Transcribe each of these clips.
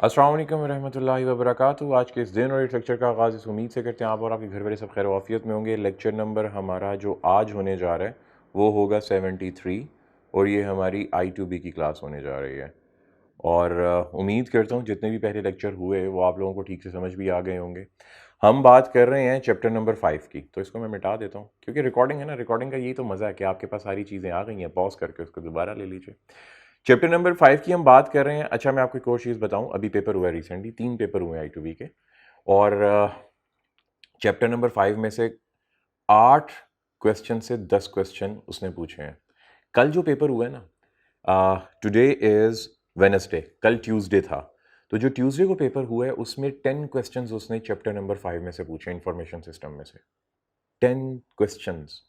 अस्सलाम वालेकुम रहमतुल्लाहि व बरकातुहू। आज के इस दिन और इस लेक्चर का आगाज़ इस उम्मीद से करते हैं आप और आपके घर वाले सब खैर वाफियत में होंगे। लेक्चर नंबर हमारा जो आज होने जा रहा है वो होगा 73 और ये हमारी I2B की क्लास होने जा रही है। और उम्मीद करता हूँ जितने भी पहले लेक्चर हुए वो आप लोगों को ठीक से समझ भी आ गए होंगे। हम बात कर रहे हैं चैप्टर नंबर 5 की, तो इसको मैं मिटा देता हूँ क्योंकि रिकॉर्डिंग है ना, रिकॉर्डिंग का यही तो मज़ा है कि आपके पास सारी चीज़ें आ गई हैं, पॉज करके उसको दोबारा ले लीजिए। चैप्टर नंबर 5 की हम बात कर रहे हैं। अच्छा, मैं आपको एक और चीज़ बताऊं, अभी पेपर हुआ है रिसेंटली, 3 पेपर हुए हैं I2B के और चैप्टर नंबर 5 में से 8 क्वेश्चन से 10 क्वेश्चन उसने पूछे हैं। कल जो पेपर हुआ है ना, टुडे इज वेडनेसडे, कल ट्यूसडे था, तो जो ट्यूसडे को पेपर हुआ है उसमें 10 क्वेश्चंस उसने चैप्टर नंबर 5 में से पूछे, इंफॉर्मेशन सिस्टम में से 10 questions.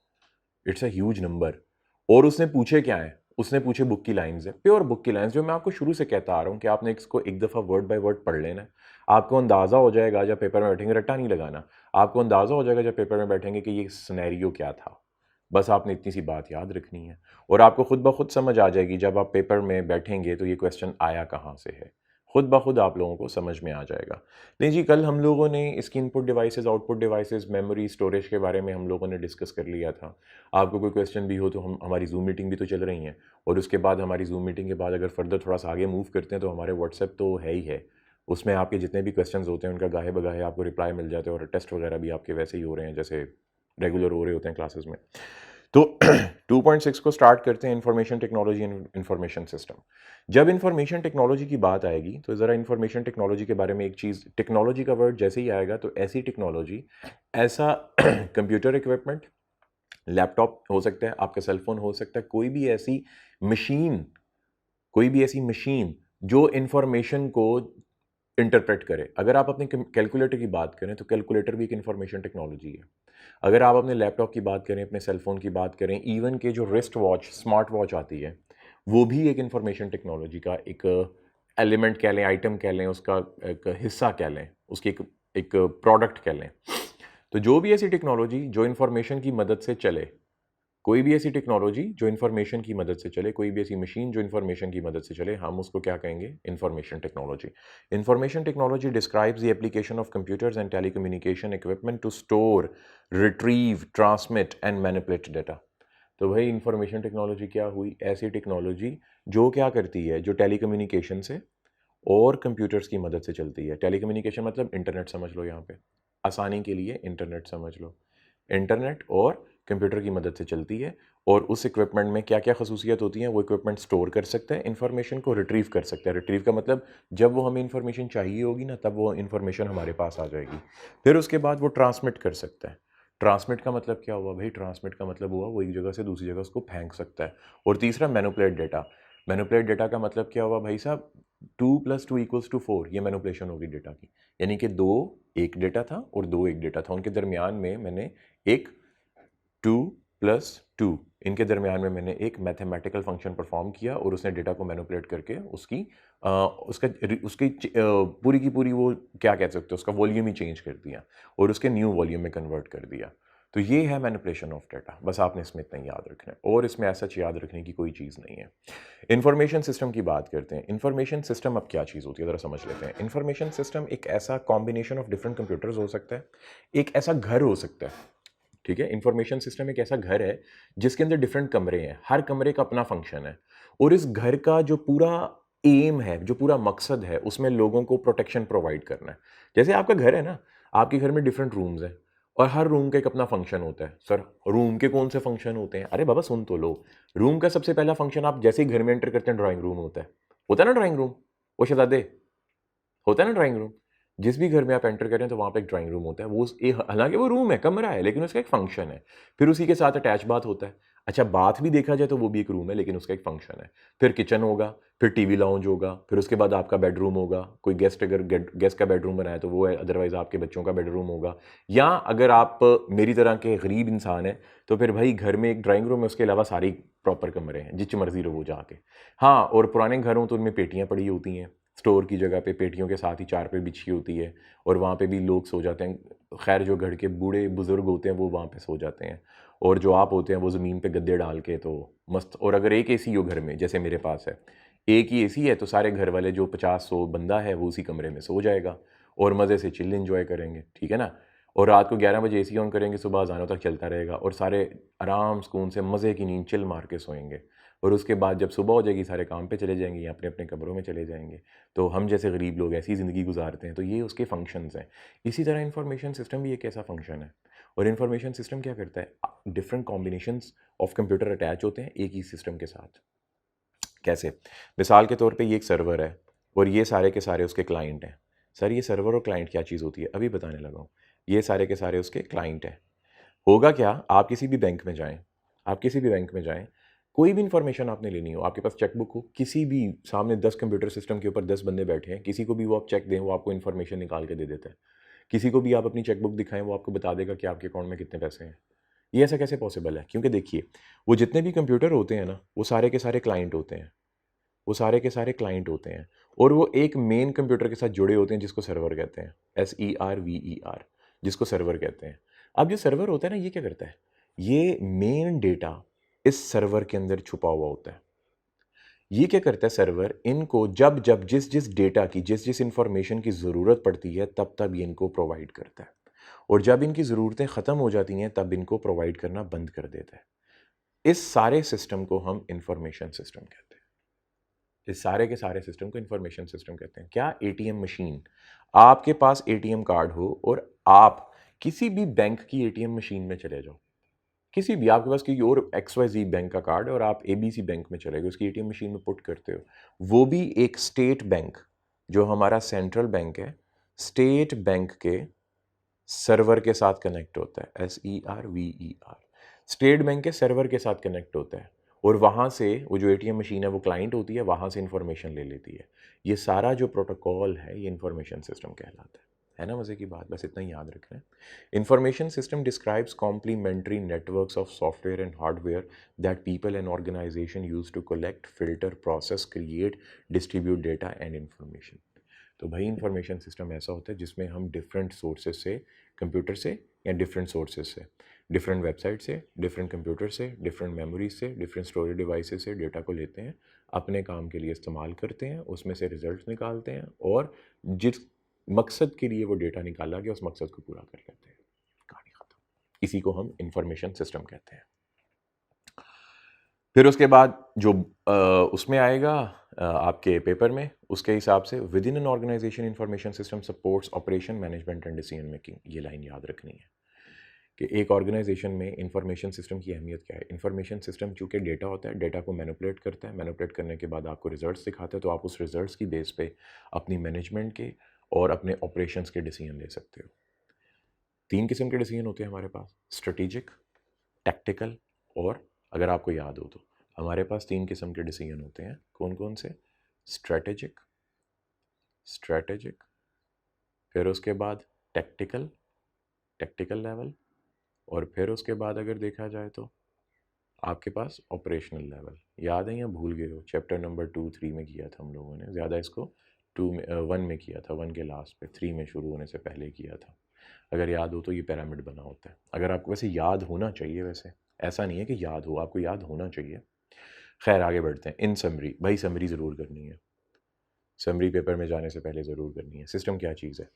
It's a huge number. और उसने पूछे क्या है, उसने पूछे बुक की लाइंस है, प्योर बुक की लाइंस, जो मैं आपको शुरू से कहता आ रहा हूँ कि आपने इसको एक दफ़ा वर्ड बाय वर्ड पढ़ लेना है। आपको अंदाज़ा हो जाएगा जब पेपर में बैठेंगे, रट्टा नहीं लगाना, आपको अंदाज़ा हो जाएगा जब पेपर में बैठेंगे कि ये सिनेरियो क्या था। बस आपने इतनी सी बात याद रखनी है और आपको खुद ब खुद समझ आ जाएगी जब आप पेपर में बैठेंगे तो ये क्वेश्चन आया कहाँ से है। खुद ब खुद आप लोगों को समझ में आ जाएगा। नहीं जी, कल हम लोगों ने इसकी input devices, output devices, memory, storage के बारे में हम लोगों ने डिस्कस कर लिया था। आपको कोई क्वेश्चन भी हो तो हमारी जूम मीटिंग भी तो चल रही हैं और उसके बाद हमारी जूम मीटिंग के बाद अगर फर्दर थोड़ा सा आगे मूव करते हैं तो हमारे व्हाट्सएप तो है ही है। उसमें आपके जितने भी क्वेश्चंस होते हैं उनका गाहे बगाहे आपको रिप्लाई मिल जाते हैं और टेस्ट वगैरह भी आपके वैसे ही हो रहे हैं जैसे रेगुलर हो रहे होते हैं क्लासेस में। तो 2.6 को स्टार्ट करते हैं, information technology and information system. जब इंफॉर्मेशन टेक्नोलॉजी की बात आएगी तो ज़रा इंफॉर्मेशन टेक्नोलॉजी के बारे में एक चीज़, टेक्नोलॉजी का वर्ड जैसे ही आएगा तो ऐसी टेक्नोलॉजी, ऐसा कंप्यूटर इक्विपमेंट, लैपटॉप हो सकता है, आपका सेल फोन हो सकता है, मशीन कोई भी ऐसी मशीन जो इंफॉर्मेशन को इंटरप्रेट करे। अगर आप अपने कैलकुलेटर की बात करें तो कैलकुलेटर भी एक इंफॉर्मेशन टेक्नोलॉजी है। अगर आप अपने लैपटॉप की बात करें, अपने सेल फोन की बात करें, इवन के जो रिस्ट वॉच, स्मार्ट वॉच आती है, वो भी एक इंफॉर्मेशन टेक्नोलॉजी का एक एलिमेंट कह लें, आइटम कह लें, उसका एक हिस्सा कह लें, उसकी एक प्रोडक्ट कह लें। तो जो भी ऐसी टेक्नोलॉजी जो इंफॉर्मेशन की मदद से चले, कोई भी ऐसी टेक्नोलॉजी जो इंफॉर्मेशन की मदद से चले, कोई भी ऐसी मशीन जो इंफॉर्मेशन की मदद से चले, हम उसको क्या कहेंगे? Information technology. Information technology describes the application of computers and telecommunication equipment to store, retrieve, transmit and manipulate data. तो भाई इंफॉर्मेशन टेक्नोलॉजी क्या हुई? ऐसी टेक्नोलॉजी जो क्या करती है, जो टेलीकम्युनिकेशन से और कंप्यूटर्स की मदद से चलती है। टेलीकम्युनिकेशन मतलब इंटरनेट समझ लो, यहाँ पे आसानी के लिए इंटरनेट समझ लो। इंटरनेट और कंप्यूटर की मदद से चलती है और उस इक्विपमेंट में क्या क्या खसूसियत होती हैं, वो इक्विपमेंट स्टोर कर सकता है, इंफॉर्मेशन को रिट्रीव कर सकता है। रिट्रीव का मतलब जब वो हमें इंफॉर्मेशन चाहिए होगी ना, तब वो इंफॉर्मेशन हमारे पास आ जाएगी। फिर उसके बाद वो ट्रांसमिट कर सकता है। ट्रांसमिट का मतलब क्या हुआ भाई? ट्रांसमिट का मतलब हुआ वो एक जगह से दूसरी जगह उसको फेंक सकता है। और तीसरा मैनिपुलेट डेटा। मैनिपुलेट डेटा का मतलब क्या हुआ भाई साहब? 2 + 2 = 4, ये मैनिपुलेशन होगी डेटा की। यानी कि दो एक डेटा था और दो एक डेटा था, उनके दरमियान में मैंने एक 2 + 2, इनके दरमियान में मैंने एक मैथमेटिकल फंक्शन परफॉर्म किया और उसने डेटा को मैनिपुलेट करके उसकी पूरी की पूरी, वो क्या कह सकते हो, उसका वॉल्यूम ही चेंज कर दिया और उसके न्यू वॉल्यूम में कन्वर्ट कर दिया। तो ये है मैनिपुलेशन ऑफ डेटा। बस आपने इसमें इतना ही याद रखना है और इसमें ऐसा याद रखने की कोई चीज़ नहीं है। इंफॉर्मेशन सिस्टम की बात करते हैं। इंफॉर्मेशन सिस्टम अब क्या चीज़ होती है, ज़रा समझ लेते हैं। इंफॉर्मेशन सिस्टम एक ऐसा कॉम्बिनेशन ऑफ डिफरेंट कंप्यूटर्स हो सकता है, एक ऐसा घर हो सकता है। ठीक है, इंफॉर्मेशन सिस्टम एक ऐसा घर है जिसके अंदर डिफरेंट कमरे हैं, हर कमरे का अपना फंक्शन है और इस घर का जो पूरा एम है, जो पूरा मकसद है, उसमें लोगों को प्रोटेक्शन प्रोवाइड करना है। जैसे आपका घर है ना, आपके घर में डिफरेंट रूम्स हैं और हर रूम का एक अपना फंक्शन होता है। सर, रूम के कौन से फंक्शन होते हैं? अरे बाबा सुन तो लो। रूम का सबसे पहला फंक्शन, आप जैसे ही घर में एंटर करते हैं, ड्राइंग रूम होता है ना ड्राइंग रूम, वो शहजादे, होता है ना ड्राइंग रूम। जिस भी घर में आप एंटर करें तो वहाँ पे एक ड्राइंग रूम होता है। हालांकि वो रूम है, कमरा है, लेकिन उसका एक फंक्शन है। फिर उसी के साथ अटैच बाथ होता है। अच्छा, बाथ भी देखा जाए तो वो भी एक रूम है, लेकिन उसका एक फंक्शन है। फिर किचन होगा, फिर टीवी लाउंज होगा, फिर उसके बाद आपका बेडरूम होगा। कोई गेस्ट अगर गेस्ट का बेडरूम बनाए तो वो है, अदरवाइज आपके बच्चों का बेडरूम होगा। या अगर आप मेरी तरह के गरीब इंसान हैं तो फिर भाई घर में एक ड्राइंग रूम है, उसके अलावा सारी प्रॉपर कमरे हैं, जिस मर्जी रहो जाके। हाँ, और पुराने घर हों तो उनमें पेटियां पड़ी होती हैं, स्टोर की जगह पे पेटियों के साथ ही चारपाई बिछी होती है और वहाँ पे भी लोग सो जाते हैं। खैर, जो घर के बूढ़े बुजुर्ग होते हैं वो वहाँ पे सो जाते हैं और जो आप होते हैं वो ज़मीन पे गद्दे डाल के तो मस्त। और अगर एक एसी हो घर में, जैसे मेरे पास है, एक ही एसी है तो सारे घर वाले जो 50-100 बंदा है वो उसी कमरे में सो जाएगा और मज़े से चिल एंजॉय करेंगे, ठीक है ना? और रात को 11 बजे एसी ऑन करेंगे, सुबह अज़ानों तक चलता रहेगा और सारे आराम सुकून से मज़े की नींद चिल मार के सोएंगे। और उसके बाद जब सुबह हो जाएगी सारे काम पे चले जाएंगे या अपने-अपने कमरों में चले जाएंगे। तो हम जैसे गरीब लोग ऐसी ज़िंदगी गुजारते हैं, तो ये उसके फंक्शंस हैं। इसी तरह इंफॉर्मेशन सिस्टम भी एक ऐसा फंक्शन है और इंफॉर्मेशन सिस्टम क्या करता है? Different combinations of computer attach होते हैं एक ही सिस्टम के साथ। कैसे? मिसाल के तौर पे ये एक सर्वर है और ये सारे के सारे उसके क्लाइंट हैं। सर ये सर्वर और क्लाइंट क्या चीज़ होती है? अभी बताने लगा हूँ। ये सारे के सारे उसके क्लाइंट हैं। होगा क्या, आप किसी भी बैंक में जाएँ, आप किसी भी बैंक में जाएँ, कोई भी इन्फॉर्मेशन आपने लेनी हो, आपके पास चेकबुक हो, किसी भी सामने 10 कंप्यूटर सिस्टम के ऊपर 10 बंदे बैठे हैं, किसी को भी वो आप चेक दें, वो आपको इन्फॉर्मेशन निकाल के दे देता है। किसी को भी आप अपनी चेकबुक दिखाएँ, वो आपको बता देगा कि आपके अकाउंट में कितने पैसे हैं। ये ऐसा कैसे पॉसिबल है? क्योंकि देखिए, वो जितने भी कंप्यूटर होते हैं ना, वो सारे के सारे क्लाइंट होते हैं। वो सारे के सारे क्लाइंट होते हैं और वो एक मेन कंप्यूटर के साथ जुड़े होते हैं जिसको सर्वर कहते हैं, SERVER, जिसको सर्वर कहते हैं। अब जो सर्वर होता है ना, ये क्या करता है? ये मेन डेटा इस सर्वर के अंदर छुपा हुआ होता है। ये क्या करता है सर्वर, इनको जब जब जिस जिस डेटा की जिस जिस इंफॉर्मेशन की ज़रूरत पड़ती है तब तब ये इनको प्रोवाइड करता है और जब इनकी ज़रूरतें ख़त्म हो जाती हैं तब इनको प्रोवाइड करना बंद कर देता है। इस सारे सिस्टम को हम इंफॉर्मेशन सिस्टम कहते हैं। इस सारे के सारे सिस्टम को इंफॉर्मेशन सिस्टम कहते हैं। क्या? ATM machine. आपके पास एटीएम कार्ड हो और आप किसी भी बैंक की एटीएम मशीन में चले जाओ, किसी भी, आपके पास कोई और XYZ बैंक का कार्ड है और आप ABC बैंक में चले गए, उसकी एटीएम मशीन में पुट करते हो, वो भी एक स्टेट बैंक, जो हमारा सेंट्रल बैंक है, स्टेट बैंक के सर्वर के साथ कनेक्ट होता है, SERVER, स्टेट बैंक के सर्वर के साथ कनेक्ट होता है और वहाँ से वो जो एटीएम मशीन है वो क्लाइंट होती है, वहाँ से इंफॉर्मेशन ले लेती है। ये सारा जो प्रोटोकॉल है ये इंफॉर्मेशन सिस्टम कहलाता है ना? मज़े की बात, बस इतना ही याद रख रहे हैं। Information system describes complementary networks of software and hardware that people and organisation use to collect, filter, process, create, distribute data and information. तो भाई इंफॉर्मेशन सिस्टम ऐसा होता है जिसमें हम डिफरेंट सोर्सेज से, कंप्यूटर से या डिफरेंट सोर्सेज से, डिफरेंट वेबसाइट से, डिफरेंट कंप्यूटर से, डिफरेंट मेमोरीज से, डिफरेंट स्टोरेज डिवाइसेस से डेटा को लेते हैं, अपने काम के लिए इस्तेमाल करते हैं, उसमें से रिजल्ट्स निकालते हैं और जिस मकसद के लिए वो डेटा निकाला गया उस मकसद को पूरा कर लेते हैं। कहानी खत्म। इसी को हम इंफॉर्मेशन सिस्टम कहते हैं। फिर उसके बाद जो उसमें आएगा आपके पेपर में, उसके हिसाब से with in an organisation information system supports operation, management and decision making. ये लाइन याद रखनी है कि एक ऑर्गेनाइजेशन में इंफॉर्मेशन सिस्टम की अहमियत क्या है। इंफॉर्मेशन सिस्टम चूँकि डेटा होता है, डेटा को मैनिपुलेट करता है, मैनिपुलेट करने के बाद आपको रिजल्ट्स दिखाता है, तो आप उस रिजल्ट्स की बेस पे अपनी मैनेजमेंट के और अपने ऑपरेशंस के डिसीजन ले सकते हो। 3 किस्म के डिसीजन होते हैं हमारे पास, स्ट्रेटेजिक, टैक्टिकल और, अगर आपको याद हो तो, हमारे पास 3 किस्म के डिसीजन होते हैं। कौन कौन से? स्ट्रेटेजिक, स्ट्रेटेजिक, फिर उसके बाद टैक्टिकल, टैक्टिकल लेवल, और फिर उसके बाद अगर देखा जाए तो आपके पास ऑपरेशनल लेवल। याद है या भूल गए हो? चैप्टर नंबर 2-3 में किया था हम लोगों ने, ज़्यादा इसको 1 में किया था, 1 के लास्ट पे, 3 में शुरू होने से पहले किया था। अगर याद हो तो ये पिरामिड बना होता है। अगर आपको वैसे याद होना चाहिए, वैसे ऐसा नहीं है कि याद हो, आपको याद होना चाहिए। खैर आगे बढ़ते हैं। इन समरी, भाई समरी ज़रूर करनी है, समरी पेपर में जाने से पहले ज़रूर करनी है। सिस्टम क्या चीज़ है?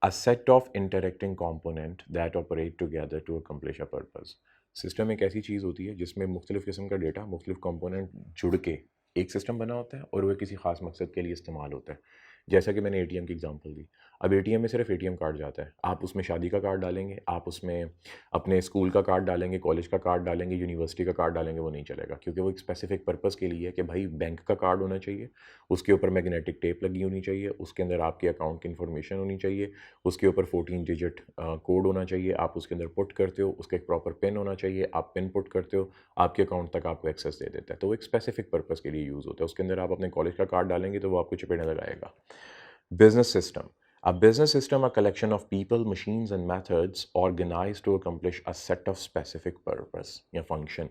A set of interacting component that operate together to accomplish a purpose। System एक ऐसी चीज़ होती है जिसमें मुख्तलिफ़ किस्म का डेटा, मुख्तलिफ़ कंपोनेंट जुड़ के एक सिस्टम बना होता है और वह किसी ख़ास मकसद के लिए इस्तेमाल होता है। जैसा कि मैंने एटीएम की एग्जांपल दी। अब एटीएम में सिर्फ एटीएम कार्ड जाता है, आप उसमें शादी का कार्ड डालेंगे, आप उसमें अपने स्कूल का कार्ड डालेंगे, कॉलेज का कार्ड डालेंगे, यूनिवर्सिटी का कार्ड डालेंगे, वो नहीं चलेगा, क्योंकि वो एक स्पेसिफिक पर्पज़ के लिए है कि भाई बैंक का कार्ड होना चाहिए, उसके ऊपर मैग्नेटिक टेप लगी होनी चाहिए, उसके अंदर आपके अकाउंट की इन्फॉर्मेशन होनी चाहिए, उसके ऊपर 14 डिजिट कोड होना चाहिए, आप उसके अंदर पुट करते हो, उसका एक प्रॉपर पिन होना चाहिए, आप पिन पुट करते हो, आपके अकाउंट तक आपको एक्सेस दे देता है। तो वो एक स्पेसिफिक पर्पज़ के लिए यूज़ होता है। उसके अंदर आप अपने कॉलेज का कार्ड डालेंगे तो वो आपको चपेट लगाएगा। Business system, a business system, a collection of people, machines and methods organized to accomplish a set of specific purpose या function।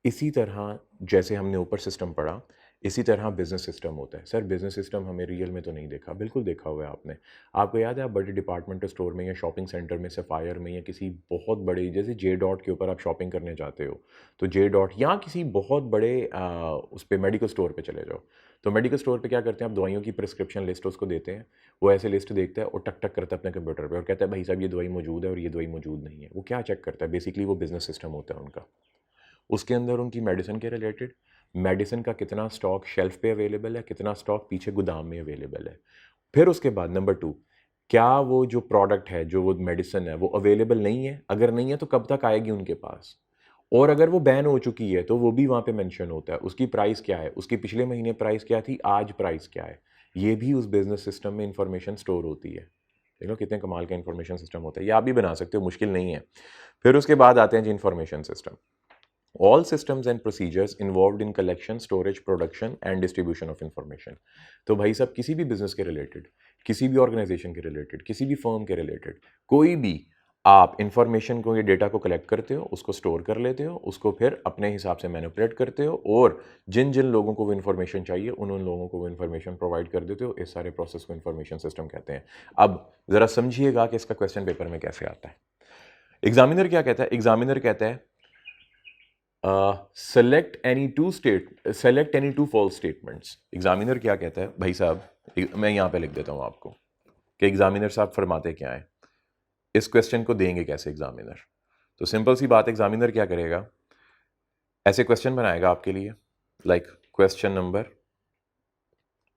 इसी तरह जैसे हमने ऊपर सिस्टम पढ़ा, इसी तरह बिजनेस सिस्टम होता है। सर बिजनेस सिस्टम हमें रियल में तो नहीं देखा, बिल्कुल देखा हुआ है आपने। आपको याद है आप बड़े डिपार्टमेंटल स्टोर में या शॉपिंग सेंटर में, सफायर में या किसी बहुत बड़े जैसे जे डॉट के ऊपर आप शॉपिंग करने जाते हो, तो जे डॉट या किसी बहुत बड़े उस पर मेडिकल स्टोर पे चले जाओ, तो मेडिकल स्टोर पे क्या करते हैं, आप दवाइयों की प्रिस्क्रिप्शन लिस्ट उसको देते हैं, वो ऐसे लिस्ट देखता है और टक टक करता है अपने कंप्यूटर पे और कहता है भाई साहब ये दवाई मौजूद है और ये दवाई मौजूद नहीं है। वो क्या चेक करता है, बेसिकली वो बिजनेस सिस्टम होता है उनका। उसके अंदर उनकी मेडिसिन के रिलेटेड, मेडिसिन का कितना स्टॉक शेल्फ पे अवेलेबल है, कितना स्टॉक पीछे गोदाम में अवेलेबल है। फिर उसके बाद नंबर 2, क्या वो जो प्रोडक्ट है, जो वो मेडिसिन है, वो अवेलेबल नहीं है, अगर नहीं है तो कब तक आएगी उनके पास, और अगर वो बैन हो चुकी है तो वो भी वहाँ पे मेंशन होता है, उसकी प्राइस क्या है, उसकी पिछले महीने प्राइस क्या थी, आज प्राइस क्या है। ये भी उस बिजनेस सिस्टम में इंफॉर्मेशन स्टोर होती है। देखो कितने कमाल का इंफॉर्मेशन सिस्टम होता है, ये आप भी बना सकते हो, मुश्किल नहीं है। फिर उसके बाद आते हैं जी information system. All systems and procedures involved in collection, storage, production and distribution of information। तो भाई साहब किसी भी बिजनेस के रिलेटेड, किसी भी ऑर्गेनाइजेशन के रिलेटेड, किसी भी फर्म के रिलेटेड, कोई भी आप इंफॉर्मेशन को, ये डेटा को कलेक्ट करते हो, उसको स्टोर कर लेते हो, उसको फिर अपने हिसाब से मैनिपुलेट करते हो और जिन जिन लोगों को वो इन्फॉर्मेशन चाहिए उन उन लोगों को वो इन्फॉर्मेशन प्रोवाइड कर देते हो। इस सारे प्रोसेस को इन्फॉर्मेशन सिस्टम कहते हैं। अब ज़रा समझिएगा कि इसका क्वेश्चन पेपर में कैसे आता है। एग्जामिनर क्या कहता है, एग्जामिनर कहता है select any two false statements. Examiner क्या कहता है भाई साहब, मैं यहां पे लिख देता हूं आपको कि एग्जामिनर साहब फरमाते क्या है, इस क्वेश्चन को देंगे कैसे एग्जामिनर। तो सिंपल सी बात, एग्जामिनर क्या करेगा, ऐसे क्वेश्चन बनाएगा आपके लिए, like question number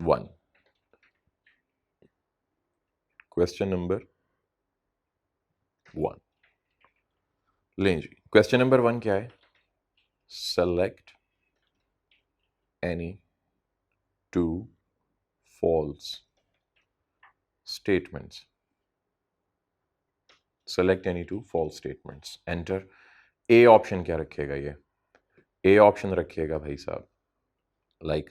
1, question number 1 लें जी। क्वेश्चन नंबर 1 क्या है, select any two false statements, select any two false statements, enter। A option क्या रखेगा, ये ए ऑप्शन रखेगा भाई साहब लाइक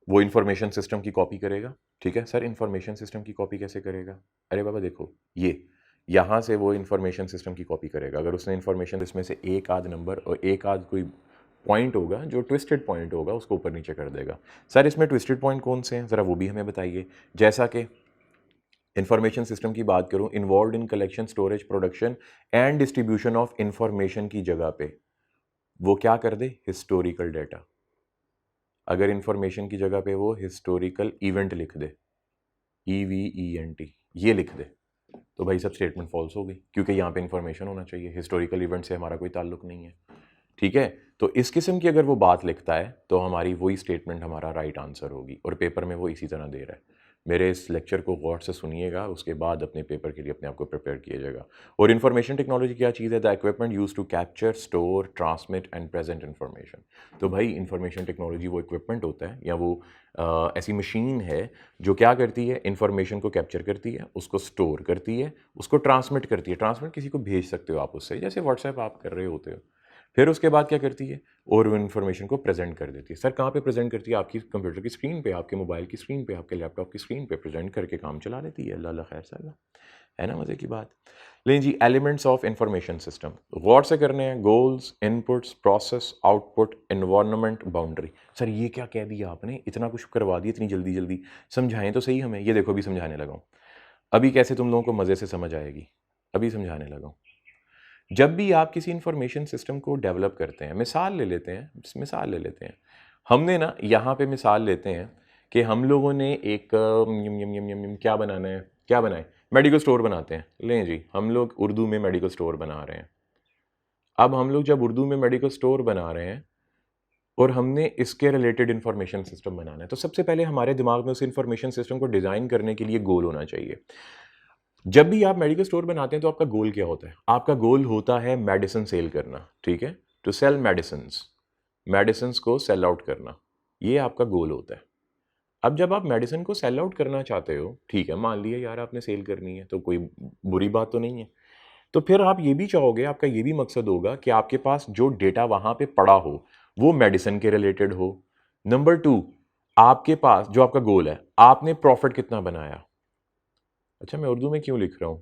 वो इंफॉर्मेशन सिस्टम की कॉपी करेगा। ठीक है सर, इंफॉर्मेशन सिस्टम की कॉपी कैसे करेगा, अरे बाबा देखो ये यहां से वो इंफॉर्मेशन सिस्टम की कॉपी करेगा। अगर उसने इंफॉर्मेशन, इसमें से एक आध नंबर और एक आध कोई पॉइंट होगा जो ट्विस्टेड पॉइंट होगा, उसको ऊपर नीचे कर देगा। सर इसमें ट्विस्टेड पॉइंट कौन से हैं, ज़रा वो भी हमें बताइए। जैसा कि इंफॉर्मेशन सिस्टम की बात करूं, involve in collection, storage, production and distribution of information की जगह पे वो क्या कर दे, हिस्टोरिकल डेटा। अगर इंफॉर्मेशन की जगह पे वो हिस्टोरिकल इवेंट लिख दे, EVENT, ये लिख दे, तो भाई सब स्टेटमेंट फॉल्स हो गई, क्योंकि यहाँ पे इंफॉर्मेशन होना चाहिए, हिस्टोरिकल इवेंट से हमारा कोई ताल्लुक नहीं है। ठीक है, तो इस किस्म की अगर वो बात लिखता है तो हमारी वही स्टेटमेंट हमारा राइट आंसर होगी, और पेपर में वो इसी तरह दे रहा है। मेरे इस लेक्चर को गौर से सुनिएगा, उसके बाद अपने पेपर के लिए अपने आप को प्रिपेयर कीजिएगा। और इन्फॉर्मेशन टेक्नोलॉजी क्या चीज़ है, the equipment use to capture, store, transmit and present information. तो भाई इन्फॉर्मेशन टेक्नोलॉजी वो इक्विपमेंट होता है या वो ऐसी मशीन है जो क्या करती है, इन्फॉर्मेशन को कैप्चर करती है, उसको स्टोर करती है, उसको ट्रांसमिट करती है। ट्रांसमिट किसी को भेज सकते हो आप उससे, जैसे व्हाट्सएप आप कर रहे होते हो। फिर उसके बाद क्या करती है, और वो इन्फॉर्मेशन को प्रेजेंट कर देती है। सर कहाँ पे प्रेजेंट करती है, आपकी कंप्यूटर की स्क्रीन पे, आपके मोबाइल की स्क्रीन पे, आपके लैपटॉप की स्क्रीन पे प्रेजेंट करके काम चला लेती है। अल्लाह खैर सल्ला, है ना मज़े की बात। लेकिन G elements of information system गौर से करने हैं, goals, inputs, process, output, environment, boundary. Sir ये क्या कह दिया आपने, इतना कुछ करवा दिया इतनी जल्दी जल्दी, समझाएं तो सही हमें। ये देखो अभी समझाने लगा हूँ, अभी कैसे तुम लोगों को मज़े से समझ आएगी, अभी समझाने लगा हूँ। जब भी आप किसी इंफॉर्मेशन सिस्टम को डेवलप करते हैं, मिसाल ले लेते हैं, मिसाल ले लेते हैं, हमने ना यहाँ पे मिसाल लेते हैं कि हम लोगों ने एक क्या बनाना है, क्या बनाए, मेडिकल स्टोर बनाते हैं। लें जी, हम लोग उर्दू में मेडिकल स्टोर बना रहे हैं। अब हम लोग जब उर्दू में मेडिकल स्टोर बना रहे हैं और हमने इसके रिलेटेड इंफॉर्मेशन सिस्टम बनाना है, तो सबसे पहले हमारे दिमाग में उस इंफॉर्मेशन सिस्टम को डिज़ाइन करने के लिए गोल होना चाहिए। जब भी आप मेडिकल स्टोर बनाते हैं तो आपका गोल क्या होता है, आपका गोल होता है मेडिसिन सेल करना। ठीक है, टू सेल मेडिसिन, मेडिसिन को सेल आउट करना, ये आपका गोल होता है। अब जब आप मेडिसिन को सेल आउट करना चाहते हो, ठीक है, मान लिया यार आपने सेल करनी है, तो कोई बुरी बात तो नहीं है। तो फिर आप ये भी चाहोगे, आपका ये भी मकसद होगा कि आपके पास जो डेटा वहां पे पड़ा हो वो मेडिसिन के रिलेटेड हो। नंबर 2, आपके पास जो आपका गोल है, आपने प्रॉफिट कितना बनाया। अच्छा मैं उर्दू में क्यों लिख रहा हूं,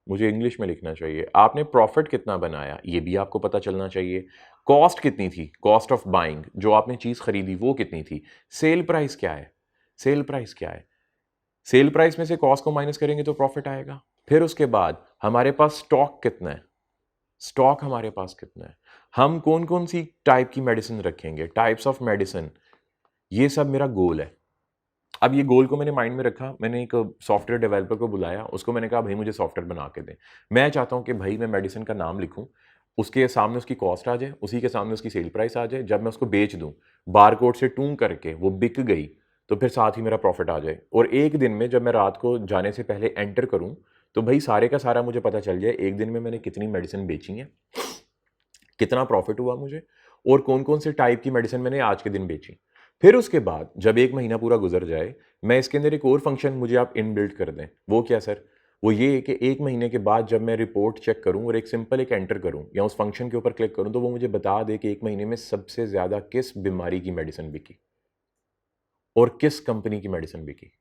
मुझे इंग्लिश में लिखना चाहिए। आपने प्रॉफिट कितना बनाया ये भी आपको पता चलना चाहिए। कॉस्ट कितनी थी, कॉस्ट ऑफ बाइंग, जो आपने चीज़ खरीदी वो कितनी थी। सेल प्राइस क्या है, सेल प्राइस क्या है, सेल प्राइस में से कॉस्ट को माइनस करेंगे तो प्रॉफिट आएगा। फिर उसके बाद हमारे पास स्टॉक कितना है, स्टॉक हमारे पास कितना है, हम कौन कौन सी टाइप की मेडिसिन रखेंगे, टाइप्स ऑफ मेडिसिन, ये सब मेरा गोल है। अब ये गोल को मैंने माइंड में रखा, मैंने एक सॉफ्टवेयर डेवलपर को बुलाया, उसको मैंने कहा भाई मुझे सॉफ्टवेयर बना के दें। मैं चाहता हूँ कि भाई मैं मेडिसिन का नाम लिखूँ, उसके सामने उसकी कॉस्ट आ जाए, उसी के सामने उसकी सेल प्राइस आ जाए, जब मैं उसको बेच दूँ बारकोड से टूं करके वो बिक गई तो फिर साथ ही मेरा प्रॉफिट आ जाए। और एक दिन में जब मैं रात को जाने से पहले एंटर करूँ तो भाई सारे का सारा मुझे पता चल जाए एक दिन में मैंने कितनी मेडिसिन बेची है, कितना प्रॉफिट हुआ मुझे, और कौन कौन से टाइप की मेडिसिन मैंने आज के दिन बेची। फिर उसके बाद जब एक महीना पूरा गुजर जाए, मैं इसके अंदर एक और फंक्शन मुझे आप इनबिल्ट कर दें। वो क्या सर, वो ये है कि एक महीने के बाद जब मैं रिपोर्ट चेक करूं और एक सिंपल एक एंटर करूं या उस फंक्शन के ऊपर क्लिक करूं तो वो मुझे बता दे कि एक महीने में सबसे ज्यादा किस बीमारी की मेडिसिन बिकी और किस कंपनी की मेडिसिन बिकी।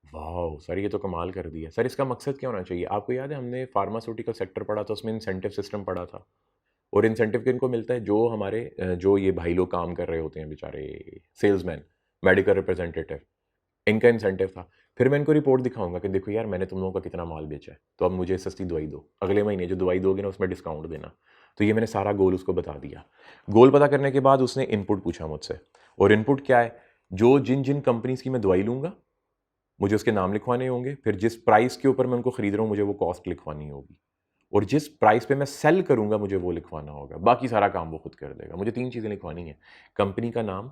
वाह सर ये तो कमाल कर दिया। सर इसका मकसद क्या होना चाहिए, आपको याद है हमने फार्मास्यूटिकल सेक्टर पढ़ा था, उसमें इंसेंटिव सिस्टम पढ़ा था। और इंसेंटिव किनको मिलता है, जो हमारे जो ये भाई लोग काम कर रहे होते हैं बेचारे, सेल्समैन, मेडिकल रिप्रेजेंटेटिव, इनका इंसेंटिव था। फिर मैं इनको रिपोर्ट दिखाऊंगा कि देखो यार मैंने तुम लोगों का कितना माल बेचा है, तो अब मुझे सस्ती दवाई दो, अगले महीने जो दवाई दोगे ना उसमें डिस्काउंट देना। तो ये मैंने सारा गोल उसको बता दिया। गोल पता करने के बाद उसने इनपुट पूछा मुझसे, और इनपुट क्या है, जो जिन जिन कंपनीज की मैं दवाई लूंगा मुझे उसके नाम लिखवाने होंगे, फिर जिस प्राइस के ऊपर मैं उनको खरीद रहा हूँ मुझे वो कॉस्ट लिखवानी होगी, और जिस प्राइस पे मैं सेल करूंगा मुझे वो लिखवाना होगा। बाकी सारा काम वो खुद कर देगा। मुझे 3 चीज़ें लिखवानी है, कंपनी का नाम,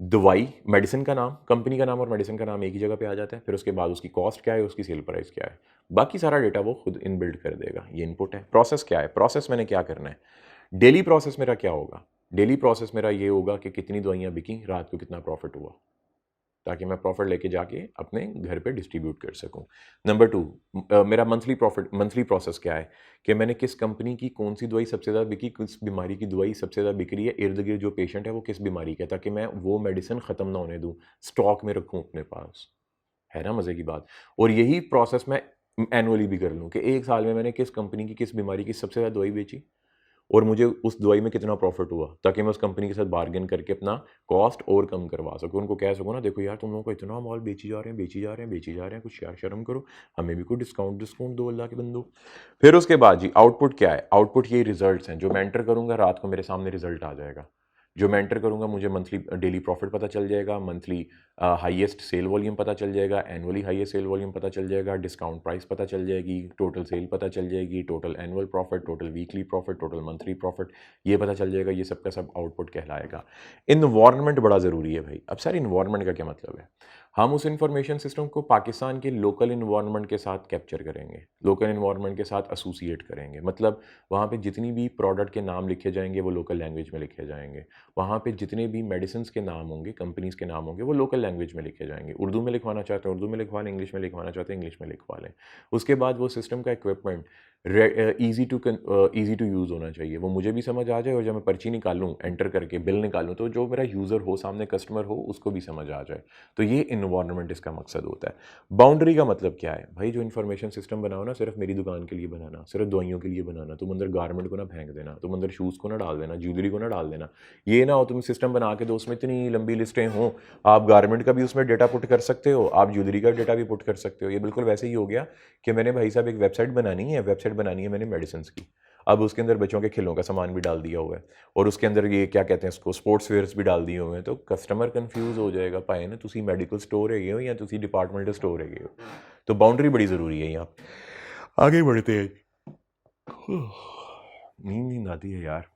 दवाई, मेडिसिन का नाम, कंपनी का नाम और मेडिसिन का नाम एक ही जगह पे आ जाता है, फिर उसके बाद उसकी कॉस्ट क्या है, उसकी सेल प्राइस क्या है, बाकी सारा डेटा वो खुद इनबिल्ड कर देगा। ये इनपुट है। प्रोसेस क्या है, प्रोसेस मैंने क्या करना है, डेली प्रोसेस मेरा क्या होगा, डेली प्रोसेस मेरा ये होगा कि कितनी दवाइयाँ बिकी, रात को कितना प्रॉफिट हुआ, ताकि मैं प्रॉफिट लेके जाके अपने घर पे डिस्ट्रीब्यूट कर सकूं। नंबर 2, मेरा मंथली प्रॉफिट, मंथली प्रोसेस क्या है कि मैंने किस कंपनी की कौन सी दवाई सबसे ज़्यादा बिकी, किस बीमारी की दवाई सबसे ज़्यादा बिक रही है, इर्द गिर्द जो पेशेंट है वो किस बीमारी का है, ताकि मैं वो मेडिसिन ख़त्म ना होने दूँ, स्टॉक में रखूँ अपने पास। है ना मज़े की बात। और यही प्रोसेस मैं एनुअली भी कर लूँ कि एक साल में मैंने किस कंपनी की किस बीमारी की सबसे ज़्यादा दवाई बेची और मुझे उस दवाई में कितना प्रॉफिट हुआ, ताकि मैं उस कंपनी के साथ बार्गेन करके अपना कॉस्ट और कम करवा सकूँ। उनको कह सकूँ ना देखो यार तुम लोगों को इतना माल बेची जा रहे हैं, बेची जा रहे हैं, बेची जा रहे हैं, कुछ यार शर्म करो, हमें भी कोई डिस्काउंट डिस्काउंट दो अल्लाह के बंदो। फिर उसके बाद जी आउटपुट क्या है, आउटपुट ये रिजल्ट्स हैं जो मैं एंटर करूँगा, रात को मेरे सामने रिजल्ट आ जाएगा। जो मैं एंटर करूँगा मुझे मंथली डेली प्रॉफिट पता चल जाएगा, मंथली हाईएस्ट सेल वॉल्यूम पता चल जाएगा, एनुअली हाईएस्ट सेल वॉल्यूम पता चल जाएगा, डिस्काउंट प्राइस पता चल जाएगी, टोटल सेल पता चल जाएगी, total annual profit, total weekly profit, total monthly profit, ये पता चल जाएगा। ये सब का सब आउटपुट कहलाएगा। इन्वायरमेंट बड़ा ज़रूरी है भाई। अब सर इन्वायरमेंट का क्या मतलब है, हम उस इंफॉर्मेशन सिस्टम को पाकिस्तान के लोकल इन्वायरमेंट के साथ कैप्चर करेंगे, लोकल इन्वायरमेंट के साथ एसोसिएट करेंगे। मतलब वहाँ पे जितनी भी प्रोडक्ट के नाम लिखे जाएंगे वो लोकल लैंग्वेज में लिखे जाएंगे, वहाँ पे जितने भी मेडिसिन के नाम होंगे, कंपनीज के नाम होंगे, वो लोकल लैंग्वेज में लिखे जाएंगे। उर्दू में लिखवाना चाहते हैं उर्दू में लिखवा लें, इंग्लिश में लिखवाना चाहते हैं इंग्लिश में लिखवा लें। उसके बाद वो सिस्टम का इक्विपमेंट ईजी टू यूज़ होना चाहिए, वो मुझे भी समझ आ जाए, और जब मैं पर्ची निकालूँ एंटर करके बिल निकालूँ तो जो मेरा यूज़र हो, सामने कस्टमर हो, उसको भी समझ आ जाए। तो ये इन्वायरमेंट इसका मकसद होता है। बाउंड्री का मतलब क्या है भाई, जो इन्फॉर्मेशन सिस्टम बनाओ ना सिर्फ मेरी दुकान के लिए बनाना, सिर्फ दवाइयों के लिए बनाना, तुम अंदर गारमेंट को ना फेंक देना, तुम अंदर शूज़ को ना डाल देना, ज्वेलरी को ना डाल देना। ये ना हो तुम सिस्टम बना के दो उसमें इतनी लंबी लिस्टें हों, आप गारमेंट का भी उसमें डेटा पुट कर सकते हो, आप ज्वेलरी का डेटा भी पुट कर सकते हो। ये बिल्कुल वैसे ही हो गया कि मैंने भाई साहब एक वेबसाइट बनानी है, वेबसाइट बनानी है मैंने मेडिसिन की, अब उसके अंदर बच्चों के खिलौनों का सामान भी डाल दिया हुआ है, और उसके अंदर ये क्या कहते हैं उसको, स्पोर्ट्स वेयर्स भी डाल दिए हुए हैं, तो कस्टमर कंफ्यूज हो जाएगा, पाए ना तुसी मेडिकल स्टोर है हो या तुसी डिपार्टमेंटल स्टोर है हो। तो बाउंड्री बड़ी ज़रूरी है यहाँ। आगे बढ़ते हैं। नींद नींद आती है यार,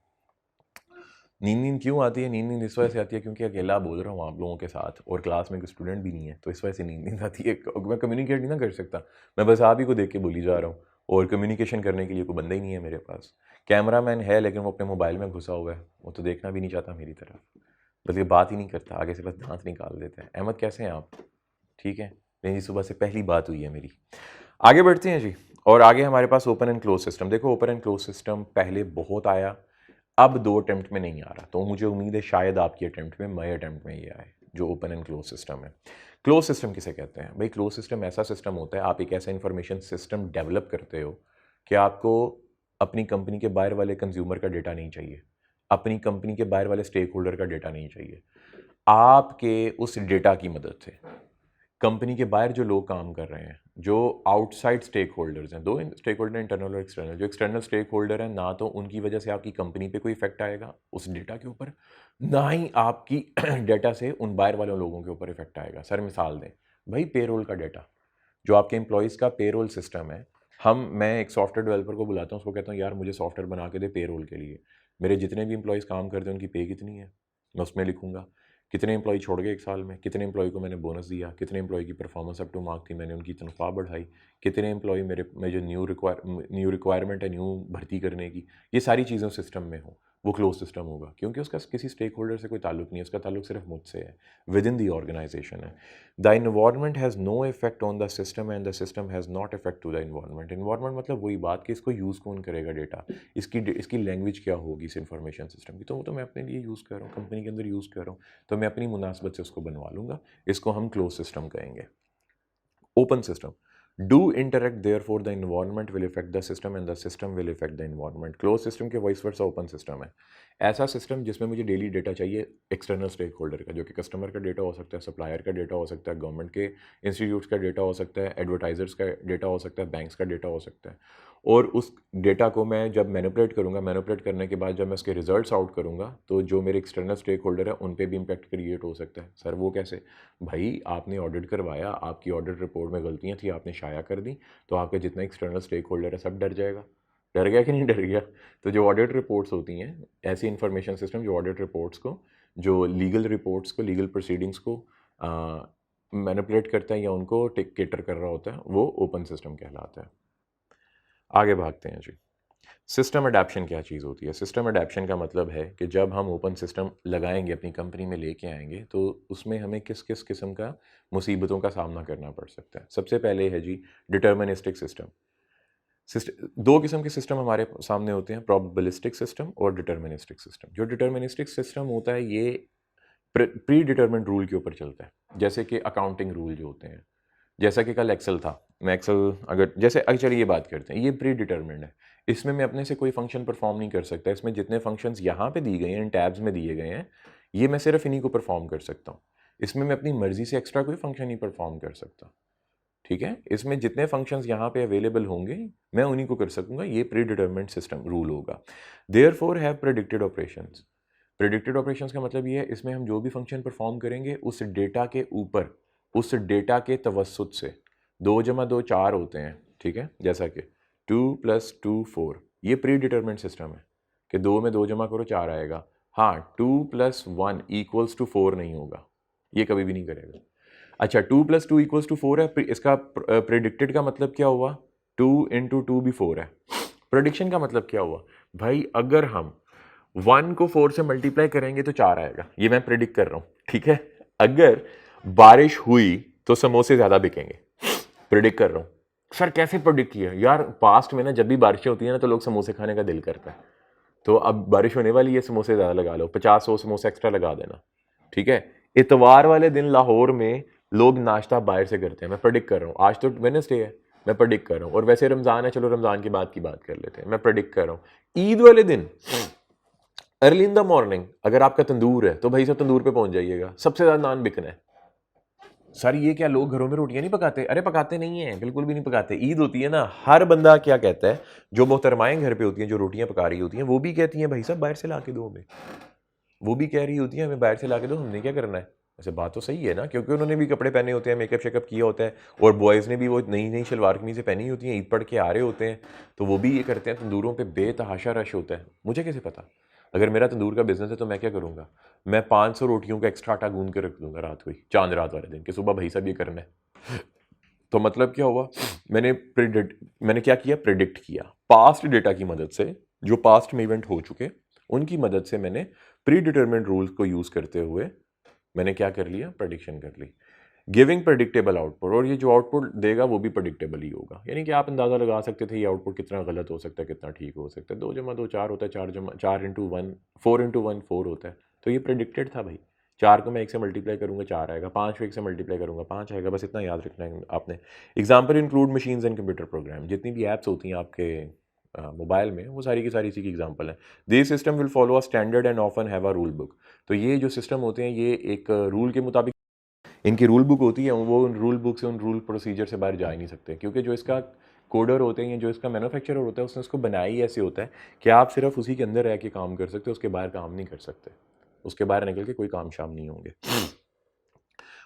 नींद नींद क्यों आती है, नींद नींद इस वजह से आती है क्योंकि अकेला बोल रहा हूँ आप लोगों के साथ, और क्लास में कोई स्टूडेंट भी नहीं है, तो इस वजह से नींद नींद आती है। मैं कम्युनिकेट नहीं ना कर सकता, मैं बस आप ही को देख के बोली जा रहा हूँ, और कम्युनिकेशन करने के लिए कोई बंदा ही नहीं है मेरे पास। कैमरा मैन है लेकिन वो अपने मोबाइल में घुसा हुआ है, वो तो देखना भी नहीं चाहता मेरी तरफ, बस ये बात ही नहीं करता, आगे से बस दांत निकाल देता है। अहमद कैसे हैं आप, ठीक है? नहीं जी, सुबह से पहली बात हुई है मेरी। आगे बढ़ते हैं जी। और आगे हमारे पास ओपन एंड क्लोज सिस्टम। देखो ओपन एंड क्लोज सिस्टम पहले बहुत आया, अब 2 अटेम्प्ट में नहीं आ रहा, तो मुझे उम्मीद है शायद आपकी अटेम्प्ट में, मई अटेम्प्ट में ये आए। जो ओपन एंड क्लोज सिस्टम है। क्लोज सिस्टम किसे कहते हैं भाई? क्लोज सिस्टम ऐसा सिस्टम होता है, आप एक ऐसा इंफॉर्मेशन सिस्टम डेवलप करते हो कि आपको अपनी कंपनी के बाहर वाले कंज्यूमर का डेटा नहीं चाहिए, अपनी कंपनी के बाहर वाले स्टेक होल्डर का डेटा नहीं चाहिए। आपके उस डेटा की मदद से कंपनी के बाहर जो लोग काम कर रहे हैं, जो आउटसाइड स्टेक होल्डर्स हैं, दो स्टेक होल्डर इंटरनल और एक्सटर्नल, जो एक्सटर्नल स्टेक होल्डर हैं ना तो उनकी वजह से आपकी कंपनी पे कोई इफेक्ट आएगा उस डेटा के ऊपर, ना ही आपकी डेटा से उन बाहर वाले लोगों के ऊपर इफेक्ट आएगा। सर मिसाल दें भाई, पेरोल का डेटा, जो आपके एम्प्लॉयज़ का पेरोल सिस्टम है, मैं एक सॉफ्टवेयर डेवलपर को बुलाता हूँ, उसको कहता हूँ यार मुझे सॉफ्टवेयर बना के दे पेरोल के लिए, मेरे जितने भी एम्प्लॉयज़ काम करते हैं उनकी पे कितनी है, मैं उसमें लिखूंगा कितने एम्प्लॉय छोड़ गए एक साल में, कितने एम्प्लॉय को मैंने बोनस दिया, कितने एम्प्लॉय की परफॉर्मेंस अप टू मार्क थी, मैंने उनकी तनख्वाह बढ़ाई, कितने एम्प्लॉय मेरे में जो न्यू रिक्वायरमेंट है न्यू भर्ती करने की, ये सारी चीज़ें सिस्टम में हो, वो क्लोज सिस्टम होगा क्योंकि उसका किसी स्टेक होल्डर से कोई ताल्लुक नहीं है, उसका ताल्लुक सिर्फ मुझसे है, विद इन दी ऑर्गेनाइजेशन है। The environment has no effect on the system and the system has not effect to the environment. Environment मतलब वही बात कि इसको यूज़ कौन करेगा डेटा, इसकी लैंग्वेज क्या होगी इस इंफॉर्मेशन सिस्टम की, तो वो तो मैं अपने लिए यूज़ कर रहा हूँ, कंपनी के अंदर यूज़ कर रहा हूँ, तो मैं अपनी मुनासबत से उसको बनवा लूँगा। इसको हम क्लोज सिस्टम कहेंगे। Open system, do interact, therefore the environment will affect the system and the system will affect the environment। Close system के वाइस वर्सा ओपन सिस्टम है ऐसा सिस्टम जिसमें मुझे डेली डेटा चाहिए एक्सटर्नल स्टेक होल्डर का, जो कि कस्टमर का डेटा हो सकता है, सप्लायर का डेटा हो सकता है, गवर्नमेंट के इंस्टीट्यूट्स का डेटा हो सकता है, एडवर्टाइजर्स का डेटा हो सकता है, बैंक्स का डेटा हो सकता है। और उस डेटा को मैं जब मैनिपुलेट करूँगा, मैनिपुलेट करने के बाद जब मैं उसके रिजल्ट्स आउट करूँगा, तो जो मेरे एक्सटर्नल स्टेक होल्डर है उन पे भी इम्पैक्ट क्रिएट हो सकता है। सर वो कैसे? भाई आपने ऑडिट करवाया, आपकी ऑडिट रिपोर्ट में गलतियाँ थी, आपने शाया कर दी, तो आपका जितना एक्सटर्नल स्टेक होल्डर है सब डर जाएगा। डर गया कि नहीं डर गया? तो जो ऑडिट रिपोर्ट्स होती हैं, ऐसी इंफॉर्मेशन सिस्टम जो ऑडिट रिपोर्ट्स को, जो लीगल रिपोर्ट्स को, लीगल प्रोसीडिंग्स को मैनिपुलेट करता है या उनको केटर कर रहा होता है, वो ओपन सिस्टम कहलाता है। आगे भागते हैं जी। सिस्टम अडेप्शन क्या चीज़ होती है? सिस्टम अडेप्शन का मतलब है कि जब हम ओपन सिस्टम लगाएंगे, अपनी कंपनी में लेके आएंगे, तो उसमें हमें किस किस किस्म का मुसीबतों का सामना करना पड़ सकता है। सबसे पहले है जी डिटर्मिनिस्टिक सिस्टम। दो किस्म के सिस्टम हमारे सामने होते हैं, प्रोबेबिलिस्टिक सिस्टम और डिटर्मिनिस्टिक सिस्टम। जो डिटर्मिनिस्टिक सिस्टम होता है ये प्री डिटर्मिन्ड रूल के ऊपर चलता है, जैसे कि अकाउंटिंग रूल जो होते हैं, जैसा कि कल एक्सेल था, मैं एक्सेल अगर चलिए ये बात करते हैं, ये प्री डिटर्मिन्ड है, इसमें मैं अपने से कोई फंक्शन परफॉर्म नहीं कर सकता, इसमें जितने फंक्शंस यहाँ पे दिए गए हैं, इन टैब्स में दिए गए हैं, ये मैं सिर्फ इन्हीं को परफॉर्म कर सकता हूँ, इसमें मैं अपनी मर्जी से एक्स्ट्रा कोई फंक्शन नहीं परफॉर्म कर सकता। ठीक है, इसमें जितने फंक्शंस यहाँ पे अवेलेबल होंगे मैं उन्हीं को कर सकूंगा, ये प्री डिटर्मिन्ड सिस्टम रूल होगा। Therefore have predicted operations. Predicted operations का मतलब ये है, इसमें हम जो भी फंक्शन परफॉर्म करेंगे उस डेटा के ऊपर, उस डेटा के तवस्सुत से 2 + 2 4 होते हैं, ठीक है, जैसा कि 2 + 2 4, ये प्री डिटर्मिन्ड सिस्टम है कि 2 में 2 जमा करो 4 आएगा। हाँ, 2 + 1 = 4 नहीं होगा, ये कभी भी नहीं करेगा। अच्छा, 2 + 2 = 4 है, इसका प्रेडिक्टेड का मतलब क्या हुआ? 2 × 2 भी 4 है। प्रेडिक्शन का मतलब क्या हुआ? भाई अगर हम 1 को 4 से मल्टीप्लाई करेंगे तो 4 आएगा, ये मैं प्रेडिक्ट कर रहा हूँ, ठीक है। अगर बारिश हुई तो समोसे ज्यादा बिकेंगे, प्रेडिक्ट कर रहा हूँ। सर कैसे प्रेडिक्ट किया? यार पास्ट में ना जब भी बारिशें होती है ना तो लोग समोसे खाने का दिल करता है, तो अब बारिश होने वाली है, समोसे ज्यादा लगा लो, 50-100 समोसे एक्स्ट्रा लगा देना, ठीक है। इतवार वाले दिन लाहौर में लोग नाश्ता बाहर से करते हैं, मैं प्रेडिक्ट कर रहा हूँ, आज तो वेडनेसडे है, मैं प्रेडिक्ट कर रहा हूँ, और वैसे रमजान है, चलो रमजान की बात कर लेते हैं, मैं प्रेडिक्ट कर रहा हूँ। ईद वाले दिन अर्ली इन द मॉर्निंग अगर आपका तंदूर है तो भाई सब तंदूर पे पहुंच जाइएगा, सबसे ज्यादा नान बिकना है। सर ये क्या लोग घरों में रोटियां नहीं पकाते? अरे पकाते नहीं है, बिल्कुल भी नहीं पकाते। ईद होती है ना, हर बंदा क्या कहता है, जो मोहतरमाएं घर पे होती हैं, जो रोटियां पका रही होती हैं, वो भी कहती हैं भाई साहब बाहर से ला के दो हमें, वो भी कह रही होती है हमें बाहर से ला के दो, हमने क्या करना है। वैसे बात तो सही है ना, क्योंकि उन्होंने भी कपड़े पहने होते हैं, मेकअप शेकअप किया होता है, और बॉयज़ ने भी वो नई नई शलवार कमीज़ें पहनी होती हैं, ईद पढ़ के आ रहे होते हैं, तो वो भी ये करते हैं। तंदूरों पे बेतहाशा रश होता है, मुझे कैसे पता? अगर मेरा तंदूर का बिजनेस है तो मैं क्या करूँगा, मैं 500 रोटियों का एक्स्ट्रा आटा गूंद के रख दूंगा रात को ही, चांद रात वाले दिन, कि सुबह भाई साहब ये करना है। तो मतलब क्या हुआ, मैंने क्या किया, प्रिडिक्ट किया पास्ट डेटा की मदद से, जो पास्ट में इवेंट हो चुके उनकी मदद से मैंने प्री डिटर्मिन्ड रूल्स को यूज करते हुए मैंने क्या कर लिया, प्रेडिक्शन कर ली, गिविंग प्रेडिक्टेबल आउटपुट। और ये जो आउटपुट देगा वो भी प्रेडिक्टेबल ही होगा, यानी कि आप अंदाजा लगा सकते थे ये आउटपुट कितना गलत हो सकता है, कितना ठीक हो सकता है। 2 + 2 4 होता है, 4 × 1 4 × 1 4 × 1 4 होता है, तो ये प्रेडिक्टेड था भाई, 4 को मैं 1 से मल्टीप्लाई करूँगा 4 आएगा, 5 को 1 से मल्टीप्लाई करूँगा 5 आएगा, बस इतना याद रखना है आपने। Example include machines and computer program, जितनी भी ऐप्स होती हैं आपके मोबाइल में, वो सारी की सारी इसी की एग्जाम्पल है। This system will follow a standard and often have a rule book. तो ये जो सिस्टम होते हैं ये एक रूल के मुताबिक इनकी रूल बुक होती है, वो उन रूल बुक से, उन रूल प्रोसीजर से बाहर जा ही नहीं सकते, क्योंकि जो इसका कोडर होते हैं, जो इसका मैन्युफैक्चरर होता है, उसने उसको बनाया ही ऐसे होता है कि आप सिर्फ उसी के अंदर रह के काम कर सकते हो, उसके बाहर काम नहीं कर सकते, उसके बाहर निकल के कोई काम शाम नहीं होंगे।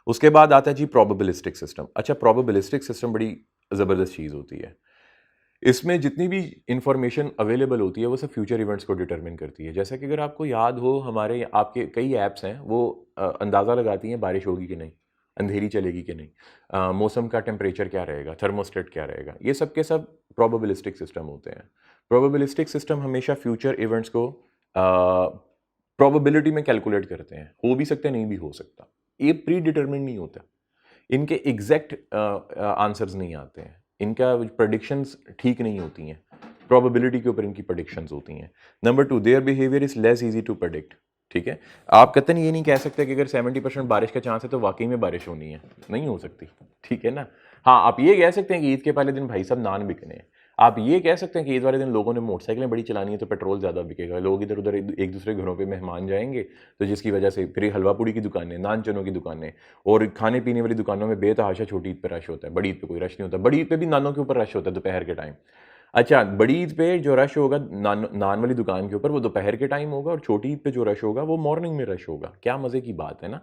उसके बाद आता है जी प्रोबेबिलिस्टिक सिस्टम। अच्छा, प्रोबेबिलिस्टिक सिस्टम बड़ी ज़बरदस्त चीज़ होती है। इसमें जितनी भी इंफॉर्मेशन अवेलेबल होती है वो सब फ्यूचर इवेंट्स को डिटरमिन करती है। जैसा कि अगर आपको याद हो, हमारे आपके कई ऐप्स हैं वो अंदाज़ा लगाती हैं बारिश होगी कि नहीं, अंधेरी चलेगी कि नहीं, मौसम का टेम्परेचर क्या रहेगा, थर्मोस्टेट क्या रहेगा, ये सब के सब प्रोबेबिलिस्टिक सिस्टम होते हैं। प्रोबेबिलिस्टिक सिस्टम हमेशा फ्यूचर इवेंट्स को प्रोबेबिलिटी में कैलकुलेट करते हैं, हो भी सकता है नहीं भी हो सकता, ये प्री डिटरमिन नहीं होता, इनके एग्जैक्ट आंसर्स नहीं आते हैं, इनका प्रडिक्शंस ठीक नहीं होती हैं, प्रोबेबिलिटी के ऊपर इनकी प्रडिक्शंस होती हैं। Number 2, their behaviour is less easy to predict. ठीक है, आप कतई ये नहीं कह सकते कि अगर 70% बारिश का चांस है तो वाकई में बारिश होनी है, नहीं हो सकती। ठीक है ना। हाँ, आप ये कह सकते हैं कि ईद के पहले दिन भाई साहब नान बिकने हैं, आप ये कह सकते हैं कि ईद वाले दिन लोगों ने मोटरसाइकिलें बड़ी चलानी है तो पेट्रोल ज़्यादा बिकेगा, लोग इधर उधर एक दूसरे घरों पे मेहमान जाएंगे, तो जिसकी वजह से फिर हलवा पूड़ी की दुकानें, नान चनों की दुकानें और खाने पीने वाली दुकानों में बेतहाशा छोटी ईद पर रश होता है, बड़ी ईद पे कोई रश नहीं होता। बड़ी ईद पे भी नानों के ऊपर रश होता है दोपहर के टाइम। अच्छा, बड़ी ईद पे जो रश होगा नान वाली दुकान के ऊपर वो दोपहर के टाइम होगा, और छोटी ईद पे जो रश होगा वो मॉर्निंग में रश होगा। क्या मज़े की बात है ना।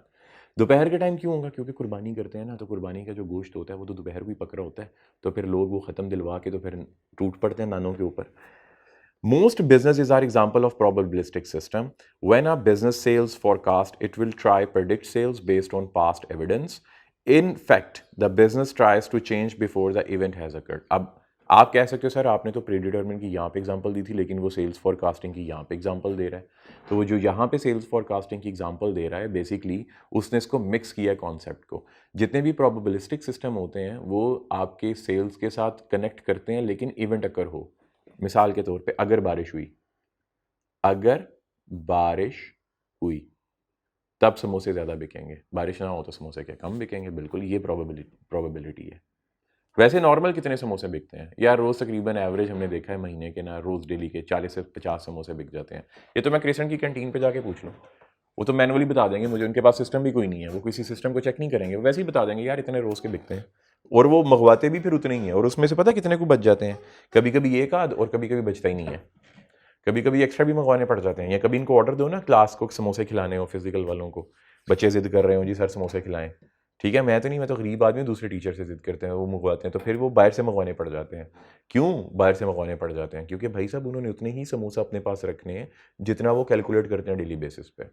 दोपहर के टाइम क्यों होगा? क्योंकि कुर्बानी करते हैं ना, तो कुर्बानी का जो गोश्त होता है वो तो दोपहर को ही पक रहा होता है, तो फिर लोग वो ख़त्म दिलवा के तो फिर टूट पड़ते हैं नानों के ऊपर। Most businesses are example of probabilistic system. When a business sales forecast, it will try predict sales based on past evidence. In fact, the business tries to change before the event has occurred. अब आप कह सकते हो sir आपने तो pre determine की यहाँ पे एग्जांपल दी थी, लेकिन वो सेल्स फॉरकास्टिंग की यहाँ पे एग्जांपल दे रहा है। तो वो जो यहाँ पे सेल्स फॉरकास्टिंग की एग्जांपल दे रहा है, बेसिकली उसने इसको मिक्स किया कॉन्सेप्ट को। जितने भी प्रोबेबिलिस्टिक सिस्टम होते हैं वो आपके सेल्स के साथ कनेक्ट करते हैं, लेकिन इवेंट अकर हो। मिसाल के तौर पे अगर बारिश हुई, अगर बारिश हुई तब समोसे ज़्यादा बिकेंगे, बारिश ना हो तो समोसे क्या कम बिकेंगे। बिल्कुल, ये प्रोबेबिलिटी है। वैसे नॉर्मल कितने समोसे बिकते हैं यार? रोज़ तकरीबन एवरेज हमने देखा है महीने के ना, रोज़ डेली के 40 से 50 समोसे बिक जाते हैं। ये तो मैं क्रिसन की कैंटीन पे जाके पूछ लूँ, वो तो मैनुअली बता देंगे मुझे, उनके पास सिस्टम भी कोई नहीं है, वो किसी सिस्टम को चेक नहीं करेंगे, वो वैसे ही बता देंगे यार इतने रोज़ के बिकते हैं, और वो मंगवाते भी फिर उतने ही हैं, और उसमें से पता कितने को बच जाते हैं, कभी कभी एक आध, और कभी कभी बचता ही नहीं है, कभी कभी एक्स्ट्रा भी मंगवाने पड़ जाते हैं। या कभी इनको ऑर्डर दो ना, क्लास को समोसे खिलाने हो, फिजिकल वालों को, बच्चे जिद कर रहे हो जी सर समोसे खिलाएं, ठीक है, मैं तो नहीं, मैं तो गरीब आदमी हूँ, दूसरे टीचर से जिद करते हैं, वो मंगवाते हैं, तो फिर वो बाहर से मंगवाने पड़ जाते हैं। क्यों बाहर से मंगवाने पड़ जाते हैं? क्योंकि भाई साहब उन्होंने उतने ही समोसा अपने पास रखने हैं जितना वो कैलकुलेट करते हैं डेली बेसिस पे।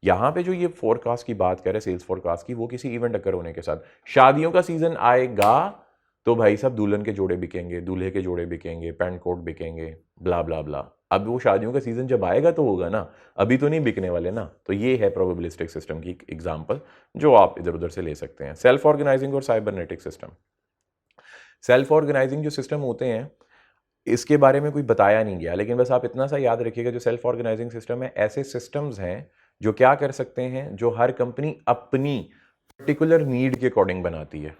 यहाँ पे जो ये फोरकास्ट की बात कर रहे हैं, सेल्स फोरकास्ट की, वो किसी इवेंट अकर होने के साथ, शादियों का सीजन आएगा तो भाई साहब दुल्हन के जोड़े बिकेंगे, दूल्हे के जोड़े बिकेंगे, पैंट कोट बिकेंगे, ब्ला ब्ला ब्ला। अब वो शादियों का सीजन जब आएगा तो होगा ना, अभी तो नहीं बिकने वाले ना। तो ये है प्रोबेबिलिस्टिक सिस्टम की एग्जांपल जो आप इधर उधर से ले सकते हैं। सेल्फ ऑर्गेनाइजिंग और साइबरनेटिक सिस्टम। सेल्फ ऑर्गेनाइजिंग जो सिस्टम होते हैं इसके बारे में कोई बताया नहीं गया, लेकिन बस आप इतना सा याद रखिएगा, जो सेल्फ ऑर्गेनाइजिंग सिस्टम है, ऐसे सिस्टम्स हैं जो क्या कर सकते हैं, जो हर कंपनी अपनी पर्टिकुलर नीड के अकॉर्डिंग बनाती है।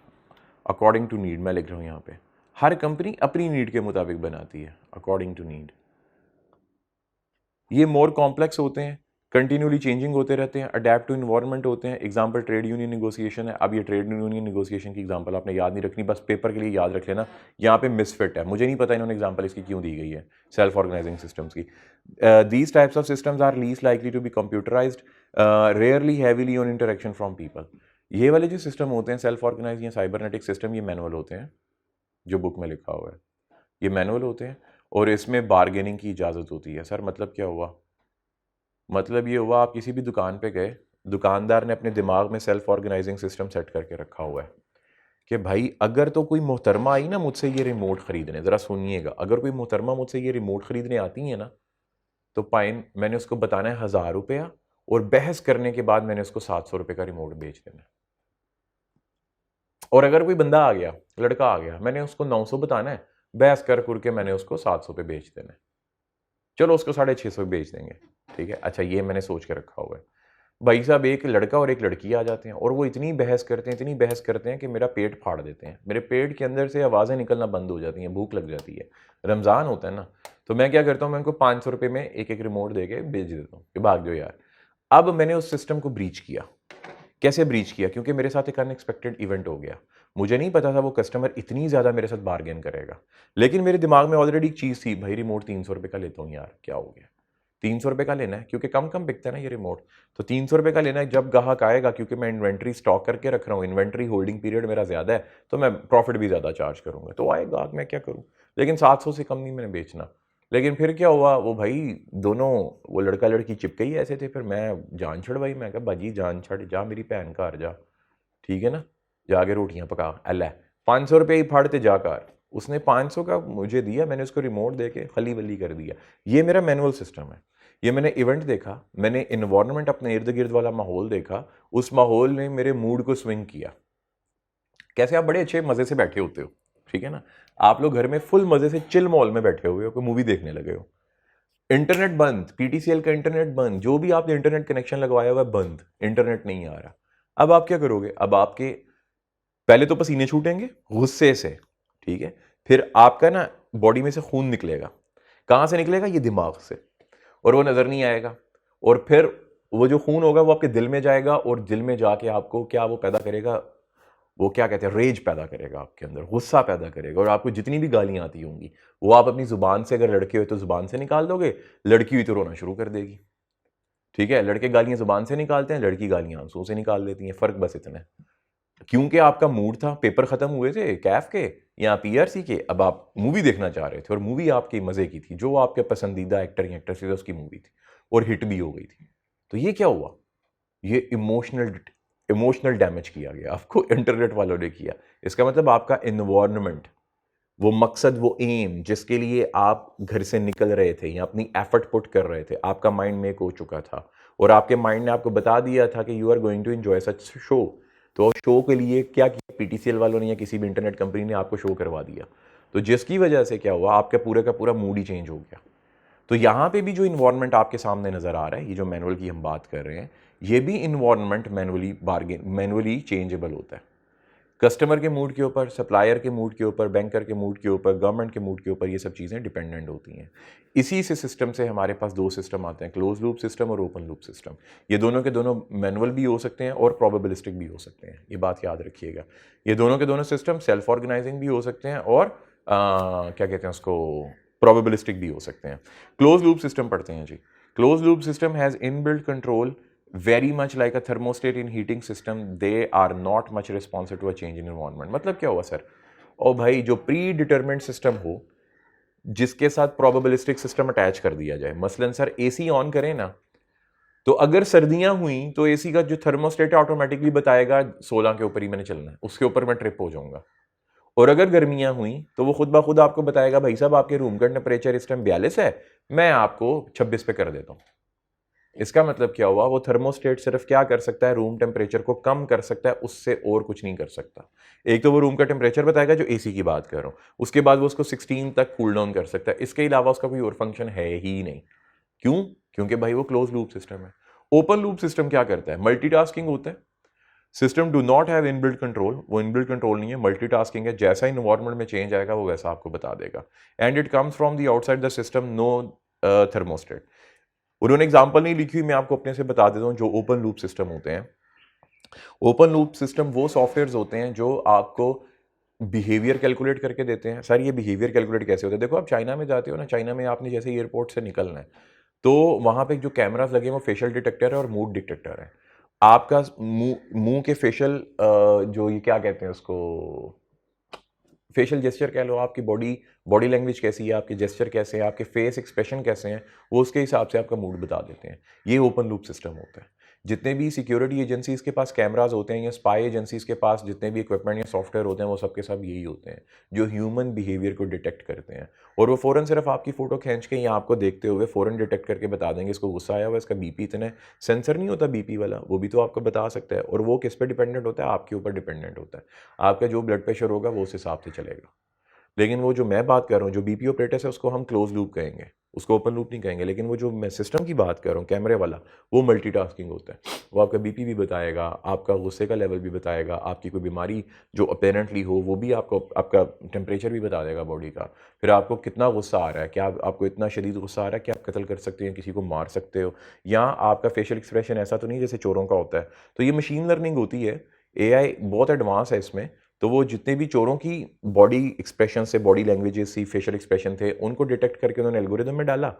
अकॉर्डिंग टू नीड मैं लिख रहा हूं यहां पे, हर कंपनी अपनी नीड के मुताबिक बनाती है, अकॉर्डिंग टू नीड। ये मोर कॉम्प्लेक्स होते हैं, कंटिन्यूली चेंजिंग होते रहते हैं, अडेप्ट टू इन्वायरमेंट होते हैं। एग्जांपल ट्रेड यूनियन नेगोशिएशन है। अब ये ट्रेड यूनियन नेगोशिएशन की एग्जांपल आपने याद नहीं रखनी, बस पेपर के लिए याद रख लेना। यहाँ पे मिसफिट है, मुझे नहीं पता इन्होंने एग्जांपल इसकी क्यों दी गई है सेल्फ ऑर्गेनाइजिंग सिस्टम्स की। These types of systems are least likely to be computerised, rarely heavily on interaction from people. ये वाले जो सिस्टम होते हैं सेल्फ ऑर्गेनाइज या साइबरनेटिक सिस्टम, ये मैनुअल होते हैं, जो बुक में लिखा हुआ है ये मैनुअल होते हैं, और इसमें बार्गेनिंग की इजाज़त होती है। सर मतलब क्या हुआ? मतलब ये हुआ, आप किसी भी दुकान पे गए, दुकानदार ने अपने दिमाग में सेल्फ ऑर्गेनाइजिंग सिस्टम सेट करके रखा हुआ है कि भाई अगर तो कोई मोहतरमा आई ना मुझसे ये रिमोट खरीदने, ज़रा सुनिएगा, अगर कोई मोहतरमा मुझसे ये रिमोट खरीदने आती है ना, तो पाइन मैंने उसको बताना है 1000 रुपया, और बहस करने के बाद मैंने उसको 700 रुपये का रिमोट बेच देना है। और अगर कोई बंदा आ गया, लड़का आ गया, मैंने उसको 900 बताना है, बहस कर के मैंने उसको 700 पे बेच देना है। चलो उसको 650 बेच देंगे, ठीक है। अच्छा, ये मैंने सोच के रखा हुआ है। भाई साहब एक लड़का और एक लड़की आ जाते हैं और वो इतनी बहस करते हैं, इतनी बहस करते हैं कि मेरा पेट फाड़ देते हैं। मेरे पेट के अंदर से आवाज़ें निकलना बंद हो जाती हैं, भूख लग जाती है। रमज़ान होता है ना, तो मैं क्या करता हूँ, मैं उनको 500 रुपये में एक एक रिमोट दे के भेज देता हूँ कि भाग जाओ यार। अब मैंने उस सिस्टम को ब्रीच किया। कैसे ब्रीच किया? क्योंकि मेरे साथ एक अनएक्सपेक्टेड इवेंट हो गया। मुझे नहीं पता था वो कस्टमर इतनी ज़्यादा मेरे साथ बार्गेन करेगा। लेकिन मेरे दिमाग में ऑलरेडी एक चीज़ थी, भाई रिमोट 300 रुपये का लेता हूँ यार, क्या हो गया? 300 रुपये का लेना है क्योंकि कम-कम बिकता है ना ये रिमोट। तो 300 रुपये का लेना है, जब ग्राहक आएगा, क्योंकि मैं इन्वेंट्री स्टॉक करके रख रहा हूँ, इन्वेंट्री होल्डिंग पीरियड मेरा ज़्यादा है, तो मैं प्रॉफिट भी ज़्यादा चार्ज करूँगा। तो आए ग्राहक, मैं क्या करूँ? लेकिन 700 से कम नहीं मैंने बेचना। लेकिन फिर क्या हुआ, वो भाई दोनों, वो लड़का-लड़की चिपके ही ऐसे थे, फिर मैं जान छुड़वाई। मैं कहा बाजी जान छड़, जा मेरी भैन घर जा, ठीक है ना? जाके रोटियाँ पका, एलै 500 रुपये ही फाड़ ते जा घर। उसने 500 का मुझे दिया, मैंने उसको रिमोट दे के खली-बली कर दिया। ये मेरा मैनुअल सिस्टम है। ये मैंने इवेंट देखा, मैंने एनवायरनमेंट अपने इर्द-गिर्द वाला माहौल देखा, उस माहौल ने मेरे मूड को स्विंग किया। कैसे आप बड़े अच्छे मज़े से बैठे होते हो, ठीक है ना? आप लोग घर में फुल मज़े से चिल मॉल में बैठे हुए हो, कोई मूवी देखने लगे हो। इंटरनेट बंद, पीटीसीएल का इंटरनेट बंद, जो भी आपने इंटरनेट कनेक्शन लगवाया हुआ है बंद, इंटरनेट नहीं आ रहा। अब आप क्या करोगे? अब आपके पहले तो पसीने छूटेंगे गुस्से से, ठीक है? फिर आपका ना बॉडी में से खून निकलेगा। कहाँ से निकलेगा? ये दिमाग से, और वो नज़र नहीं आएगा। और फिर वो जो खून होगा वो आपके दिल में जाएगा, और दिल में जाके आपको क्या वो पैदा करेगा, वो क्या कहते हैं, रेज पैदा करेगा आपके अंदर, गुस्सा पैदा करेगा। और आपको जितनी भी गालियां आती होंगी वो आप अपनी जुबान से, अगर लड़के हुए तो जुबान से निकाल दोगे, लड़की हुई तो रोना शुरू कर देगी, ठीक है? लड़के गालियां जुबान से निकालते हैं, लड़की गालियां आंसू से निकाल देती हैं। फर्क बस इतना है, क्योंकि आपका मूड था, पेपर खत्म हुए थे कैफ के या पीआरसी के, अब आप मूवी देखना चाह रहे थे, और मूवी आपकी मजे की थी, जो आपके पसंदीदा एक्टर या एक्ट्रेस थे उसकी मूवी थी, और हिट भी हो गई थी। तो ये क्या हुआ? ये इमोशनल इमोशनल डैमेज किया गया आपको, इंटरनेट वालों ने किया। इसका मतलब आपका इन्वायरमेंट, वो मकसद, वो एम जिसके लिए आप घर से निकल रहे थे या अपनी एफर्ट पुट कर रहे थे, आपका माइंड मेक हो चुका था, और आपके माइंड ने आपको बता दिया था कि you are going to enjoy such show. तो शो के लिए क्या किया पीटीसीएल वालों ने या किसी भी इंटरनेट कंपनी ने, आपको शो करवा दिया। तो जिसकी वजह से क्या हुआ, आपका पूरे का पूरा मूड ही चेंज हो गया। तो यहाँ पे भी जो इन्वायरमेंट आपके सामने नज़र आ रहा है, ये जो मैनुअल की हम बात कर रहे हैं, ये भी इन्वायरमेंट मैनुअली चेंजेबल होता है। कस्टमर के मूड के ऊपर, सप्लायर के मूड के ऊपर, बैंकर के मूड के ऊपर, गवर्नमेंट के मूड के ऊपर, ये सब चीज़ें डिपेंडेंट होती हैं। इसी से सिस्टम से हमारे पास दो सिस्टम आते हैं, क्लोज लूप सिस्टम और ओपन लूप सिस्टम। ये दोनों के दोनों मैनुअल भी हो सकते हैं और प्रोबेबिलिस्टिक भी हो सकते हैं, ये बात याद रखिएगा। ये दोनों के दोनों सिस्टम सेल्फ ऑर्गेनाइजिंग भी हो सकते हैं, और क्या कहते हैं उसको, प्रोबेबिलिस्टिक भी हो सकते हैं। क्लोज लूप सिस्टम पढ़ते हैं जी। Close loop system has inbuilt control very much like a thermostat in heating system. They are not much responsive to a change in environment. मतलब क्या हुआ सर? ओ भाई, जो प्री डिटरमिनेड सिस्टम हो, जिसके साथ प्रोबेबिलिस्टिक सिस्टम अटैच कर दिया जाए, मसलन सर एसी ऑन करें ना, तो अगर सर्दियां हुई तो एसी का जो थर्मोस्टेट ऑटोमेटिकली बताएगा 16 के ऊपर ही मैंने चलना है, उसके ऊपर मैं ट्रिप हो जाऊंगा। और अगर गर्मियां हुई तो वो खुद ब खुद आपको बताएगा, भाई साहब आपके रूम का टेम्परेचर इस टाइम 42 है, मैं आपको 26 पे कर देता हूँ। इसका मतलब क्या हुआ, वो थर्मोस्टेट सिर्फ क्या कर सकता है, रूम टेम्परेचर को कम कर सकता है, उससे और कुछ नहीं कर सकता। एक तो वो रूम का टेम्परेचर बताएगा, जो एसी की बात कर रहा हूँ, उसके बाद वो उसको 16 तक कूल डाउन कर सकता है। इसके अलावा उसका कोई और फंक्शन है ही नहीं। क्यों? क्योंकि भाई वो क्लोज लूप सिस्टम है। ओपन लूप सिस्टम क्या करता है? मल्टीटास्किंग होता है। System do not have inbuilt control, वो इनबिल्ट कंट्रोल नहीं है, मल्टीटास्किंग है। जैसा इन्वायरमेंट में चेंज आएगा वो वैसा आपको बता देगा, and it comes from the outside the system, no thermostat. उन्होंने एग्जाम्पल नहीं लिखी हुई, मैं आपको अपने से बता देता हूँ। जो ओपन लूप सिस्टम होते हैं, ओपन लूप सिस्टम वो सॉफ्टवेयर्स होते हैं जो आपको बिहेवियर कैलकुलेट करके देते हैं। सर ये बिहेवियर कैलकुलेट कैसे होता है? देखो आप चाइना में जाते हो ना, चाइना में आपने जैसे एयरपोर्ट से निकलना है, तो वहाँ पे जो कैमरास लगे हैं वो फेशियल डिटेक्टर है और मूड डिटेक्टर है। आपका मुंह मुंह के फेशियल, जो ये क्या कहते हैं उसको, फेशियल जेस्चर कह लो, आपकी बॉडी बॉडी लैंग्वेज कैसी है, आपके जेस्चर कैसे हैं, आपके फेस एक्सप्रेशन कैसे हैं, वो उसके हिसाब से आपका मूड बता देते हैं। ये ओपन लूप सिस्टम होता है। जितने भी सिक्योरिटी एजेंसीज के पास कैमराज होते हैं, या स्पाई एजेंसीज के पास जितने भी इक्विपमेंट या सॉफ्टवेयर होते हैं, वो सबके सब यही होते हैं जो ह्यूमन बिहेवियर को डिटेक्ट करते हैं। और वो फ़ौरन सिर्फ आपकी फ़ोटो खींच के या आपको देखते हुए फ़ौरन डिटेक्ट करके बता देंगे इसको गुस्सा आया हुआ, इसका बीपी इतना है। सेंसर नहीं होता बीपी वाला, वो भी तो आपको बता सकता है। और वो किस पे डिपेंडेंट होता है? आपके ऊपर डिपेंडेंट होता है। आपका जो ब्लड प्रेशर होगा वो उस हिसाब से चलेगा। लेकिन वो जो मैं बात कर रहा हूँ, जो बीपीओ ऑपरेटर्स है उसको हम क्लोज लूप कहेंगे, उसको ओपन लूप नहीं कहेंगे। लेकिन वो जो मैं सिस्टम की बात कर रहा हूँ कैमरे वाला, वो मल्टीटास्किंग होता है। वो आपका बीपी भी बताएगा, आपका गुस्से का लेवल भी बताएगा, आपकी कोई बीमारी जो अपेरेंटली हो वो भी आपको, आपका टेम्परेचर भी बता देगा बॉडी का। फिर आपको कितना गुस्सा आ रहा है, क्या आपको इतना शदीद गुस्सा आ रहा है कि आप कत्ल कर सकते हैं, किसी को मार सकते हो, या आपका फेशियल एक्सप्रेशन ऐसा तो नहीं जैसे चोरों का होता है। तो ये मशीन लर्निंग होती है, एआई बहुत एडवांस है इसमें। तो वो जितने भी चोरों की बॉडी एक्सप्रेशन से, बॉडी लैंग्वेजेस से, फेशियल एक्सप्रेशन थे, उनको डिटेक्ट करके उन्होंने एल्गोरिदम में डाला।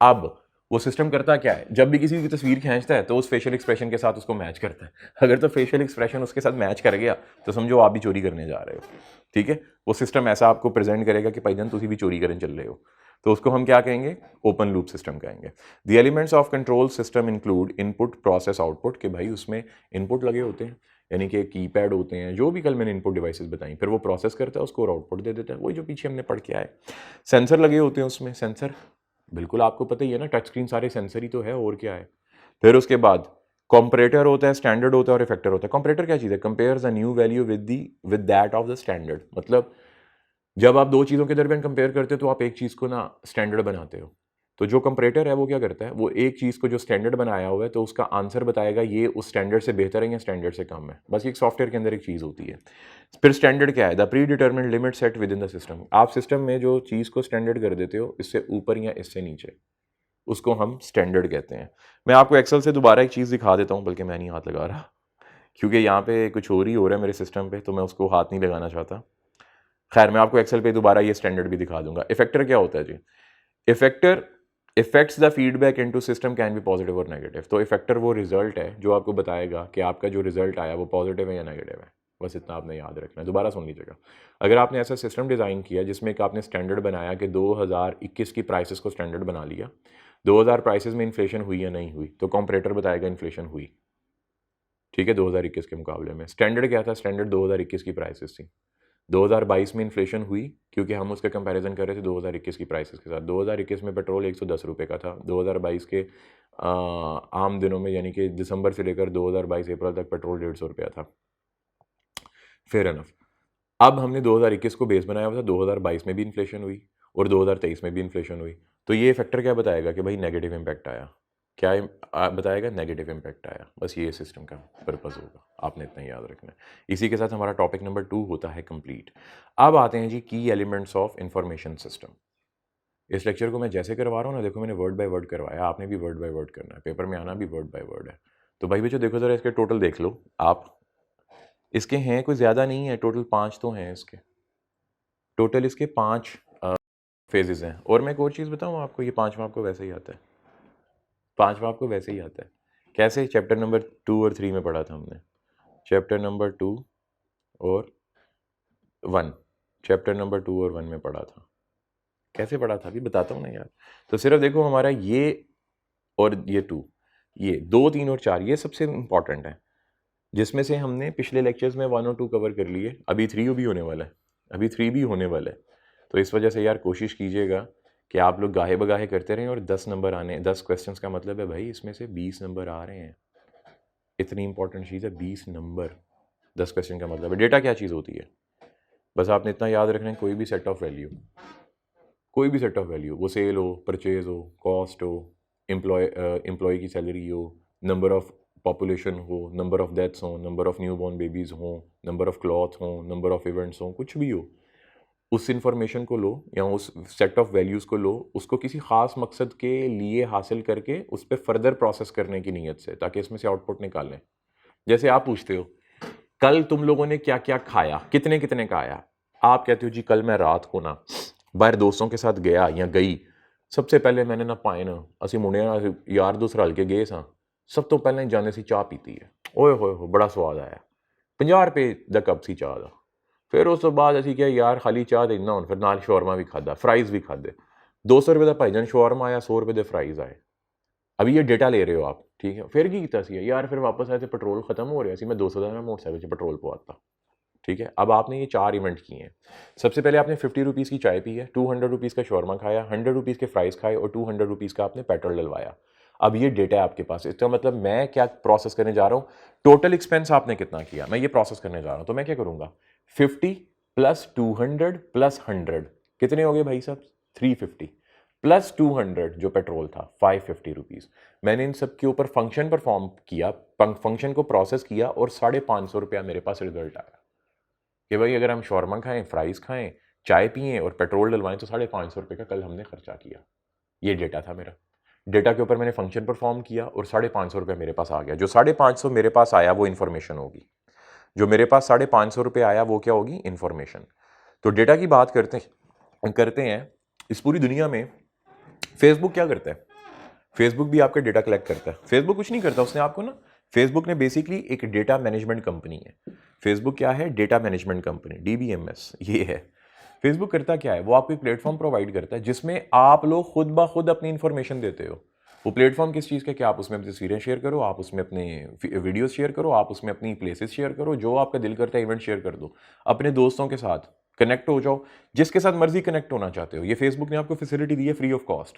अब वो सिस्टम करता क्या है, जब भी किसी की तस्वीर खींचता है तो उस फेशियल एक्सप्रेशन के साथ उसको मैच करता है। अगर तो फेशियल एक्सप्रेशन उसके साथ मैच कर गया तो समझो आप भी चोरी करने जा रहे हो। ठीक है, वो सिस्टम ऐसा आपको प्रेजेंट करेगा कि भाईजान तुसी भी चोरी करने चल रहे हो। तो उसको हम क्या कहेंगे, ओपन लूप सिस्टम कहेंगे। The elements of control system include input, process, output, कि भाई उसमें इनपुट लगे होते हैं, यानी कि कीपैड होते हैं, जो भी कल मैंने इनपुट डिवाइसेस बताई, फिर वो प्रोसेस करता है उसको और आउटपुट दे देता है, वही जो पीछे हमने पढ़ के आए। सेंसर लगे होते हैं उसमें, सेंसर बिल्कुल आपको पता ही है ना, टच स्क्रीन सारे सेंसर ही तो है, और क्या है। फिर उसके बाद कंपैरेटर होता है, स्टैंडर्ड होता है और इफेक्टर होता है। कंपैरेटर क्या चीज़ है, compares a new value with that of the standard. मतलब जब आप दो चीज़ों के दरमियान कंपेयर करते हो तो आप एक चीज़ को ना स्टैंडर्ड बनाते हो। तो जो कंपैरेटर है वो क्या करता है, वो एक चीज़ को जो स्टैंडर्ड बनाया हुआ है तो उसका आंसर बताएगा ये उस स्टैंडर्ड से बेहतर है या स्टैंडर्ड से कम है। बस एक सॉफ्टवेयर के अंदर एक चीज़ होती है। फिर स्टैंडर्ड क्या है, the pre determined limit set with in the system. आप सिस्टम में जो चीज़ को स्टैंडर्ड कर देते हो, इससे ऊपर या इससे नीचे, उसको हम स्टैंडर्ड कहते हैं। मैं आपको एक्सेल से दोबारा एक चीज़ दिखा देता हूँ, बल्कि मैं नहीं हाथ लगा रहा क्योंकि यहाँ पे कुछ और ही हो रहा है मेरे सिस्टम पे, तो मैं उसको हाथ नहीं लगाना चाहता। खैर, मैं आपको एक्सेल पे दोबारा ये स्टैंडर्ड भी दिखा दूंगा। इफेक्टर क्या होता है जी, effector effects the feedback into system can be positive और नेगेटिव। तो इफेक्टर वो रिजल्ट है जो आपको बताएगा कि आपका जो रिजल्ट आया वो पॉजिटिव है या नेगेटिव है। बस इतना आपने याद रखना है। दोबारा सुन लीजिएगा, अगर आपने ऐसा सिस्टम डिज़ाइन किया जिसमें एक आपने स्टैंडर्ड बनाया कि 2021 की प्राइसेस को स्टैंडर्ड बना लिया, 2000 प्राइसेस में इन्फ्लेशन हुई या नहीं हुई, तो कंपरेटर बताएगा इन्फ्लेशन हुई। ठीक है, 2021 के मुकाबले में। स्टैंडर्ड क्या था, स्टैंडर्ड 2021 की प्राइसेस थी। 2022 में इन्फ्लेशन हुई क्योंकि हम उसका कंपैरिजन कर रहे थे 2021 की प्राइसेस के साथ। 2021 में पेट्रोल 110 रुपये का था, 2022 के आम दिनों में यानी कि दिसंबर से लेकर 2022 अप्रैल तक पेट्रोल 150 रुपया था। Fair enough. अब हमने 2021 को बेस बनाया हुआ था, 2022 में भी इन्फ्लेशन हुई और 2023 में भी इन्फ्लेशन हुई। तो ये फैक्टर क्या बताएगा कि भाई नेगेटिव इम्पैक्ट आया। क्या बताएगा, नेगेटिव इम्पैक्ट आया। बस ये सिस्टम का पर्पज़ होगा, आपने इतना याद रखना है। इसी के साथ हमारा टॉपिक नंबर 2 होता है कंप्लीट। अब आते हैं जी की एलिमेंट्स ऑफ इंफॉर्मेशन सिस्टम। इस लेक्चर को मैं जैसे करवा रहा हूँ ना, देखो मैंने वर्ड बाय वर्ड करवाया, आपने भी वर्ड बाय वर्ड करना है, पेपर में आना भी वर्ड बाय वर्ड है। तो भाई बच्चों देखो ज़रा इसके टोटल देख लो आप, इसके हैं कोई ज़्यादा नहीं है, टोटल 5 तो हैं इसके, टोटल इसके 5 फेजेस हैं। और मैं एक और चीज़ बताऊँ आपको, ये 5वां आपको वैसे ही आता है, 5वां आपको वैसे ही आता है। कैसे, चैप्टर नंबर 2 और 3 में पढ़ा था हमने, चैप्टर नंबर 2 और 1, चैप्टर नंबर 2 और 1 में पढ़ा था। कैसे पढ़ा था अभी बताता हूँ ना यार। तो सिर्फ देखो हमारा ये और ये 2, ये 2, 3 और 4 ये सबसे इंपॉर्टेंट है, जिसमें से हमने पिछले लेक्चर्स में 1 और 2 कवर कर लिए। अभी 3 भी होने वाला है, अभी 3 भी होने वाला है। तो इस वजह से यार कोशिश कीजिएगा कि आप लोग गाहे बगाहे करते रहें और 10 नंबर आने, 10 क्वेश्चंस का मतलब है भाई इसमें से 20 नंबर आ रहे हैं। इतनी इंपॉर्टेंट चीज़ है 20 नंबर, 10 क्वेश्चन का मतलब है। डेटा क्या चीज़ होती है, बस आपने इतना याद रखना है, कोई भी सेट ऑफ वैल्यू, कोई भी सेट ऑफ वैल्यू, वो सेल हो, परचेज हो, कॉस्ट हो, एम्प्लॉय की सैलरी हो, नंबर ऑफ पॉपुलेशन हो, नंबर ऑफ डेथ्स हो, number of new born babies हो, नंबर ऑफ क्लॉथ हो, नंबर ऑफ इवेंट्स हो, कुछ भी हो, उस इंफॉर्मेशन को लो या उस सेट ऑफ वैल्यूज़ को लो, उसको किसी ख़ास मकसद के लिए हासिल करके उस पर फर्दर प्रोसेस करने की नीयत से, ताकि इसमें से आउटपुट निकालें। जैसे आप पूछते हो कल तुम लोगों ने क्या क्या खाया, कितने कितने का आया, आप कहते हो जी कल मैं रात को ना बाहर दोस्तों के साथ गया या गई, सबसे पहले मैंने ना पाए ना असी मुंडे यार दोस्त रल के गए सां, सब तो पहले जाने सी चाह पीती है, ओए होए हो बड़ा स्वाद आया, 50 रुपए दा कप सी चाह दा। फिर उस तो बाद असी क्या यार खाली चाह तो इन्ना हुण, फिर नाल शौरमा भी खादा, फ्राइज़ भी खादे, 200 रुपए का भाईजान शौरमा आया, 100 रुपए के फ्राइज़ आए। अभी ये डेटा ले रहे हो आप, ठीक है। फिर की कीता सी यार, फिर वापस आए थे पेट्रोल खत्म हो रहा सी, मैं 200 का मोटरसाइकिल से पेट्रोल पवाता, ठीक है। अब आपने ये 4 इवेंट किए हैं। सबसे पहले आपने 50 रुपीज़ की चाय पी है, 200 रुपीज़ का शौरमा खाया, 100 रुपीज़ के फ्राइज़ खाए और 200 रुपीज़ का आपने पेट्रोल डलवाया। अब ये डेटा है आपके पास, इसका मतलब मैं क्या प्रोसेस करने जा रहा हूँ, टोटल एक्सपेंस आपने कितना किया, मैं ये प्रोसेस करने जा रहा हूँ। तो मैं क्या करूँगा, 50 +200 +100 कितने हो गए भाई साहब? 350 +200 जो पेट्रोल था 550 रुपीज़। मैंने इन सब के ऊपर फंक्शन परफॉर्म किया, फंक्शन को प्रोसेस किया और 550 रुपया मेरे पास रिजल्ट आया कि भाई अगर हम शॉर्मा खाएं, फ्राइज़ खाएं, चाय पिएं और पेट्रोल डलवाएं तो 550 रुपये का कल हमने खर्चा किया। ये डेटा था मेरा। डेटा के ऊपर मैंने फंक्शन परफॉर्म किया और 550 रुपये मेरे पास आ गया। जो 550 मेरे पास आया वो इन्फॉर्मेशन होगी। जो मेरे पास 550 रुपये आया वो क्या होगी? इन्फॉर्मेशन। तो डेटा की बात करते हैं इस पूरी दुनिया में फेसबुक क्या करता है? फेसबुक भी आपका डेटा कलेक्ट करता है। फेसबुक कुछ नहीं करता, उसने आपको ना, फेसबुक ने बेसिकली एक डेटा मैनेजमेंट कंपनी है। फेसबुक क्या है? डेटा मैनेजमेंट कंपनी, डीबीएमएस ये है। फेसबुक करता क्या है? वो आपको एक प्लेटफॉर्म प्रोवाइड करता है जिसमें आप लोग खुद ब खुद अपनी इंफॉर्मेशन देते हो। वो प्लेटफॉर्म किस चीज़ का? कि आप उसमें अपनी तस्वीरें शेयर करो, आप उसमें अपने वीडियोस शेयर करो, आप उसमें अपनी प्लेसेस शेयर करो, जो आपका दिल करता है इवेंट शेयर कर दो, अपने दोस्तों के साथ कनेक्ट हो जाओ, जिसके साथ मर्जी कनेक्ट होना चाहते हो। ये फेसबुक ने आपको फैसिलिटी दी है फ्री ऑफ कॉस्ट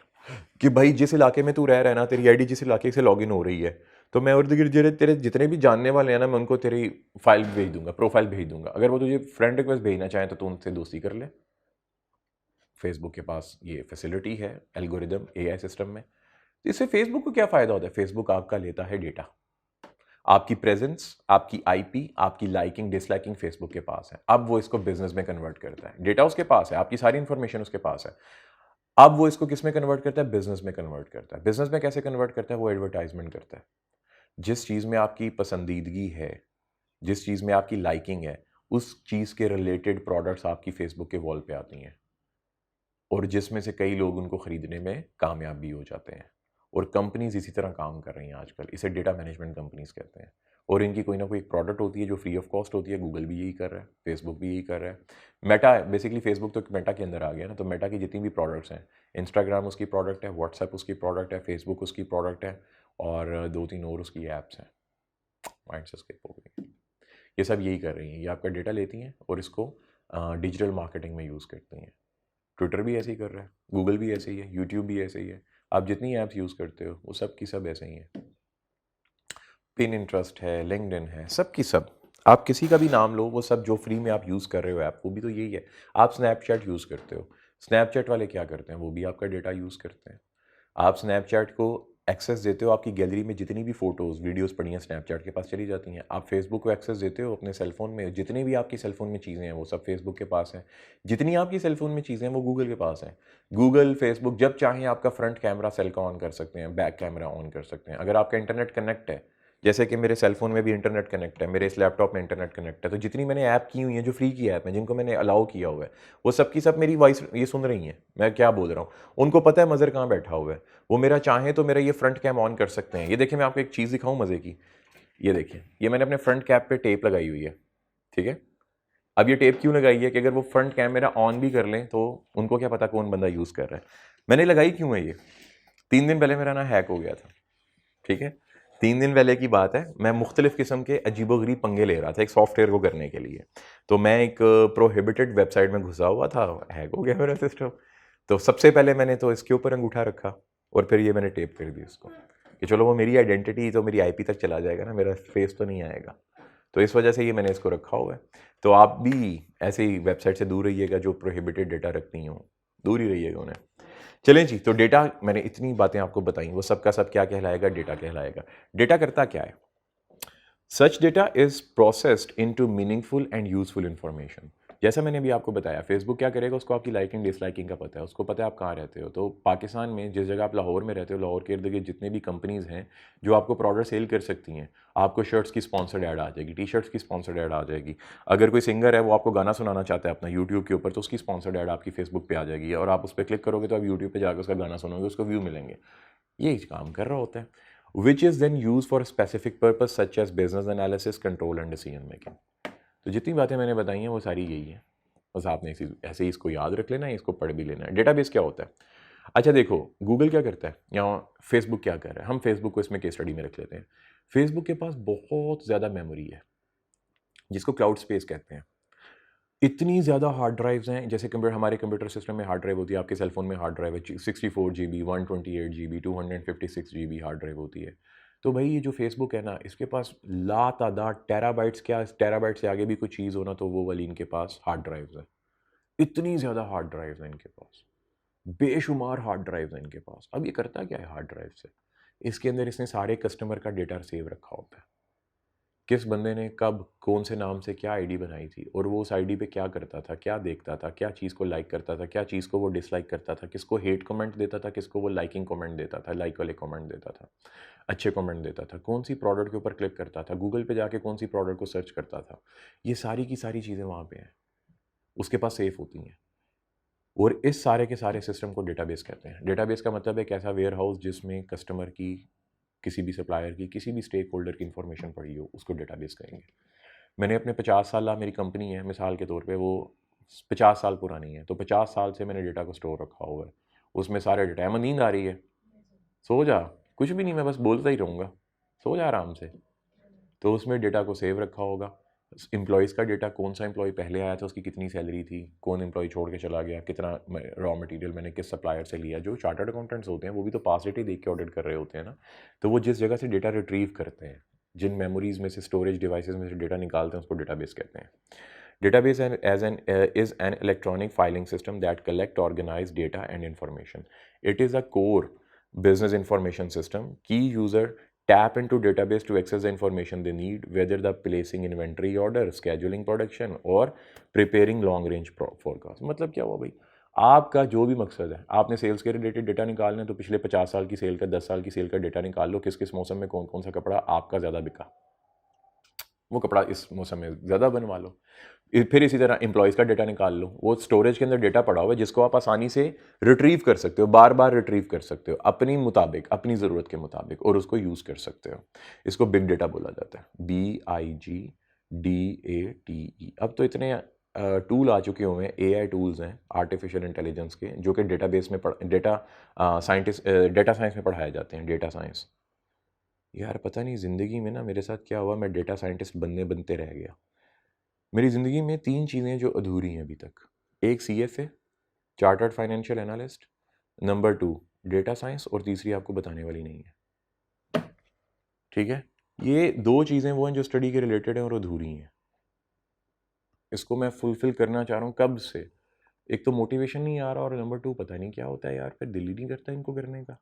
कि भाई जिस इलाके में तू रह रहा है ना, तेरी आईडी जिस इलाके से लॉगिन हो रही है, तो मैं और तेरे जितने भी जानने वाले हैं ना, मैं उनको तेरी फाइल भेज दूंगा, प्रोफाइल भेज दूंगा। अगर वो तुझे फ्रेंड रिक्वेस्ट भेजना चाहे तो तू उनसे दोस्ती कर ले। फेसबुक के पास ये फैसिलिटी है एल्गोरिदम एआई सिस्टम में। इससे फेसबुक को क्या फ़ायदा होता है? फेसबुक आपका लेता है डेटा, आपकी प्रेजेंस, आपकी आईपी, आपकी लाइकिंग डिसलाइकिंग फेसबुक के पास है। अब वो इसको बिजनेस में कन्वर्ट करता है। डेटा उसके पास है, आपकी सारी इंफॉर्मेशन उसके पास है। अब वो इसको किस में कन्वर्ट करता है? बिजनेस में कन्वर्ट करता है। बिजनेस में कैसे कन्वर्ट करता है? वो एडवर्टाइजमेंट करता है। जिस चीज़ में आपकी पसंदीदगी है, जिस चीज़ में आपकी लाइकिंग है, उस चीज़ के रिलेटेड प्रोडक्ट्स आपकी फेसबुक के वॉल पे आती हैं और जिसमें से कई लोग उनको खरीदने में कामयाब भी हो जाते हैं। और कंपनीज इसी तरह काम कर रही हैं आजकल। इसे डेटा मैनेजमेंट कंपनीज कहते हैं। और इनकी कोई ना कोई एक प्रोडक्ट होती है जो फ्री ऑफ कॉस्ट होती है। गूगल भी यही कर रहा है, फेसबुक भी यही कर रहा है। मेटा, बेसिकली फेसबुक तो मेटा के अंदर आ गया ना, तो मेटा की जितनी भी प्रोडक्ट्स हैं, इंस्टाग्राम उसकी प्रोडक्ट है, व्हाट्सएप उसकी प्रोडक्ट है, फेसबुक उसकी प्रोडक्ट है और 2-3 और उसकी ऐप्स हैं, माइंड से स्किप हो गई। ये सब यही कर रही हैं। ये आपका डेटा लेती हैं और इसको डिजिटल मार्केटिंग में यूज़ करती हैं। ट्विटर भी ऐसे ही कर रहा है, गूगल भी ऐसे ही है, यूट्यूब भी ऐसे ही है। आप जितनी ऐप्स यूज़ करते हो वो सब की सब ऐसे ही हैं। पिन इंटरेस्ट है, लिंक्डइन है, सब की सब। आप किसी का भी नाम लो, वो सब जो फ्री में आप यूज़ कर रहे हो ऐप, वो भी तो यही है। आप स्नैपचैट यूज़ करते हो, स्नैपचैट वाले क्या करते हैं? वो भी आपका डेटा यूज़ करते हैं। आप स्नैपचैट को एक्सेस देते हो, आपकी गैलरी में जितनी भी फ़ोटोज़ वीडियोज़ पड़ी हैं स्नैपचैट के पास चली जाती हैं। आप फेसबुक को एक्सेस देते हो अपने सेलफ़ोन में, जितनी भी आपकी सेलफ़ोन में चीज़ें हैं वो सब फेसबुक के पास हैं। जितनी आपकी सेलफ़ोन में चीज़ें हैं वो गूगल के पास हैं। गूगल, फेसबुक जब चाहें आपका फ्रंट कैमरा सेल का ऑन कर सकते हैं, बैक कैमरा ऑन कर सकते हैं। अगर आपका इंटरनेट कनेक्ट है, जैसे कि मेरे सेल फ़ोन में भी इंटरनेट कनेक्ट है, मेरे इस लैपटॉप में इंटरनेट कनेक्ट है, तो जितनी मैंने ऐप की हुई हैं जो फ्री की ऐप हैं, जिनको मैंने अलाउ किया हुआ है, वो सब की सब मेरी वॉइस ये सुन रही हैं मैं क्या बोल रहा हूँ। उनको पता है मज़र कहाँ बैठा हुआ है। वो मेरा चाहें तो मेरा ये फ्रंट कैम ऑन कर सकते हैं। ये देखिए, मैं आपको एक चीज़ दिखाऊं मज़े की। ये देखिए, ये मैंने अपने फ्रंट कैप पे टेप लगाई हुई है, ठीक है। अब ये टेप क्यों लगाई है कि अगर वो फ्रंट कैम मेरा ऑन भी कर लें तो उनको क्या पता कौन बंदा यूज़ कर रहा है। मैंने लगाई क्यों है ये? 3 दिन पहले मेरा ना हैक हो गया था, ठीक है। 3 दिन पहले की बात है, मैं मुख्तलिफ किस्म के अजीबोगरीब पंगे ले रहा था एक सॉफ्टवेयर को करने के लिए। तो मैं एक प्रोहिबिटेड वेबसाइट में घुसा हुआ था, हैक हो गया मेरा सिस्टम। तो सबसे पहले मैंने तो इसके ऊपर अंगूठा रखा और फिर ये मैंने टेप कर दी उसको कि चलो वो मेरी आइडेंटिटी तो मेरी आईपी तक चला जाएगा ना, मेरा फेस तो नहीं आएगा। तो इस वजह से ये मैंने इसको रखा हुआ है। तो आप भी ऐसे ही वेबसाइट से दूर रहिएगा जो प्रोहिबिटेड डेटा रखती हों, दूर ही रहिएगा उन्हें। चलें जी, तो डेटा मैंने इतनी बातें आपको बताई, वो सब का सब क्या कहलाएगा? डेटा कहलाएगा। डेटा करता क्या है? Such data is processed into meaningful and useful information. जैसा मैंने अभी आपको बताया, फेसबुक क्या करेगा? उसको आपकी लाइकिंग डिसलाइकिंग का पता है, उसको पता है आप कहाँ रहते हो। तो पाकिस्तान में जिस जगह आप लाहौर में रहते हो, लाहौर के इर्द गिर्द जितने भी कंपनीज हैं जो आपको प्रोडक्ट सेल कर सकती हैं, आपको शर्ट्स की स्पॉन्सर्ड ऐड आ जाएगी, टी शर्ट्स की स्पॉन्सर्ड ऐड आ जाएगी। अगर कोई सिंगर है वो आपको गाना सुनाना चाहता है अपना यूट्यूब के ऊपर, तो उसकी स्पॉन्सर्ड ऐड आपकी फेसबुक पे आ जाएगी और आप उस पर क्लिक करोगे तो आप यूट्यूब पर जाकर उसका गाना सुनोगे, उसको व्यू मिलेंगे। ये काम कर रहा होता है, which is then use for specific purpose such as business analysis, control and decision making. तो जितनी बातें मैंने बताई हैं वो सारी यही है। बस आपने ऐसे ही इसको याद रख लेना है, इसको पढ़ भी लेना है। डेटाबेस क्या होता है? अच्छा देखो, गूगल क्या करता है या फेसबुक क्या कर रहा है। हम फेसबुक को इसमें केस स्टडी में रख लेते हैं। फेसबुक के पास बहुत ज़्यादा मेमोरी है जिसको क्लाउड स्पेस कहते हैं। इतनी ज़्यादा हार्ड ड्राइव्स हैं, जैसे कंप्यूटर, हमारे कंप्यूटर सिस्टम में हार्ड ड्राइव होती है, आपके सेल फोन में हार्ड ड्राइव है 64 GB, 128 GB, 256 GB hard drive होती है। तो भाई ये जो फेसबुक है ना, इसके पास लातादाद टेराबाइट्स, क्या टेराबाइट से आगे भी कोई चीज़ हो ना तो वो वाली इनके पास हार्ड ड्राइव्स है। इतनी ज़्यादा हार्ड ड्राइव्स हैं इनके पास, बेशुमार हार्ड ड्राइव्स हैं इनके पास। अब ये करता क्या है हार्ड ड्राइव से? इसके अंदर इसने सारे कस्टमर का डेटा सेव रखा होता है, किस बंदे ने कब कौन से नाम से क्या आईडी बनाई थी और वो उस आईडी पे क्या करता था, क्या देखता था, क्या चीज़ को लाइक करता था, क्या चीज़ को वो डिसलाइक करता था, किसको हेट कमेंट देता था, किसको वो लाइकिंग कमेंट देता था, लाइक वाले कमेंट देता था, अच्छे कमेंट देता था, कौन सी प्रोडक्ट के ऊपर क्लिक करता था, गूगल पे जाके कौन सी प्रोडक्ट को सर्च करता था। ये सारी की सारी चीज़ें वहाँ पे हैं, उसके पास सेफ होती हैं। और इस सारे के सारे सिस्टम को डेटाबेस कहते हैं। डेटाबेस का मतलब एक ऐसा वेयर हाउस जिसमें कस्टमर की, किसी भी सप्लायर की, किसी भी स्टेक होल्डर की इन्फॉर्मेशन पड़ी हो, उसको डेटाबेस कहेंगे। मैंने अपने 50 साल, मेरी कंपनी है मिसाल के तौर पे, वो 50 साल पुरानी है, तो 50 साल से मैंने डेटा को स्टोर रखा हुआ है, उसमें सारे डेटा। अहमद नींद आ रही है? सो जा, कुछ भी नहीं, मैं बस बोलता ही रहूँगा, सो जा आराम से। तो उसमें डेटा को सेव रखा होगा, एम्प्लॉयज़ का डेटा, कौन सा एम्प्लॉय पहले आया था, उसकी कितनी सैलरी थी, कौन एम्प्लॉय छोड़ के चला गया, कितना रॉ मटेरियल मैंने किस सप्लायर से लिया। जो चार्टर्ड अकाउंटेंट्स होते हैं वो भी तो पास डेट ही देख के ऑडिट कर रहे होते हैं ना, तो वो जिस जगह से डेटा रिट्रीव करते हैं, जिन मेमोरीज में से, स्टोरेज डिवाइसेस में से डेटा निकालते हैं, उसको डेटाबेस कहते हैं। Database is an electronic filing system that collect, organize data and information. It is a core business information system. Key user tap into database to access the information they need, whether the placing inventory order, scheduling production or preparing long range forecast. मतलब क्या हुआ भाई? आपका जो भी मकसद है, आपने सेल्स के रिलेटेड डेटा निकालना है तो पिछले 50 साल की सेल का, 10 साल की सेल का डेटा निकाल लो, किस किस मौसम में कौन कौन सा कपड़ा आपका ज़्यादा बिका, वो कपड़ा इस मौसम में ज़्यादा बनवा लो। फिर इसी तरह एम्प्लॉयज़ का डेटा निकाल लो, वो स्टोरेज के अंदर डेटा पड़ा हुआ है जिसको आप आसानी से रिट्रीव कर सकते हो, बार बार रिट्रीव कर सकते हो अपनी मुताबिक, अपनी ज़रूरत के मुताबिक, और उसको यूज़ कर सकते हो। इसको बिग डेटा बोला जाता है, BIGDATE। अब तो इतने टूल आ चुके हुए हैं, AI टूल्स हैं आर्टिफिशियल इंटेलिजेंस के, जो कि डेटाबेस में डेटा साइंस में पढ़ाए जाते हैं, डेटा साइंस। यार पता नहीं ज़िंदगी में ना मेरे साथ क्या हुआ, मैं डेटा साइंटिस्ट बनते रह गया। मेरी ज़िंदगी में 3 चीज़ें जो अधूरी हैं अभी तक, एक CFA, chartered financial analyst, number 2 data science, और तीसरी आपको बताने वाली नहीं है। ठीक है, ये 2 चीज़ें वो हैं जो स्टडी के रिलेटेड हैं और अधूरी हैं। इसको मैं फुलफिल करना चाह रहा हूँ कब से। एक तो मोटिवेशन नहीं आ रहा, और नंबर 2 पता नहीं क्या होता है यार, फिर दिल ही नहीं करता इनको करने का।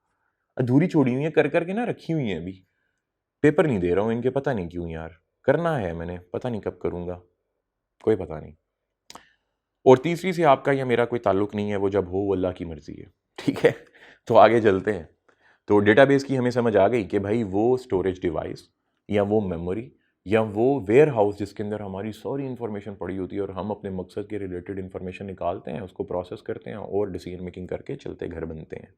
अधूरी छोड़ी हुई है, कर कर के ना रखी हुई हैं अभी। पेपर नहीं दे रहा हूँ इनके, पता नहीं क्यों यार। करना है मैंने, पता नहीं कब करूँगा, कोई पता नहीं। और तीसरी से आपका या मेरा कोई ताल्लुक नहीं है, वो जब हो वो अल्लाह की मर्ज़ी है। ठीक है, तो आगे चलते हैं। तो डेटाबेस की हमें समझ आ गई कि भाई वो स्टोरेज डिवाइस या वो मेमोरी या वो वेयर हाउस जिसके अंदर हमारी सारी इन्फॉर्मेशन पड़ी होती है और हम अपने मकसद के रिलेटेड इन्फॉर्मेशन निकालते हैं, उसको प्रोसेस करते हैं और डिसीजन मेकिंग करके चलते घर बनते हैं।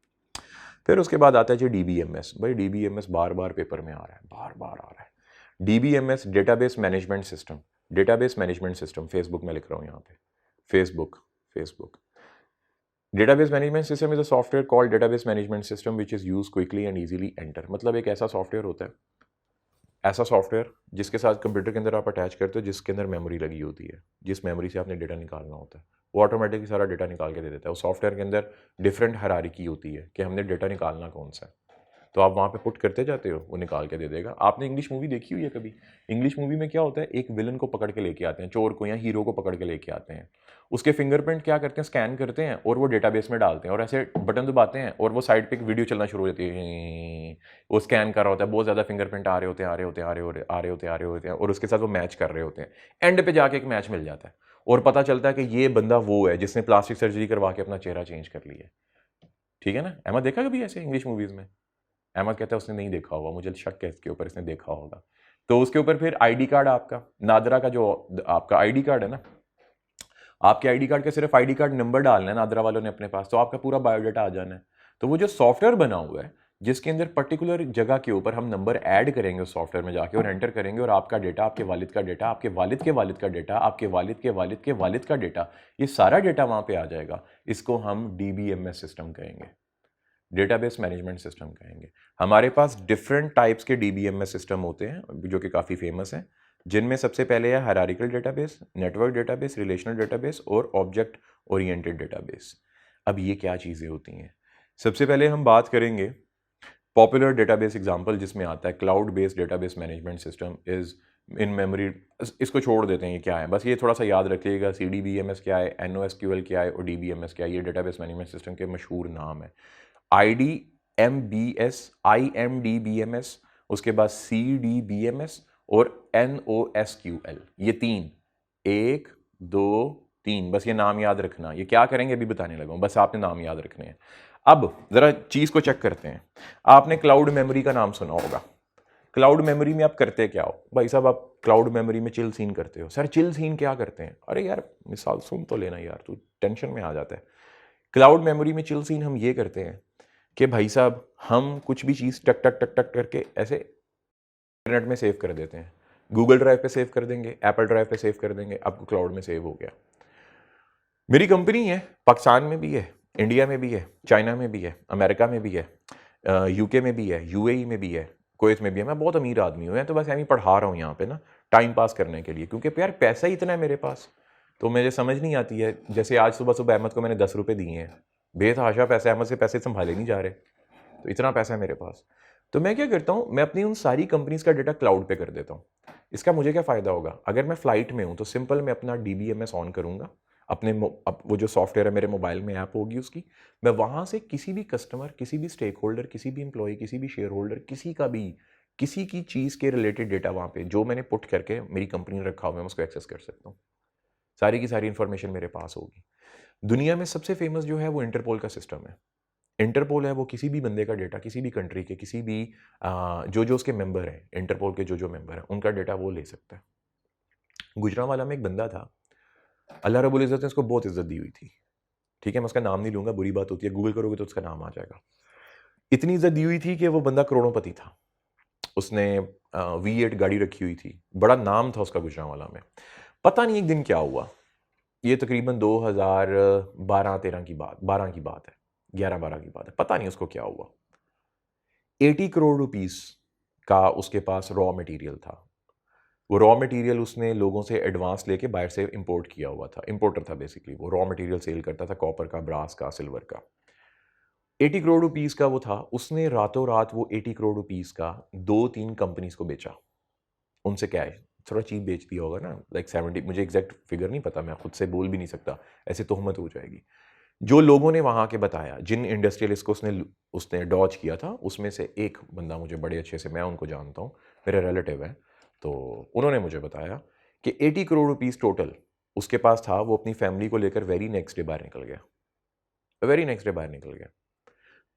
फिर उसके बाद आता है जी DBMS। भाई DBMS बार बार पेपर में आ रहा है, बार बार आ रहा है। DBMS database management system, database management system, Facebook में लिख रहा हूँ यहाँ पे, Facebook. Database management system is a software called database management system which is used quickly and easily enter। मतलब एक ऐसा सॉफ्टवेयर होता है, ऐसा सॉफ्टवेयर जिसके साथ कंप्यूटर के अंदर आप अटैच करते हो, जिसके अंदर मेमोरी लगी होती है, जिस मेमोरी से आपने डेटा निकालना होता है, वो ऑटोमेटिकली सारा डेटा निकाल के दे देता है। उस सॉफ्टवेयर के अंदर डिफरेंट हायरार्की होती है कि हमने डेटा निकालना कौन सा है, तो आप वहाँ पे पुट करते जाते हो, वो निकाल के दे देगा। आपने इंग्लिश मूवी देखी हुई है कभी? इंग्लिश मूवी में क्या होता है, एक विलन को पकड़ के लेके आते हैं, चोर को या हीरो को पकड़ के लेके आते हैं, उसके फिंगरप्रिंट क्या करते हैं, स्कैन करते हैं और वो डेटाबेस में डालते हैं, और ऐसे बटन दबाते हैं और वो साइड पे एक वीडियो चलना शुरू हो जाती है। वो स्कैन कर रहा होता है, बहुत ज़्यादा फिंगरप्रिंट आ रहे होते हैं, और उसके साथ वो मैच कर रहे होते हैं। एंड पे जाके एक मैच मिल जाता है और पता चलता है कि ये बंदा वो है जिसने प्लास्टिक सर्जरी करवा के अपना चेहरा चेंज कर लिया है। ठीक है ना? अहमद देखा कभी ऐसे इंग्लिश मूवीज़ में? अहमद कहता है उसने नहीं देखा होगा, मुझे शक है इसके ऊपर, इसने देखा होगा। तो उसके ऊपर फिर आईडी कार्ड, आपका नादरा का जो आपका आईडी कार्ड है ना, आपके आईडी कार्ड का सिर्फ आईडी कार्ड नंबर डालना है नादरा वालों ने अपने पास, तो आपका पूरा बायोडाटा आ जाना है। तो वो जो सॉफ्टवेयर बना हुआ है जिसके अंदर पर्टिकुलर जगह के ऊपर हम नंबर ऐड करेंगे उस सॉफ्टवेयर में जाके और एंटर करेंगे, और आपका डेटा, आपके वालिद का डेटा, आपके वालिद के वालिद का डेटा, आपके वालिद के वालिद के वालिद का डेटा, ये सारा डेटा वहां पे आ जाएगा। इसको हम DBMS सिस्टम कहेंगे, डेटाबेस मैनेजमेंट सिस्टम कहेंगे। हमारे पास डिफरेंट टाइप्स के DBMS सिस्टम होते हैं जो कि काफ़ी फेमस हैं, जिनमें सबसे पहले है hierarchical database, network database, relational database और ऑब्जेक्ट ओरिएंटेड डेटाबेस। अब ये क्या चीज़ें होती हैं? सबसे पहले हम बात करेंगे पॉपुलर डेटाबेस एग्जांपल जिसमें आता है cloud based database management system is in memory. इसको छोड़ देते हैं, ये क्या है, बस ये थोड़ा सा याद रखिएगा। CDBMS क्या है, NoSQL क्या है और DBMS क्या है, ये डेटाबेस मैनेजमेंट सिस्टम के मशहूर नाम है। IDMBS, IMDBMS, उसके बाद CDBMS और NoSQL, ये तीन, एक दो तीन, बस ये नाम याद रखना। ये क्या करेंगे अभी बताने लगा हूं, बस आपने नाम याद रखने हैं। अब जरा चीज को चेक करते हैं। आपने क्लाउड मेमोरी का नाम सुना होगा। क्लाउड मेमोरी में आप करते क्या हो भाई साहब? आप क्लाउड मेमोरी में चिल सीन करते हो। सर चिल सीन क्या करते हैं? अरे यार मिसाल सुन तो लेना यार, तू टेंशन में आ जाता है। क्लाउड मेमोरी में चिल सीन हम ये करते हैं कि भाई साहब हम कुछ भी चीज़ टक टक टक टक करके ऐसे इंटरनेट में सेव कर देते हैं। गूगल ड्राइव पे सेव कर देंगे, एप्पल ड्राइव पे सेव कर देंगे, आपको क्लाउड में सेव हो गया। मेरी कंपनी है, पाकिस्तान में भी है, इंडिया में भी है, चाइना में भी है, अमेरिका में भी है, यूके में भी है, UAE में भी है, कुवैत में भी है। मैं बहुत अमीर आदमी हूँ, मैं तो बस ऐसे ही पढ़ा रहा हूँ यहाँ पे ना टाइम पास करने के लिए, क्योंकि यार पैसा ही इतना है मेरे पास। तो मुझे समझ नहीं आती है, जैसे आज सुबह सुबह अहमद को मैंने 10 रुपये दिए हैं, बेतहाशा पैसे, अहमद से पैसे संभाले नहीं जा रहे, तो इतना पैसा है मेरे पास। तो मैं क्या करता हूँ, मैं अपनी उन सारी कंपनीज का डेटा क्लाउड पे कर देता हूँ। इसका मुझे क्या फ़ायदा होगा? अगर मैं फ़्लाइट में हूँ तो सिंपल मैं अपना DBMS ऑन करूँगा, अपने वो जो सॉफ्टवेयर है मेरे मोबाइल में, ऐप होगी उसकी, मैं वहाँ से किसी भी कस्टमर, किसी भी स्टेक होल्डर, किसी भी एम्प्लॉय, किसी भी शेयर होल्डर, किसी का भी किसी की चीज़ के रिलेटेड डेटा वहाँ पे जो मैंने पुट करके मेरी कंपनी ने रखा हुआ है, मैं उसको एक्सेस कर सकता हूँ। सारी की सारी इन्फॉर्मेशन मेरे पास होगी। दुनिया में सबसे फेमस जो है वो इंटरपोल का सिस्टम है। इंटरपोल है वो किसी भी बंदे का डेटा, किसी भी कंट्री के, किसी भी जो उसके मेंबर हैं, इंटरपोल के जो मेंबर हैं, उनका डेटा वो ले सकता है। गुजरांवाला में एक बंदा था, अल्लाह रब्बुल इज़्ज़त ने उसको बहुत इज्जत दी हुई थी। ठीक है, मैं उसका नाम नहीं लूंगा, बुरी बात होती है, गूगल करोगे तो उसका नाम आ जाएगा। इतनी इज्जत दी हुई थी कि वो बंदा करोड़ोंपति था। उसने V8 गाड़ी रखी हुई थी, बड़ा नाम था उसका गुजरांवाला में। पता नहीं एक दिन क्या हुआ, ये तकरीबन 2012-13 की बात, 12 की बात है, 11-12 की बात है, पता नहीं उसको क्या हुआ। 80 करोड़ रुपीस का उसके पास रॉ मटेरियल था। वो रॉ मटेरियल उसने लोगों से एडवांस लेके बाहर से इंपोर्ट किया हुआ था, इंपोर्टर था बेसिकली। वो रॉ मटेरियल सेल करता था, कॉपर का, ब्रास का, सिल्वर का। 80 करोड़ रुपीस का वो था, उसने रातों रात वो 80 करोड़ रुपीस का 2-3 कंपनीज को बेचा। उनसे क्या है, थोड़ा चीप बेच दिया होगा ना, लाइक 70, मुझे एग्जैक्ट फिगर नहीं पता, मैं खुद से बोल भी नहीं सकता, ऐसे तोहमत हो जाएगी। जो लोगों ने वहाँ के बताया, जिन इंडस्ट्रियलिस्ट को उसने डॉज किया था, उसमें से एक बंदा मुझे बड़े अच्छे से, मैं उनको जानता हूँ, मेरे रिलेटिव हैं, तो उन्होंने मुझे बताया कि 80 करोड़ रुपीस टोटल उसके पास था। वो अपनी फैमिली को लेकर वेरी नेक्स्ट डे बाहर निकल गया, वेरी नेक्स्ट डे बाहर निकल गया।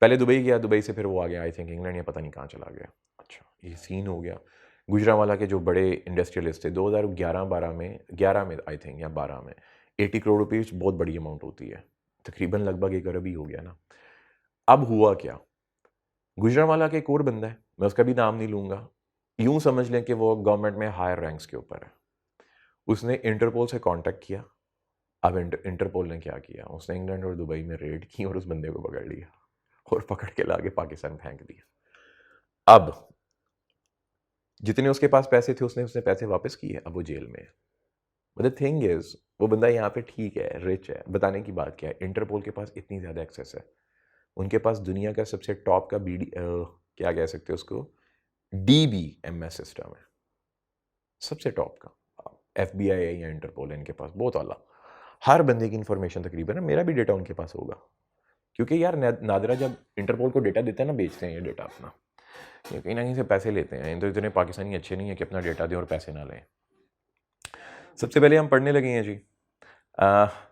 पहले दुबई गया, दुबई से फिर वो आ गया आई थिंक इंग्लैंड या पता नहीं कहाँ चला गया। अच्छा, ये सीन हो गया। गुजरांवाला के जो बड़े इंडस्ट्रियलिस्ट थे, 2011-12 में, 11 में आई थिंक या 12 में, 80 करोड़ रुपीस बहुत बड़ी अमाउंट होती है, तकरीबन लगभग 1 अरब ही हो गया ना। अब हुआ क्या, गुजरांवाला के एक और बंदा है, मैं उसका भी नाम नहीं लूंगा, यूं समझ लें कि वो गवर्नमेंट में हायर रैंक्स के ऊपर है। उसने इंटरपोल से कांटेक्ट किया। अब इंटरपोल ने क्या किया, उसने इंग्लैंड और दुबई में रेड की और उस बंदे को पकड़ लिया और पकड़ के लाके पाकिस्तान फेंक दिया। अब जितने उसके पास पैसे थे उसने पैसे वापस किए, अब वो जेल में है। बट द थिंग इज, वो बंदा यहाँ पे ठीक है, रिच है, बताने की बात क्या है, इंटरपोल के पास इतनी ज़्यादा एक्सेस है, उनके पास दुनिया का सबसे टॉप का क्या कह सकते हैं उसको, DBMS सिस्टम है, सबसे टॉप का। FBI है या इंटरपोल है इनके पास, बहुत आला। हर बंदे की इंफॉर्मेशन तकरीबन है, मेरा भी डेटा उनके पास होगा, क्योंकि यार नादरा जब इंटरपोल को डेटा देते हैं ना, बेचते हैं ये डेटा अपना, ये कहीं ना कहीं से पैसे लेते हैं। तो इतने पाकिस्तानी अच्छे नहीं है कि अपना डेटा दें और पैसे ना लें। सबसे पहले हम पढ़ने लगे हैं जी,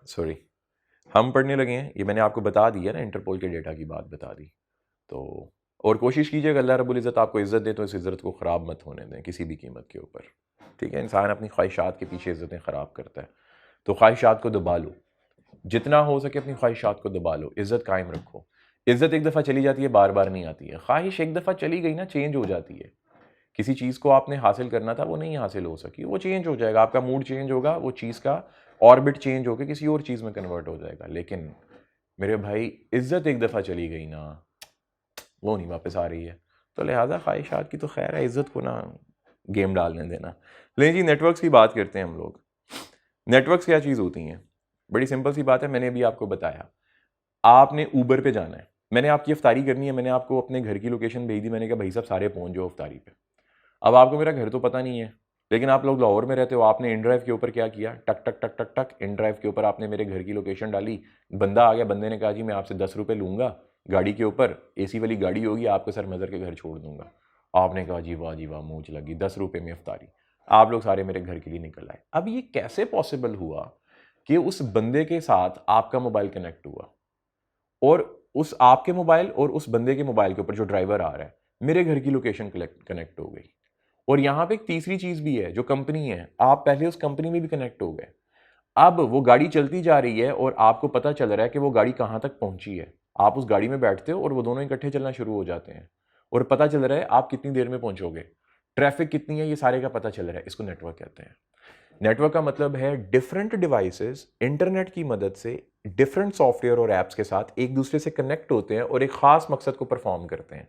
सॉरी, हम पढ़ने लगे हैं, ये मैंने आपको बता दिया ना, इंटरपोल के डेटा की बात बता दी। तो और कोशिश कीजिएगा अल्लाह रब्बुल इज़्ज़त आपको इज़्ज़त दे तो इस इज़्ज़त को ख़राब मत होने दें किसी भी कीमत के ऊपर। ठीक है, इंसान अपनी ख्वाहिशात के पीछे इज़्ज़तें ख़राब करता है, तो ख्वाहिशात को दबा लो, जितना हो सके अपनी ख्वाहिशात को दबा लो, इज़्ज़त कायम रखो। इज़्ज़त एक दफ़ा चली जाती है, बार बार नहीं आती है। ख्वाहिश एक दफ़ा चली गई ना, चेंज हो जाती है। किसी चीज़ को आपने हासिल करना था, वो नहीं हासिल हो सकी, वो चेंज हो जाएगा, आपका मूड चेंज होगा, वो चीज़ का ऑर्बिट चेंज होकर किसी और चीज़ में कन्वर्ट हो जाएगा। लेकिन मेरे भाई, इज़्ज़त एक दफ़ा चली गई ना, वो नहीं वापस आ रही है। तो लिहाजा ख्वाहिशात की तो खैर है, इज़्ज़त को ना गेम डालने देना। लेकिन जी नेटवर्क्स की बात करते हैं हम लोग। नेटवर्क्स क्या चीज़ होती हैं? बड़ी सिंपल सी बात है, मैंने अभी आपको बताया। आपने ऊबर पे जाना है, मैंने आपकी इफ्तारी करनी है, मैंने आपको अपने घर की लोकेशन भेज दी, मैंने कहा भाई साहब सारे पहुंच जाओ इफ्तारी पे। अब आपको मेरा घर तो पता नहीं है, लेकिन आप लोग लाहौर में रहते हो, आपने इन ड्राइव के ऊपर क्या किया, टक टक टक टक टक इन ड्राइव के ऊपर आपने मेरे घर की लोकेशन डाली, बंदा आ गया, बंदे ने कहा जी मैं आपसे 10 रुपये लूँगा, गाड़ी के ऊपर एसी वाली गाड़ी होगी, आपको सर मज़र के घर छोड़ दूंगा। आपने कहा जी वाह मूंछ लगी, 10 रुपये में इफ्तारी। आप लोग सारे मेरे घर के लिए निकल आए। अब ये कैसे पॉसिबल हुआ कि उस बंदे के साथ आपका मोबाइल कनेक्ट हुआ और उस आपके मोबाइल और उस बंदे के मोबाइल के ऊपर जो ड्राइवर आ रहा है मेरे घर की लोकेशन कनेक्ट हो गई। और यहां पे एक तीसरी चीज भी है, जो कंपनी है, आप पहले उस कंपनी में भी कनेक्ट हो गए। अब वो गाड़ी चलती जा रही है और आपको पता चल रहा है कि वो गाड़ी कहां तक पहुंची है। आप उस गाड़ी में बैठते हो और वो दोनों इकट्ठे चलना शुरू हो जाते हैं और पता चल रहा है आप कितनी देर में पहुंचोगे, ट्रैफिक कितनी है, ये सारे का पता चल रहा है। इसको नेटवर्क कहते हैं। नेटवर्क का मतलब है डिफरेंट डिवाइसेस इंटरनेट की मदद से डिफरेंट सॉफ्टवेयर और एप्स के साथ एक दूसरे से कनेक्ट होते हैं और एक खास मकसद को परफॉर्म करते हैं।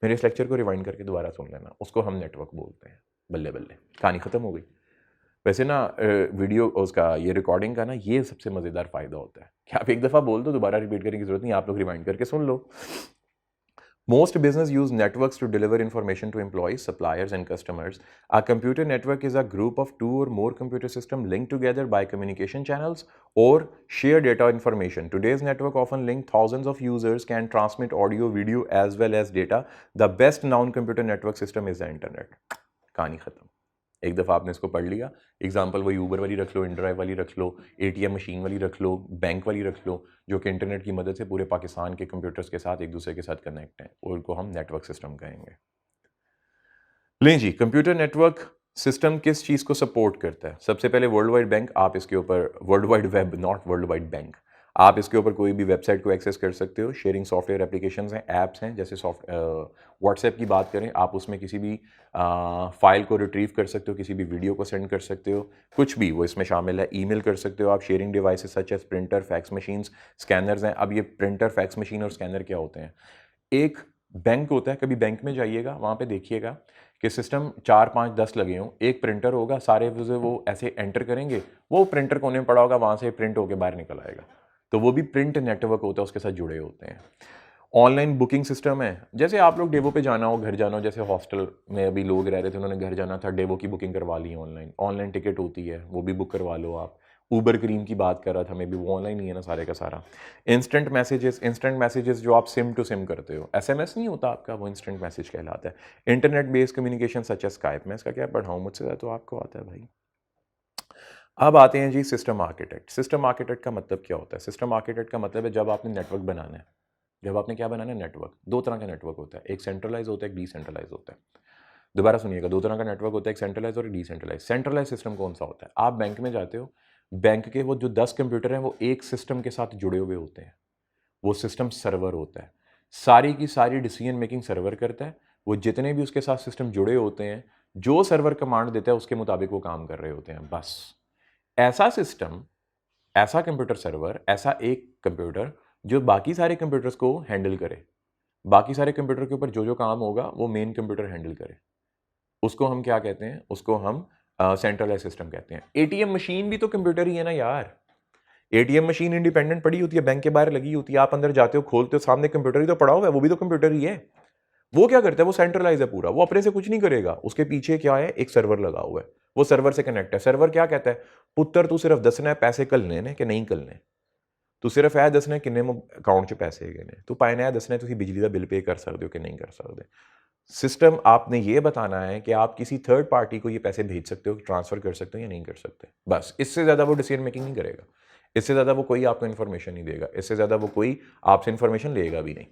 मेरे इस लेक्चर को रिवाइंड करके दोबारा सुन लेना, उसको हम नेटवर्क बोलते हैं। बल्ले बल्ले, कहानी खत्म हो गई। वैसे ना वीडियो उसका ये रिकॉर्डिंग का ना ये सबसे मज़ेदार फ़ायदा होता है कि आप एक दफ़ा बोल दो, दोबारा रिपीट करने की ज़रूरत नहीं, आप लोग रिवाइंड करके सुन लो। Most business use networks to deliver information to employees, suppliers, and customers. A computer network is a group of two or more computer systems linked together by communication channels or share data information. Today's network often link thousands of users, can transmit audio, video as well as data. The best known computer network system is the internet. कहानी खत्म। एक दफ़ा आपने इसको पढ़ लिया, example वही Uber वाली रख लो, इनड्राइव वाली रख लो, एटीएम मशीन वाली रख लो, बैंक वाली रख लो, जो कि इंटरनेट की मदद से पूरे पाकिस्तान के कंप्यूटर्स के साथ एक दूसरे के साथ कनेक्ट हैं, और उनको हम नेटवर्क सिस्टम कहेंगे। लें जी, कंप्यूटर नेटवर्क सिस्टम किस चीज़ को सपोर्ट करता है? सबसे पहले वर्ल्ड वाइड बैंक, आप इसके ऊपर world wide web, not world wide bank, आप इसके ऊपर कोई भी वेबसाइट को एक्सेस कर सकते हो। शेयरिंग सॉफ्टवेयर एप्लीकेशंस हैं, ऐप्स हैं, जैसे व्हाट्सएप की बात करें, आप उसमें किसी भी फाइल को रिट्रीव कर सकते हो, किसी भी वीडियो को सेंड कर सकते हो, कुछ भी वो इसमें शामिल है। ईमेल कर सकते हो आप। Sharing devices such as printer, fax machines, scanners हैं। अब ये प्रिंटर, फैक्स मशीन और स्कैनर क्या होते हैं? एक बैंक होता है, कभी बैंक में जाइएगा, वहाँ पे देखिएगा कि सिस्टम 4, 5, 10 लगे हों, एक प्रिंटर होगा, सारे वो ऐसे एंटर करेंगे, वो प्रिंटर कोने में पड़ा होगा, वहाँ से प्रिंट होकर बाहर निकल आएगा। तो वो भी प्रिंट नेटवर्क होता है, उसके साथ जुड़े होते हैं। ऑनलाइन बुकिंग सिस्टम है, जैसे आप लोग डेवो पे जाना हो, घर जाना हो, जैसे हॉस्टल में अभी लोग रह रहे थे, उन्होंने घर जाना था, डेवो की बुकिंग करवा ली ऑनलाइन। ऑनलाइन टिकट होती है, वो भी बुक करवा लो आप। ऊबर क्रीम की बात कर रहा था मैं भी, वो ऑनलाइन ही है ना सारे का सारा। इंस्टेंट मैसेजेस जो आप सिम टू सिम करते हो, एसएमएस नहीं होता आपका, वो इंस्टेंट मैसेज कहलाता है। Internet based communication such as Skype, मैं इसका क्या पढ़ाऊँ, मुझसे ज़्यादा तो आपको आता है भाई। अब आते हैं जी सिस्टम आर्किटेक्ट। सिस्टम आर्किटेक्ट का मतलब क्या होता है? सिस्टम आर्किटेक्ट का मतलब है जब आपने नेटवर्क बनाना है, जब आपने क्या बनाना है, नेटवर्क। दो तरह का नेटवर्क होता है, एक सेंट्रलाइज होता है, एक डिसेंट्रलाइज होता है। दोबारा सुनिएगा, दो तरह का नेटवर्क होता है, एक सेंट्रलाइज और एक डिसेंट्रलाइज। सेंट्रलाइज सिस्टम कौन सा होता है? आप बैंक में जाते हो, बैंक के वो जो 10 कंप्यूटर हैं वो एक सिस्टम के साथ जुड़े हुए होते हैं, वो सिस्टम सर्वर होता है। सारी की सारी डिसीजन मेकिंग सर्वर करता है। वो जितने भी उसके साथ सिस्टम जुड़े होते हैं, जो सर्वर कमांड देता है उसके मुताबिक वो काम कर रहे होते हैं, बस। ऐसा सिस्टम, ऐसा कंप्यूटर सर्वर, ऐसा एक कंप्यूटर जो बाकी सारे कंप्यूटर्स को हैंडल करे, बाकी सारे कंप्यूटर के ऊपर जो जो काम होगा वो मेन कंप्यूटर हैंडल करे, उसको हम क्या कहते हैं? उसको हम सेंट्रलाइज सिस्टम कहते हैं। एटीएम मशीन भी तो कंप्यूटर ही है ना यार। एटीएम मशीन इंडिपेंडेंट पड़ी होती है, बैंक के बाहर लगी होती है, आप अंदर जाते हो, खोलते हो, सामने कंप्यूटर ही तो पड़ा हुआ है, वो भी तो कंप्यूटर ही है। वो क्या करता है? वो सेंट्रलाइज है पूरा, वो अपने से कुछ नहीं करेगा, उसके पीछे क्या है? एक सर्वर लगा हुआ है, वो सर्वर से कनेक्ट है। सर्वर क्या कहता है? पुत्र तू सिर्फ दसना है पैसे कलने ने कि नहीं कलने, तू सिर्फ ਇਹ दसना है किन्ने अकाउंट च पैसे है ने, तू पाए है दसना है तुम बिजली का बिल पे कर सकते हो कि नहीं कर सकते। सिस्टम आपने ये बताना है कि आप किसी थर्ड पार्टी को ये पैसे भेज सकते हो, ट्रांसफर कर सकते हो या नहीं कर सकते, बस। इससे ज़्यादा वो डिसीजन मेकिंग नहीं करेगा, इससे ज़्यादा वो कोई आपको इन्फॉर्मेशन नहीं देगा, इससे ज़्यादा वो कोई आपसे इन्फॉर्मेशन लेगा भी नहीं।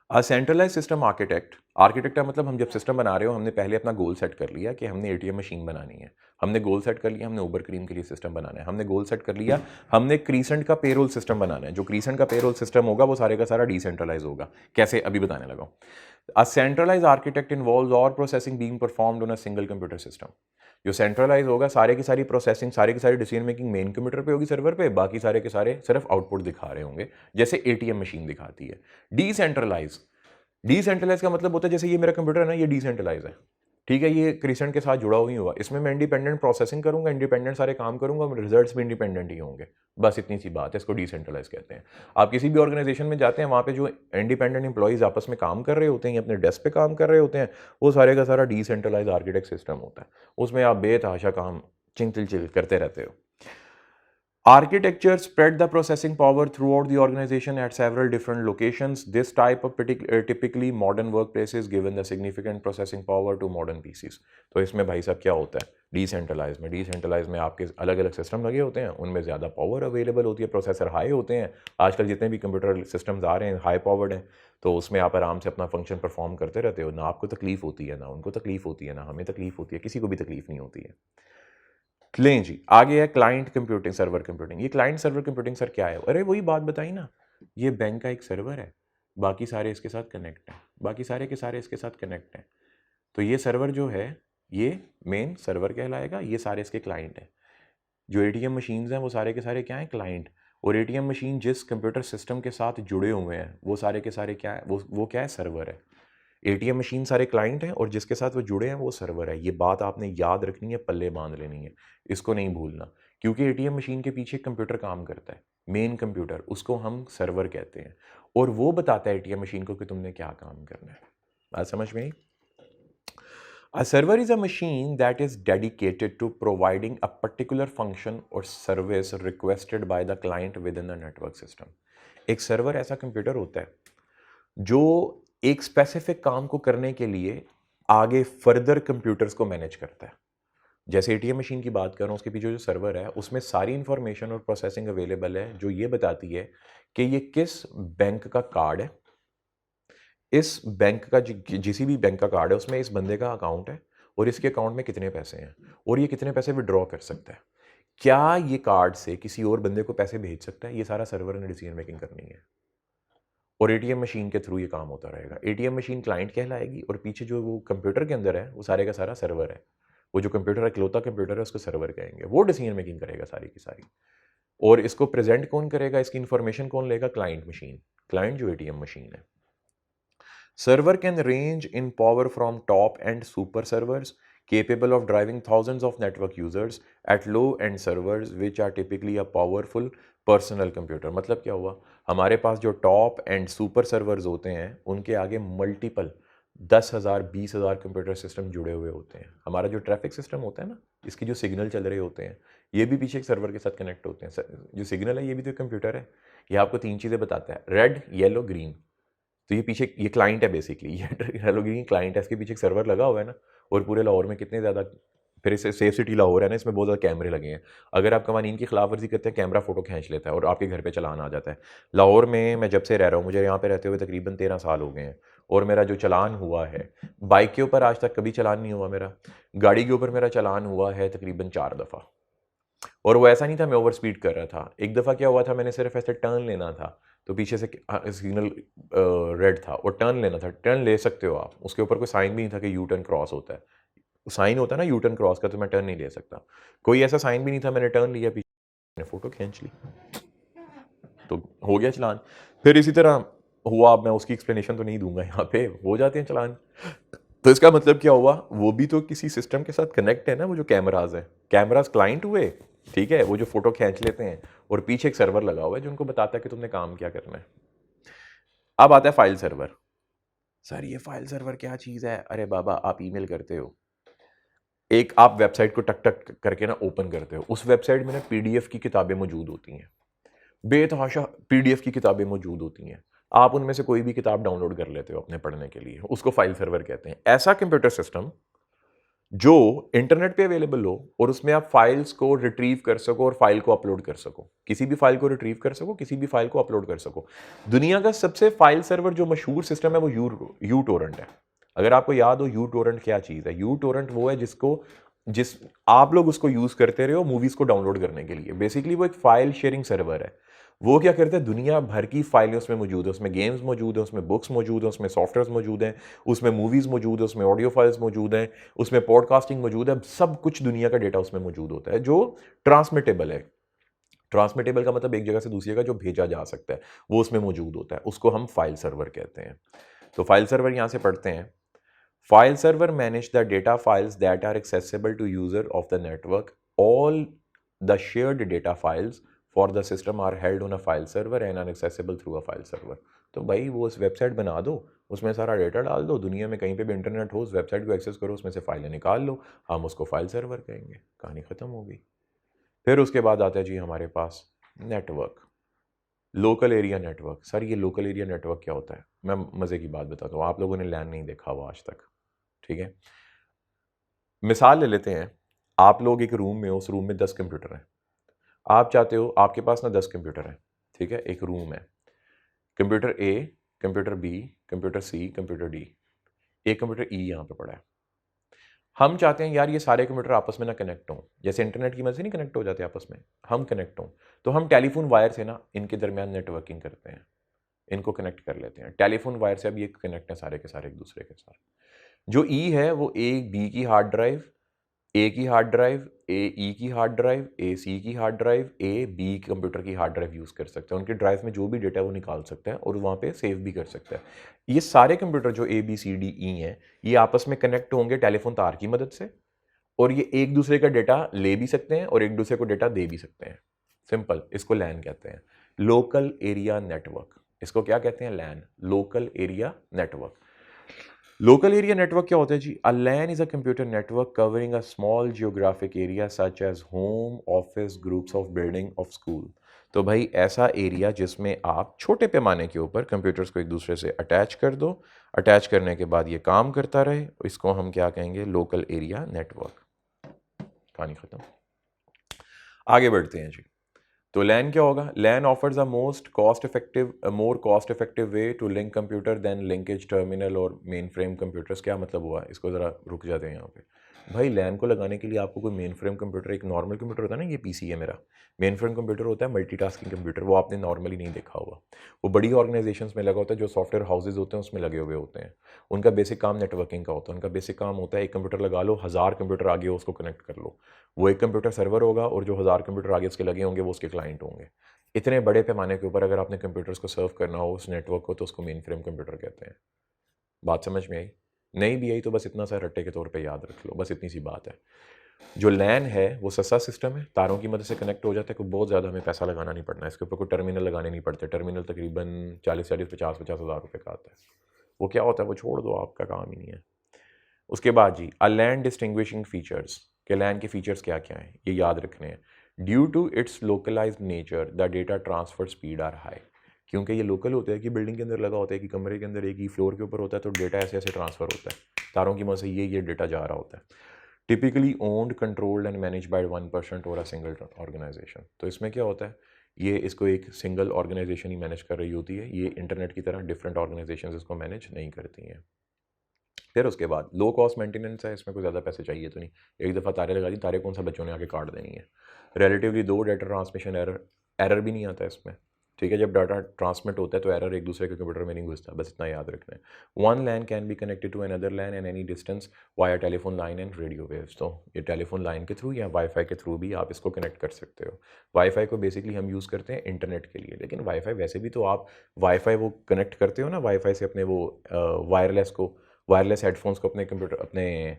सेंट्रलाइज सिस्टम आर्किटेक्ट, आर्किटेक्ट का मतलब हम जब सिस्टम बना रहे हो, हमने पहले अपना गोल सेट कर लिया कि हमने एटीएम मशीन बनानी है, हमने गोल सेट कर लिया हमने ऊबर क्रीम के लिए सिस्टम बनाना है, हमने गोल सेट कर लिया हमने क्रीसेंट का पेरोल सिस्टम बनाना है। जो क्रीसेंट का पेरोल सिस्टम होगा वो सारे का सारा डिसेंट्रलाइज होगा। कैसे? अभी बताने लगा। A centralized architect involves all processing being performed on a single computer system. जो सेंट्रलाइज होगा, सारे की सारी प्रोसेसिंग, सारे की सारी डिसीजन मेकिंग मेन कंप्यूटर पे होगी, सर्वर पे, बाकी सारे के सारे सिर्फ आउटपुट दिखा रहे होंगे, जैसे एटीएम मशीन दिखाती है। डिसेंट्रलाइज, डिसेंट्रलाइज का मतलब होता है जैसे ये मेरा कंप्यूटर है ना, ये डिसेंट्रलाइज है, ठीक है, ये क्रिसेंट के साथ जुड़ा हुआ ही हुआ, इसमें मैं इंडिपेंडेंट प्रोसेसिंग करूंगा, इंडिपेंडेंट सारे काम करूंगा, रिजल्ट्स भी इंडिपेंडेंट ही होंगे। बस इतनी सी बात है, इसको डिसेंट्रलाइज कहते हैं। आप किसी भी ऑर्गेनाइजेशन में जाते हैं, वहाँ पे जो इंडिपेंडेंट एम्प्लॉइज आपस में काम कर रहे होते हैं या अपने डेस्क पे काम कर रहे होते हैं, वो सारे का सारा डिसेंट्रलाइज आर्किटेक्ट सिस्टम होता है। उसमें आप बेतहाशा काम चिल करते रहते हो। Architecture spread the processing power throughout the organization at several different locations. This type of typically modern workplaces given the significant processing power to modern PCs. तो इसमें भाई साहब क्या होता है, डिसेंट्रलाइज में आपके अलग अलग सिस्टम लगे होते हैं, उनमें ज़्यादा पावर अवेलेबल होती है, प्रोसेसर हाई होते हैं। आजकल जितने भी कंप्यूटर सिस्टम्स आ रहे हैं हाई पावर्ड हैं, तो उसमें आप आराम से अपना फंक्शन परफॉर्म करते रहते हो, ना आपको तकलीफ होती है, ना उनको तकलीफ होती है, ना हमें तकलीफ होती है, किसी को भी तकलीफ नहीं होती है। लें जी, आगे है क्लाइंट कंप्यूटिंग, सर्वर कंप्यूटिंग। ये क्लाइंट सर्वर कंप्यूटिंग सर क्या है? अरे वही बात बताई ना, ये बैंक का एक सर्वर है, बाकी सारे इसके साथ कनेक्ट हैं, बाकी सारे के सारे इसके साथ कनेक्ट हैं। तो ये सर्वर जो है ये मेन सर्वर कहलाएगा, ये सारे इसके क्लाइंट हैं। जो एटीएम मशीन्स हैं वो सारे के सारे क्या हैं? क्लाइंट। और एटीएम मशीन जिस कंप्यूटर सिस्टम के साथ जुड़े हुए हैं वो सारे के सारे क्या है? वो क्या है? सर्वर है। एटीएम मशीन सारे क्लाइंट हैं और जिसके साथ वो जुड़े हैं वो सर्वर है। ये बात आपने याद रखनी है, पल्ले बांध लेनी है, इसको नहीं भूलना। क्योंकि एटीएम मशीन के पीछे कंप्यूटर काम करता है, मेन कंप्यूटर, उसको हम सर्वर कहते हैं, और वो बताता है एटीएम मशीन को कि तुमने क्या काम करना है। बात समझ में आई? A server is a machine that is dedicated to providing a particular function or service requested by the client within the network system. एक सर्वर ऐसा कंप्यूटर होता है जो एक स्पेसिफिक काम को करने के लिए आगे फर्दर कंप्यूटर्स को मैनेज करता है। जैसे एटीएम मशीन की बात करूं, उसके पीछे जो सर्वर है उसमें सारी इंफॉर्मेशन और प्रोसेसिंग अवेलेबल है जो ये बताती है कि ये किस बैंक का कार्ड है, इस बैंक का जिस भी बैंक का कार्ड है उसमें इस बंदे का अकाउंट है और इसके अकाउंट में कितने पैसे हैं और ये कितने पैसे विड्रॉ कर सकता है, क्या ये कार्ड से किसी और बंदे को पैसे भेज सकता है। ये सारा सर्वर ने डिसीजन मेकिंग करनी है और एटीएम मशीन के थ्रू ये काम होता रहेगा। एटीएम मशीन क्लाइंट कहलाएगी और पीछे जो वो कंप्यूटर के अंदर है वो सारे का सारा सर्वर है। वो जो कंप्यूटर इकलौता कंप्यूटर है उसको सर्वर कहेंगे, वो डिसीजन मेकिंग करेगा सारी की सारी। और इसको प्रेजेंट कौन करेगा, इसकी इंफॉर्मेशन कौन लेगा? क्लाइंट मशीन, क्लाइंट जो एटीएम मशीन है। Server can range in power from top end super servers capable of driving thousands of network users at low end servers which are typically a powerful personal computer। मतलब क्या हुआ, हमारे पास जो top and super servers होते हैं उनके आगे multiple 10,000 20,000 computer system जुड़े हुए होते हैं। हमारा जो ट्रैफिक सिस्टम होता है ना, इसके जो सिग्नल चल रहे होते हैं ये भी पीछे एक सर्वर के साथ कनेक्ट होते हैं। जो सिग्नल है ये भी तो कंप्यूटर है, ये आपको 3 चीज़ें बताता है, रेड येलो ग्रीन। तो ये पीछे ये क्लाइंट है बेसिकली, ये हेलो ग्रीन क्लाइंट है, इसके पीछे एक सर्वर लगा हुआ है ना। और पूरे लाहौर में कितने ज़्यादा, फिर इसे सेफ सिटी लाहौर है ना, इसमें बहुत ज़्यादा कैमरे लगे हैं। अगर आप कवानीन की खिलाफ वर्जी करते हैं कैमरा फोटो खींच लेता है और आपके घर पे चलान आ जाता है। लाहौर में मैं जब से रह रहा हूँ, मुझे यहाँ पे रहते हुए तकरीबन 13 साल हो गए हैं, और मेरा जो चलान हुआ है, बाइक के ऊपर आज तक कभी चलान नहीं हुआ मेरा, गाड़ी के ऊपर मेरा चलान हुआ है तकरीबन 4 दफ़ा। और वो ऐसा नहीं था मैं ओवर स्पीड कर रहा था। एक दफ़ा क्या हुआ था, मैंने सिर्फ ऐसे टर्न लेना था, तो पीछे से सिग्नल रेड था और टर्न लेना था। टर्न ले सकते हो आप, उसके ऊपर कोई साइन भी नहीं था कि यू टर्न क्रॉस होता है। साइन होता है ना यू टर्न क्रॉस का, तो मैं टर्न नहीं ले सकता। कोई ऐसा साइन भी नहीं था, मैंने टर्न लिया, पीछे मैंने फ़ोटो खींच ली, तो हो गया चलान। फिर इसी तरह हुआ, अब मैं उसकी एक्सप्लेनेशन तो नहीं दूंगा यहाँ पे, हो जाते हैं चलान। तो इसका मतलब क्या हुआ, वो भी तो किसी सिस्टम के साथ कनेक्ट है ना, वो जो कैमराज है, कैमराज क्लाइंट हुए, ठीक है, वो जो फोटो खींच लेते हैं, और पीछे एक सर्वर लगा हुआ है जो उनको बताता है कि तुमने काम क्या करना है। अब आता है फाइल सर्वर। सर ये फाइल सर्वर क्या चीज़ है? अरे बाबा, आप ईमेल करते हो, एक आप वेबसाइट को टक टक करके ना ओपन करते हो, उस वेबसाइट में ना पीडीएफ की किताबें मौजूद होती हैं, बेतहाशा पीडीएफ की किताबें मौजूद होती हैं। आप उनमें से कोई भी किताब डाउनलोड कर लेते हो अपने पढ़ने के लिए, उसको फाइल सर्वर कहते हैं। ऐसा कंप्यूटर सिस्टम जो इंटरनेट पे अवेलेबल हो और उसमें आप फाइल्स को रिट्रीव कर सको और फाइल को अपलोड कर सको, किसी भी फाइल को रिट्रीव कर सको, किसी भी फाइल को अपलोड कर सको। दुनिया का सबसे फाइल सर्वर जो मशहूर सिस्टम है वो यू टोरेंट है। अगर आपको याद हो यू टोरेंट क्या चीज़ है, यू टोरेंट वो है जिस आप लोग उसको यूज़ करते रहे हो मूवीज़ को डाउनलोड करने के लिए। बेसिकली वो एक फाइल शेयरिंग सर्वर है। वो क्या करते हैं, दुनिया भर की फाइलें उसमें मौजूद है, उसमें गेम्स मौजूद है, उसमें बुक्स मौजूद है, उसमें सॉफ्टवेयर मौजूद हैं, उसमें मूवीज़ मौजूद है, उसमें ऑडियो फाइल्स मौजूद हैं, उसमें पॉडकास्टिंग मौजूद है, सब कुछ दुनिया का डेटा उसमें मौजूद होता है जो ट्रांसमिटेबल है। ट्रांसमिटेबल का मतलब एक जगह से दूसरी जगह जो भेजा जा सकता है वो उसमें मौजूद होता है, उसको हम फाइल सर्वर कहते हैं। तो फाइल सर्वर यहाँ से पढ़ते हैं, File server manage the data files that are accessible to user of the network. All the shared data files for the system are held on a file server and are accessible through a file server. तो भाई वो उस website बना दो, उसमें सारा data डाल दो, दुनिया में कहीं पे भी इंटरनेट हो उस वेबसाइट को एक्सेस करो, उसमें से फाइलें निकाल लो, हम उसको फाइल सर्वर कहेंगे, कहानी ख़त्म हो गई। फिर उसके बाद आता है जी हमारे पास network, local area network. Sir ये लोकल एरिया नेटवर्क क्या होता है? मैं मज़े की बात बताता हूँ, आप लोगों ने लैन नहीं देखा हुआ आज तक, ठीक है। मिसाल ले लेते हैं, आप लोग एक रूम में हो, उस रूम में 10 कंप्यूटर हैं। आप चाहते हो, आपके पास ना 10 कंप्यूटर हैं, ठीक है, एक रूम है। कंप्यूटर ए, कंप्यूटर बी, कंप्यूटर सी, कंप्यूटर डी, एक कंप्यूटर ई यहाँ पे पड़ा है। हम चाहते हैं यार ये सारे कंप्यूटर आपस में ना कनेक्ट हों, जैसे इंटरनेट की मदद से नहीं कनेक्ट हो जाते आपस में, हम कनेक्ट हों। तो हम टेलीफोन वायर से ना इनके दरमियान नेटवर्किंग करते हैं, इनको कनेक्ट कर लेते हैं। टेलीफोन वायर से अब ये कनेक्ट है सारे के सारे एक दूसरे के साथ। जो ई है वो ए बी की हार्ड ड्राइव, ए की हार्ड ड्राइव, ए ई की हार्ड ड्राइव, ए सी की hard drive, A B computer की हार्ड ड्राइव यूज़ कर सकता है। उनकी ड्राइव में जो भी डेटा है वो निकाल सकता है और वहाँ पे सेव भी कर सकता है। ये सारे कंप्यूटर जो A B C D E हैं, ये आपस में कनेक्ट होंगे टेलीफोन तार की मदद से, और ये एक दूसरे का डेटा ले भी सकते हैं और एक दूसरे को डेटा दे भी सकते हैं। सिंपल, इसको लैन कहते हैं, लोकल एरिया नेटवर्क। इसको क्या कहते हैं? LAN, local area network. Local area network क्या होता है जी? A LAN is a computer network covering a small geographic area such as home, office, groups of building, of school. तो भाई ऐसा एरिया जिसमें आप छोटे पैमाने के ऊपर कंप्यूटर्स को एक दूसरे से अटैच कर दो, अटैच करने के बाद ये काम करता रहे, इसको हम क्या कहेंगे? Local area network. कहानी खत्म। आगे बढ़ते हैं जी। तो लैन क्या होगा? LAN offers a more cost effective way to link computer then linkage terminal और मेन फ्रेम कंप्यूटर्स। क्या मतलब हुआ? इसको ज़रा रुक जाते हैं यहाँ पे। भाई लैन को लगाने के लिए आपको कोई मेन फ्रेम कंप्यूटर, एक नॉर्मल कंप्यूटर होता है ना, ये पीसी है मेरा, मेन फ्रेम कंप्यूटर होता है मल्टीटास्किंग कंप्यूटर, वो आपने नॉर्मली नहीं देखा होगा। वो बड़ी ऑर्गेनाइजेशंस में लगा होता है, जो सॉफ्टवेयर हाउसेज होते हैं उसमें लगे हुए होते हैं। उनका बेसिक काम नेटवर्किंग का होता है। उनका बेसिक काम होता है एक कंप्यूटर लगा लो, 1000 कंप्यूटर आगे हो उसको कनेक्ट कर लो। वो एक कंप्यूटर सर्वर होगा और जो 1000 कंप्यूटर आगे उसके लगे होंगे वो उसके क्लाइंट होंगे। इतने बड़े पैमाने के ऊपर अगर आपने कंप्यूटर्स को सर्व करना हो उस नेटवर्क को, तो उसको मेन फ्रेम कंप्यूटर कहते हैं। बात समझ में आई? नहीं भी आई तो बस इतना सा रट्टे के तौर पे याद रख लो, बस इतनी सी बात है। जो लैन है वो सस्ता सिस्टम है, तारों की मदद से कनेक्ट हो जाता है, कोई बहुत ज़्यादा हमें पैसा लगाना नहीं पड़ना है, इसके ऊपर कोई टर्मिनल लगाने नहीं पड़ते। टर्मिनल तकरीबन 40-50 हज़ार रुपये का आता है। वो क्या होता है वो छोड़ दो, आपका काम ही नहीं है। उसके बाद जी, अ लैन डिस्टिंग्विशिंग फीचर्स, के लैन के फीचर्स क्या क्या हैं ये याद रखने हैं। Due to its localised nature the data transfer speed are high. क्योंकि ये लोकल होता है कि बिल्डिंग के अंदर लगा होता है कि कमरे के अंदर एक ही फ्लोर के ऊपर होता है, तो डेटा ऐसे ऐसे ट्रांसफर होता है, तारों की मदद से ये डेटा जा रहा होता है। Typically owned, controlled and manage by 1% और अ सिंगल ऑर्गेनाइजेशन। तो इसमें क्या होता है, ये इसको एक सिंगल ऑर्गेनाइजेशन ही मैनेज कर रही होती है, ये इंटरनेट की तरह डिफरेंट ऑर्गेनाइजेशन इसको मैनेज नहीं करती हैं। फिर उसके बाद लो कॉस्ट मेंटेनेंस है, इसमें कोई ज़्यादा पैसे चाहिए तो नहीं, एक दफ़ा तारे लगा दी, तारे कौन सा बच्चों ने आके काट देनी है। रिलेटिवली दो डाटा ट्रांसमिशन एरर, एरर भी नहीं आता इसमें, ठीक है। जब डाटा ट्रांसमिट होता है तो एरर एक दूसरे के कंप्यूटर में नहीं घुसता, बस इतना याद रखना है। One LAN can be connected to another LAN an any distance via telephone line and radio waves. तो ये टेलीफोन लाइन के थ्रू या वाईफाई के थ्रू भी आप इसको कनेक्ट कर सकते हो। वाईफाई को बेसिकली हम यूज़ करते हैं इंटरनेट के लिए, लेकिन वाईफाई वैसे भी तो आप वाईफाई वो कनेक्ट करते हो ना वाईफाई से अपने वो वायरलेस हेडफोन्स को अपने कंप्यूटर, अपने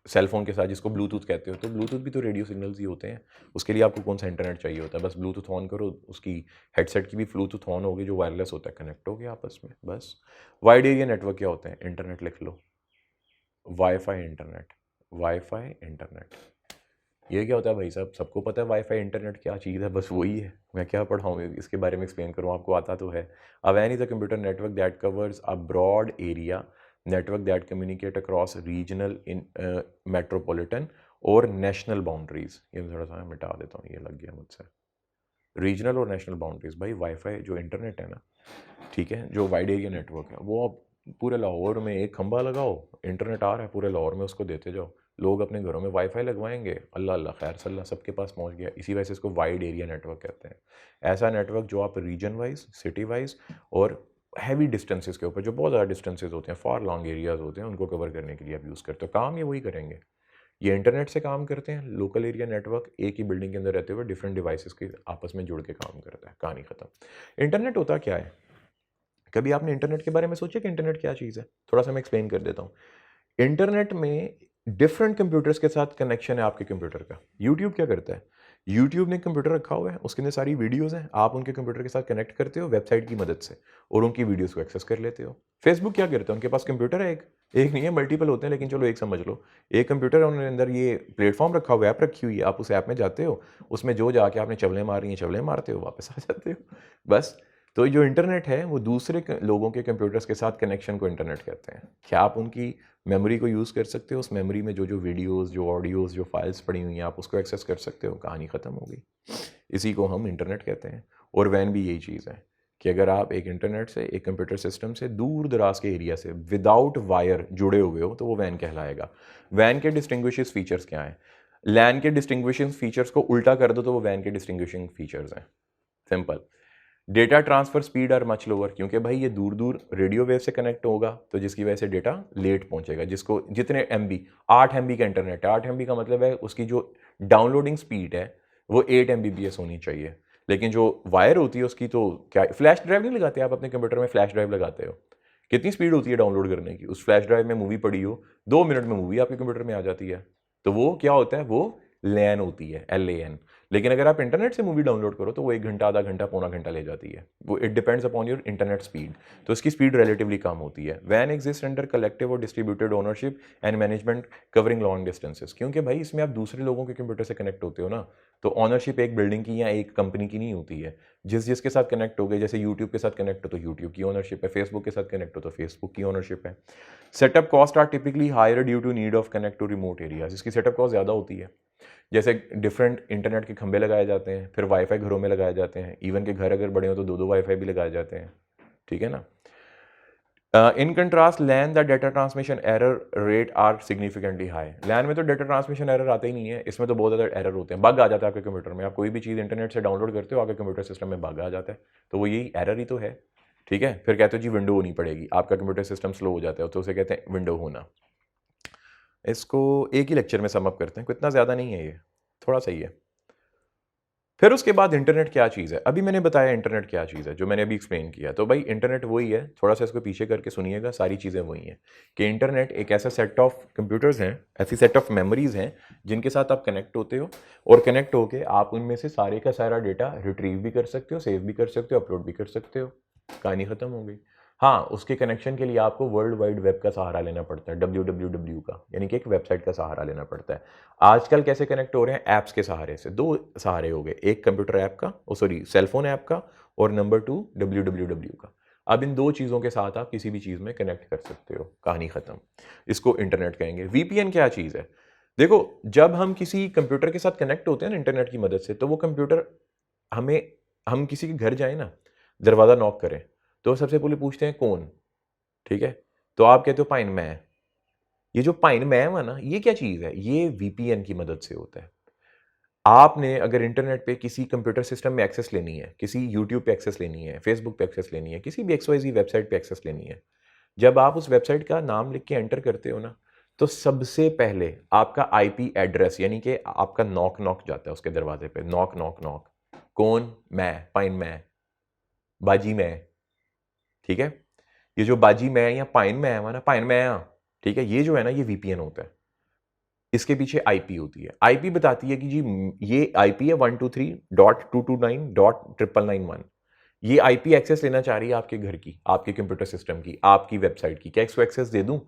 सेल फोन के साथ, जिसको ब्लूटूथ कहते हो, तो ब्लूटूथ भी तो रेडियो सिग्नल्स ही होते हैं। उसके लिए आपको कौन सा इंटरनेट चाहिए होता है? बस ब्लूटूथ ऑन करो, उसकी हेडसेट की भी ब्लूटूथ ऑन होगी, जो वायरलेस होता है, कनेक्ट हो गया आपस में, बस। वाइड एरिया नेटवर्क क्या होते हैं? इंटरनेट लिख लो, वाईफाई इंटरनेट, वाईफाई इंटरनेट। ये क्या होता है भाई साहब? सबको पता है वाईफाई इंटरनेट क्या चीज़ है, बस वही है, मैं क्या पढ़ाऊँ इसके बारे में एक्सप्लेन करूँ, आपको आता तो है। अ वैन is a computer network that covers a broad area network that communicate across regional, in metropolitan और नेशनल बाउंड्रीज। ये मैं थोड़ा सा मिटा देता हूँ, ये लग गया मुझसे। रीजनल और नेशनल बाउंड्रीज, भाई वाईफाई जो इंटरनेट है ना, ठीक है, जो वाइड एरिया नेटवर्क है, वो आप पूरे लाहौर में एक खंबा लगाओ, इंटरनेट आ रहा है पूरे लाहौर में, उसको देते जाओ। लोग अपने घरों में वाईफाई लगवाएंगे, अल्लाह अल्लाह खैर सल्ला, सबके पास पहुंच गया। इसी वजह से इसको वाइड एरिया नेटवर्क कहते हैं। ऐसा नेटवर्क जो आप रीजन वाइज, सिटी वाइज और हैवी डिस्टेंसेस के ऊपर, जो बहुत ज़्यादा डिस्टेंसेस होते हैं, फार लॉन्ग एरियाज होते हैं, उनको कवर करने के लिए आप यूज़ करते हो। काम ये वही करेंगे, ये इंटरनेट से काम करते हैं। लोकल एरिया नेटवर्क एक ही बिल्डिंग के अंदर रहते हुए डिफरेंट डिवाइसेस के आपस में जुड़ के काम करता है, कहानी खत्म। इंटरनेट होता क्या है? कभी आपने इंटरनेट के बारे में सोचा कि इंटरनेट क्या चीज़ है? थोड़ा सा मैं एक्सप्लेन कर देता हूँ। इंटरनेट में डिफरेंट कंप्यूटर्स के साथ कनेक्शन है आपके कंप्यूटर का। यूट्यूब क्या करता है? यूट्यूब ने एक कंप्यूटर रखा हुआ है, उसके अंदर सारी वीडियोज़ हैं, आप उनके कंप्यूटर के साथ कनेक्ट करते हो वेबसाइट की मदद से और उनकी वीडियोज़ को एक्सेस कर लेते हो। फेसबुक क्या करता है? उनके पास कंप्यूटर है एक नहीं है, मल्टीपल होते हैं, लेकिन चलो एक समझ लो। एक कंप्यूटर है, उन्होंने अंदर ये प्लेटफ़ॉर्म रखा हुआ है, ऐप रखी हुई है, आप उस ऐप में जाते हो, उसमें जो जाके आपने चवलें मारी हैं, चवलें मारते हो, वापस आ जाते हो, बस। तो जो इंटरनेट है वो दूसरे लोगों के कंप्यूटर्स के साथ कनेक्शन को इंटरनेट कहते हैं। क्या आप उनकी मेमोरी को यूज़ कर सकते हो? उस मेमोरी में जो जो वीडियोज़, जो ऑडियोज़, जो फाइल्स पड़ी हुई हैं, आप उसको एक्सेस कर सकते हो? कहानी ख़त्म हो गई। इसी को हम इंटरनेट कहते हैं। और वैन भी यही चीज़ है कि अगर आप एक इंटरनेट से, एक कंप्यूटर सिस्टम से दूर दराज के एरिया से विदाउट वायर जुड़े हुए हो तो वो वैन कहलाएगा। वैन के डिस्टिंग्विशिंग फीचर्स क्या हैं? लैन के डिस्टिंग्विशिंग फीचर्स को उल्टा कर दो तो वो वैन के डिस्टिंग्विशिंग फीचर्स हैं। Simple. Data transfer speed are much lower, क्योंकि भाई ये दूर दूर रेडियो वेव से कनेक्ट होगा तो जिसकी वजह से डेटा लेट पहुंचेगा। जिसको जितने एमबी, 8 MB का इंटरनेट है, 8 MB का मतलब है उसकी जो डाउनलोडिंग स्पीड है वो 8 Mbps होनी चाहिए। लेकिन जो वायर होती है उसकी तो क्या, फ्लैश ड्राइव नहीं लगाते आप अपने कंप्यूटर में? फ्लैश ड्राइव लगाते हो, कितनी स्पीड होती है डाउनलोड करने की? उस फ्लैश ड्राइव में मूवी पड़ी हो, 2 मिनट में मूवी आपके कंप्यूटर में आ जाती है। तो वो क्या होता है? वो लैन होती है, LAN। लेकिन अगर आप इंटरनेट से मूवी डाउनलोड करो तो वो 1 घंटा, आधा घंटा, पौना घंटा ले जाती है। वो it depends upon your internet speed. तो इसकी स्पीड रिलेटिवली कम होती है। वैन एग्जिस्ट अंडर कलेक्टिव और distributed ownership and management covering long distances, क्योंकि भाई इसमें आप दूसरे लोगों के कंप्यूटर से कनेक्ट होते हो ना, तो ऑनरशिप एक बिल्डिंग की या एक कंपनी की नहीं होती है। जिसके साथ कनेक्ट हो गए, जैसे यूट्यूब के साथ कनेक्ट हो तो यूट्यूब की ओनरशिप है, फेसबुक के साथ कनेक्ट हो तो फेसबुक की ओनरशिप है। Setup cost are typically higher due to need of connect to remote areas. इसकी सेटअप कॉस्ट ज़्यादा होती है। जैसे डिफरेंट इंटरनेट के खंभे लगाए जाते हैं, फिर वाईफाई घरों में लगाए जाते हैं, इवन के घर अगर बड़े हो तो दो दो वाईफाई भी लगाए जाते हैं, ठीक है ना। In contrast LAN the data transmission error rate are significantly high. LAN में तो डेटा ट्रांसमिशन एरर आते ही नहीं है, इसमें तो बहुत ज़्यादा एरर होते हैं, बग आ जाता है आपके कंप्यूटर में। आप कोई भी चीज़ इंटरनेट से डाउनलोड करते हो, आपके कंप्यूटर सिस्टम में बग आ जाता है, तो वो यही एरर ही तो है, ठीक है। फिर कहते हो जी विंडो होनी पड़ेगी, आपका कंप्यूटर सिस्टम स्लो हो जाता है, तो उसे कहते हैं विंडो होना। इसको एक ही लेक्चर में समअप करते हैं, इतना ज़्यादा नहीं है ये, थोड़ा सही है। फिर उसके बाद इंटरनेट क्या चीज़ है? अभी मैंने बताया इंटरनेट क्या चीज़ है, जो मैंने अभी एक्सप्लेन किया। तो भाई इंटरनेट वही है, थोड़ा सा इसको पीछे करके सुनिएगा, सारी चीज़ें वही हैं कि इंटरनेट एक ऐसा सेट ऑफ कंप्यूटर्स हैं, ऐसी सेट ऑफ मेमोरीज हैं जिनके साथ आप कनेक्ट होते हो, और कनेक्ट होके आप उनमें से सारे का सारा डेटा रिट्रीव भी कर सकते हो, सेव भी कर सकते हो, अपलोड भी कर सकते हो। कहानी खत्म हो गई। हाँ, उसके कनेक्शन के लिए आपको वर्ल्ड वाइड वेब का सहारा लेना पड़ता है, WWW का, यानी कि एक वेबसाइट का सहारा लेना पड़ता है। आजकल कैसे कनेक्ट हो रहे हैं? ऐप्स के सहारे से। दो सहारे हो गए, एक कंप्यूटर ऐप का, सॉरी सेलफोन ऐप का, और नंबर 2 WWW का। अब इन दो चीज़ों के साथ आप किसी भी चीज़ में कनेक्ट कर सकते हो, कहानी खत्म। इसको इंटरनेट कहेंगे। VPN क्या चीज़ है? देखो, जब हम किसी कंप्यूटर के साथ कनेक्ट होते हैं ना इंटरनेट की मदद से, तो वो कंप्यूटर हमें, हम किसी के घर जाए ना, दरवाज़ा नॉक करें, तो सबसे पहले पूछते हैं कौन, ठीक है? तो आप कहते हो पाइन मैं। ये जो पाइन मैं हुआ ना, ये क्या चीज़ है? ये VPN की मदद से होता है। आपने अगर इंटरनेट पे किसी कंप्यूटर सिस्टम में एक्सेस लेनी है, किसी यूट्यूब पे एक्सेस लेनी है, फेसबुक पे एक्सेस लेनी है, किसी भी XYZ वेबसाइट पे एक्सेस लेनी है, जब आप उस वेबसाइट का नाम लिख के एंटर करते हो ना, तो सबसे पहले आपका IP एड्रेस, यानी कि आपका नॉक नॉक जाता है उसके दरवाजे पे, नॉक नॉक नॉक। कौन? मैं, पाइन मैं, बाजी मैं, ठीक है? ये जो बाजी मैं या पाइन मैं है ना, पाइन मैं, ठीक है, ये जो है ना, ये VPN होता है। इसके पीछे IP होती है। IP बताती है कि जी ये IP है 123.229.991। ये IP एक्सेस लेना चाह रही है आपके घर की, आपके कंप्यूटर सिस्टम की, आपकी वेबसाइट की। क्या इसको एक्सेस दे दूं?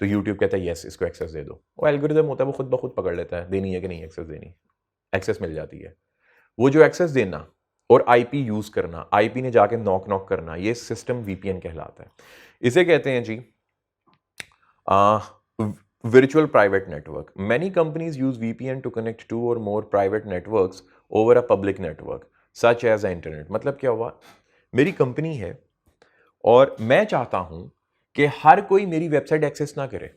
तो यूट्यूब कहता है यस, इसको एक्सेस दे दो। वो एल्गोरिदम होता है, वो खुद ब खुद पकड़ लेता है देनी है कि नहीं एक्सेस देनी। एक्सेस मिल जाती है। वो जो एक्सेस देना और IP यूज करना, IP ने जाके नॉक नॉक करना, ये सिस्टम VPN कहलाता है। इसे कहते हैं जी virtual private network. Many companies use VPN to connect two or more private networks over a public network, such as the internet. मतलब क्या हुआ? मेरी कंपनी है और मैं चाहता हूं कि हर कोई मेरी वेबसाइट एक्सेस ना करे।